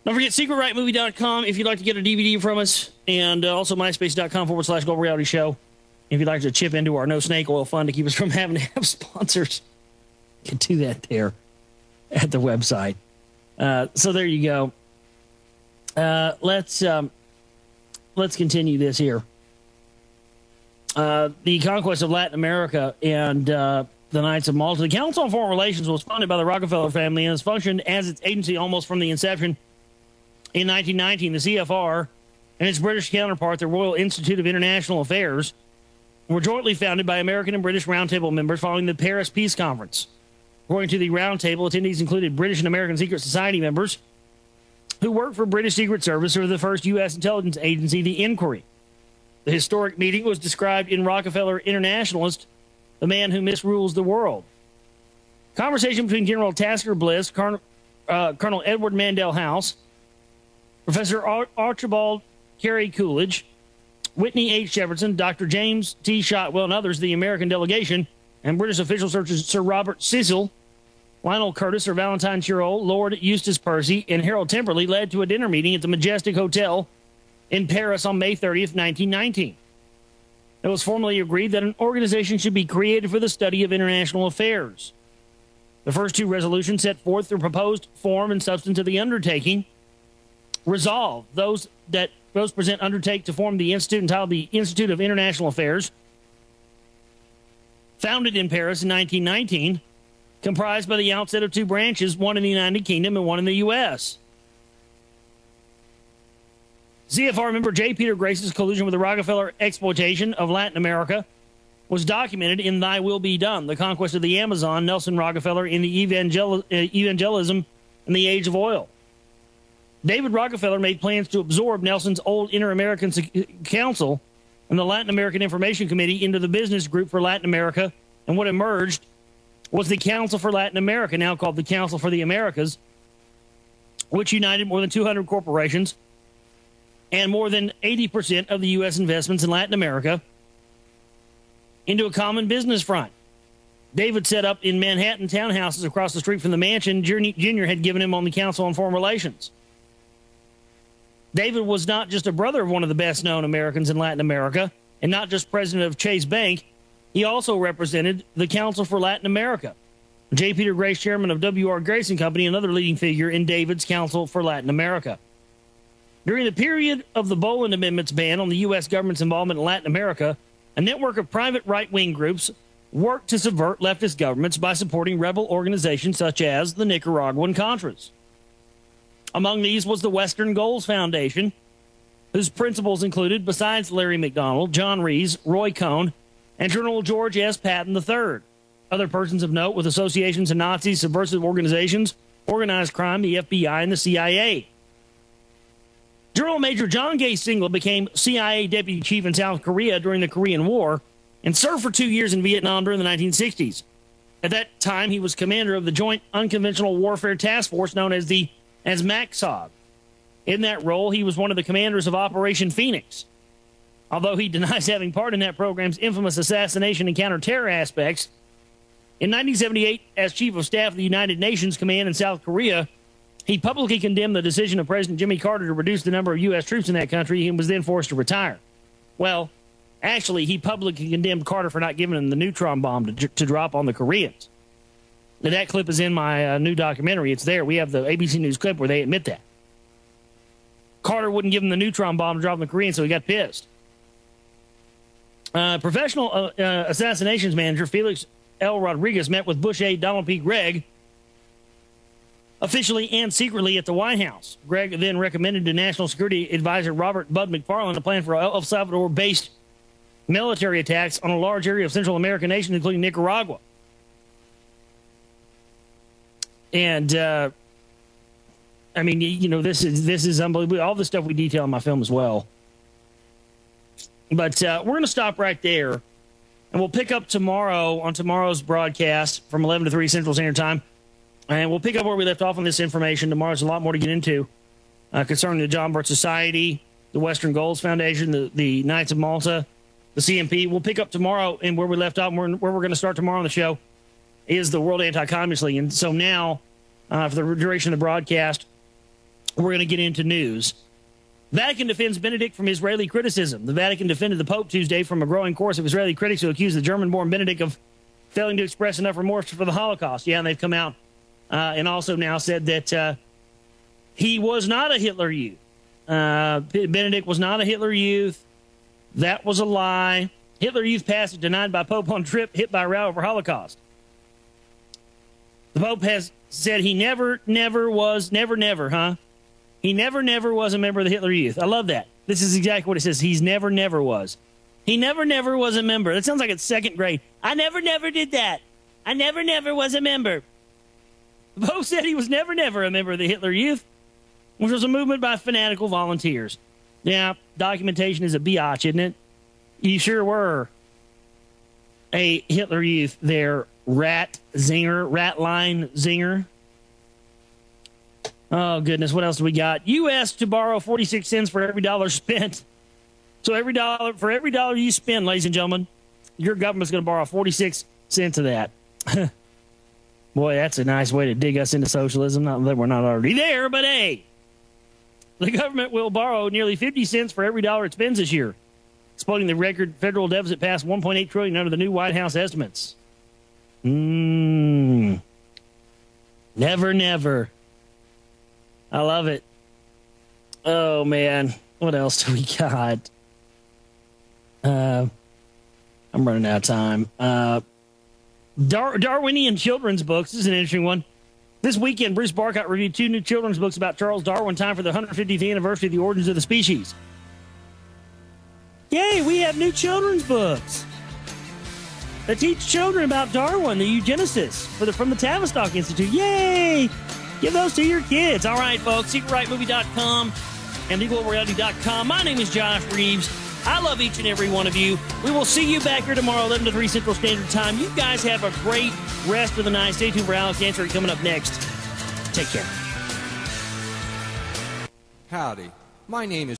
Don't forget secretrightmovie.com if you'd like to get a DVD from us, and also myspace.com/Global Reality Show if you'd like to chip into our No Snake Oil Fund to keep us from having to have sponsors. You can do that there at the website. So there you go. Let's continue this here. The conquest of Latin America and the Knights of Malta. The Council on Foreign Relations was funded by the Rockefeller family and has functioned as its agency almost from the inception. In 1919, the CFR and its British counterpart, the Royal Institute of International Affairs, were jointly founded by American and British Roundtable members following the Paris Peace Conference. According to the Roundtable, attendees included British and American Secret Society members who worked for British Secret Service or the first U.S. intelligence agency, the Inquiry. The historic meeting was described in Rockefeller Internationalist, the man who misrules the world. Conversation between General Tasker Bliss, Colonel Edward Mandell House, Professor Archibald Carey Coolidge, Whitney H. Jefferson, Dr. James T. Shotwell, and others, the American delegation, and British officials such as Sir Robert Cecil, Lionel Curtis, Sir Valentine Tyrrell, Lord Eustace Percy, and Harold Temperley led to a dinner meeting at the Majestic Hotel in Paris on May 30th, 1919. It was formally agreed that an organization should be created for the study of international affairs. The first two resolutions set forth the proposed form and substance of the undertaking. Resolved, those present undertake to form the institute entitled the Institute of International Affairs, founded in Paris in 1919, comprised by the outset of two branches, one in the United Kingdom and one in the U.S. CFR member J. Peter Grace's collusion with the Rockefeller exploitation of Latin America was documented in Thy Will Be Done, the conquest of the Amazon, Nelson Rockefeller in the evangelism and the Age of Oil. David Rockefeller made plans to absorb Nelson's old Inter-American Council and the Latin American Information Committee into the Business Group for Latin America, and what emerged was the Council for Latin America, now called the Council for the Americas, which united more than 200 corporations and more than 80% of the U.S. investments in Latin America into a common business front. David set up in Manhattan townhouses across the street from the mansion Junior had given him on the Council on Foreign Relations. David was not just a brother of one of the best-known Americans in Latin America, and not just president of Chase Bank. He also represented the Council for Latin America. J. Peter Grace, chairman of W.R. Grace & Company, another leading figure in David's Council for Latin America. During the period of the Boland Amendment's ban on the U.S. government's involvement in Latin America, a network of private right-wing groups worked to subvert leftist governments by supporting rebel organizations such as the Nicaraguan Contras. Among these was the Western Goals Foundation, whose principles included, besides Larry McDonald, John Reeves, Roy Cohn, and General George S. Patton III. Other persons of note with associations to Nazis, subversive organizations, organized crime, the FBI, and the CIA. General Major John Gay Singla became CIA deputy chief in South Korea during the Korean War and served for 2 years in Vietnam during the 1960s. At that time, he was commander of the Joint Unconventional Warfare Task Force known as MACSOG. In that role, he was one of the commanders of Operation Phoenix. Although he denies having part in that program's infamous assassination and counter-terror aspects, in 1978, as Chief of Staff of the United Nations Command in South Korea, he publicly condemned the decision of President Jimmy Carter to reduce the number of U.S. troops in that country and was then forced to retire. Well, actually, he publicly condemned Carter for not giving him the neutron bomb to drop on the Koreans. Now, that clip is in my new documentary. It's there. We have the ABC News clip where they admit that. Carter wouldn't give him the neutron bomb to drop on the Koreans, so he got pissed. Professional assassinations manager Felix L. Rodriguez met with Bush aide Donald P. Gregg officially and secretly at the White House. Gregg then recommended to National Security Advisor Robert Bud McFarland a plan for El Salvador-based military attacks on a large area of Central American nations, including Nicaragua. And, I mean, you know, this is unbelievable. All this stuff we detail in my film as well. But we're going to stop right there. And we'll pick up tomorrow on tomorrow's broadcast from 11 to 3 Central Standard Time. And we'll pick up where we left off on this information. Tomorrow's a lot more to get into concerning the John Birch Society, the Western Goals Foundation, the Knights of Malta, the CMP. We'll pick up tomorrow, and where we left off, where we're going to start tomorrow on the show, is the World Anti-Communist League. And so now, for the duration of the broadcast, we're going to get into news. Vatican defends Benedict from Israeli criticism. The Vatican defended the Pope Tuesday from a growing chorus of Israeli critics who accused the German-born Benedict of failing to express enough remorse for the Holocaust. Yeah, and they've come out and also now said that he was not a Hitler Youth. Benedict was not a Hitler Youth. That was a lie. Hitler Youth passage denied by Pope on trip hit by row over Holocaust. The Pope has said he never was a member of the Hitler Youth. I love that. This is exactly what it says. He's never was. He never was a member. That sounds like it's second grade. I never did that. I never was a member. The Pope said he was never a member of the Hitler Youth, which was a movement by fanatical volunteers. Yeah, documentation is a biatch, isn't it? You sure were a Hitler Youth there, rat line zinger. Oh, goodness. What else do we got? U.S. to borrow 46 cents for every dollar spent. So for every dollar you spend, ladies and gentlemen, your government's going to borrow 46 cents of that. Boy, that's a nice way to dig us into socialism. Not that we're not already there, but hey, the government will borrow nearly 50 cents for every dollar it spends this year, exploding the record federal deficit past $1.8 trillion under the new White House estimates. Never. I love it. Oh, man. What else do we got? I'm running out of time. Darwinian children's books. This is an interesting one. This weekend, Bruce Barcott reviewed 2 new children's books about Charles Darwin, time for the 150th anniversary of the origins of the species. Yay, we have new children's books that teach children about Darwin, the eugenicist, from the Tavistock Institute. Yay! Give those to your kids. All right, folks. SecretRightMovie.com and TheGlobalReality.com. My name is Josh Reeves. I love each and every one of you. We will see you back here tomorrow, 11 to 3 Central Standard Time. You guys have a great rest of the night. Stay tuned for Alex Answer coming up next. Take care. Howdy. My name is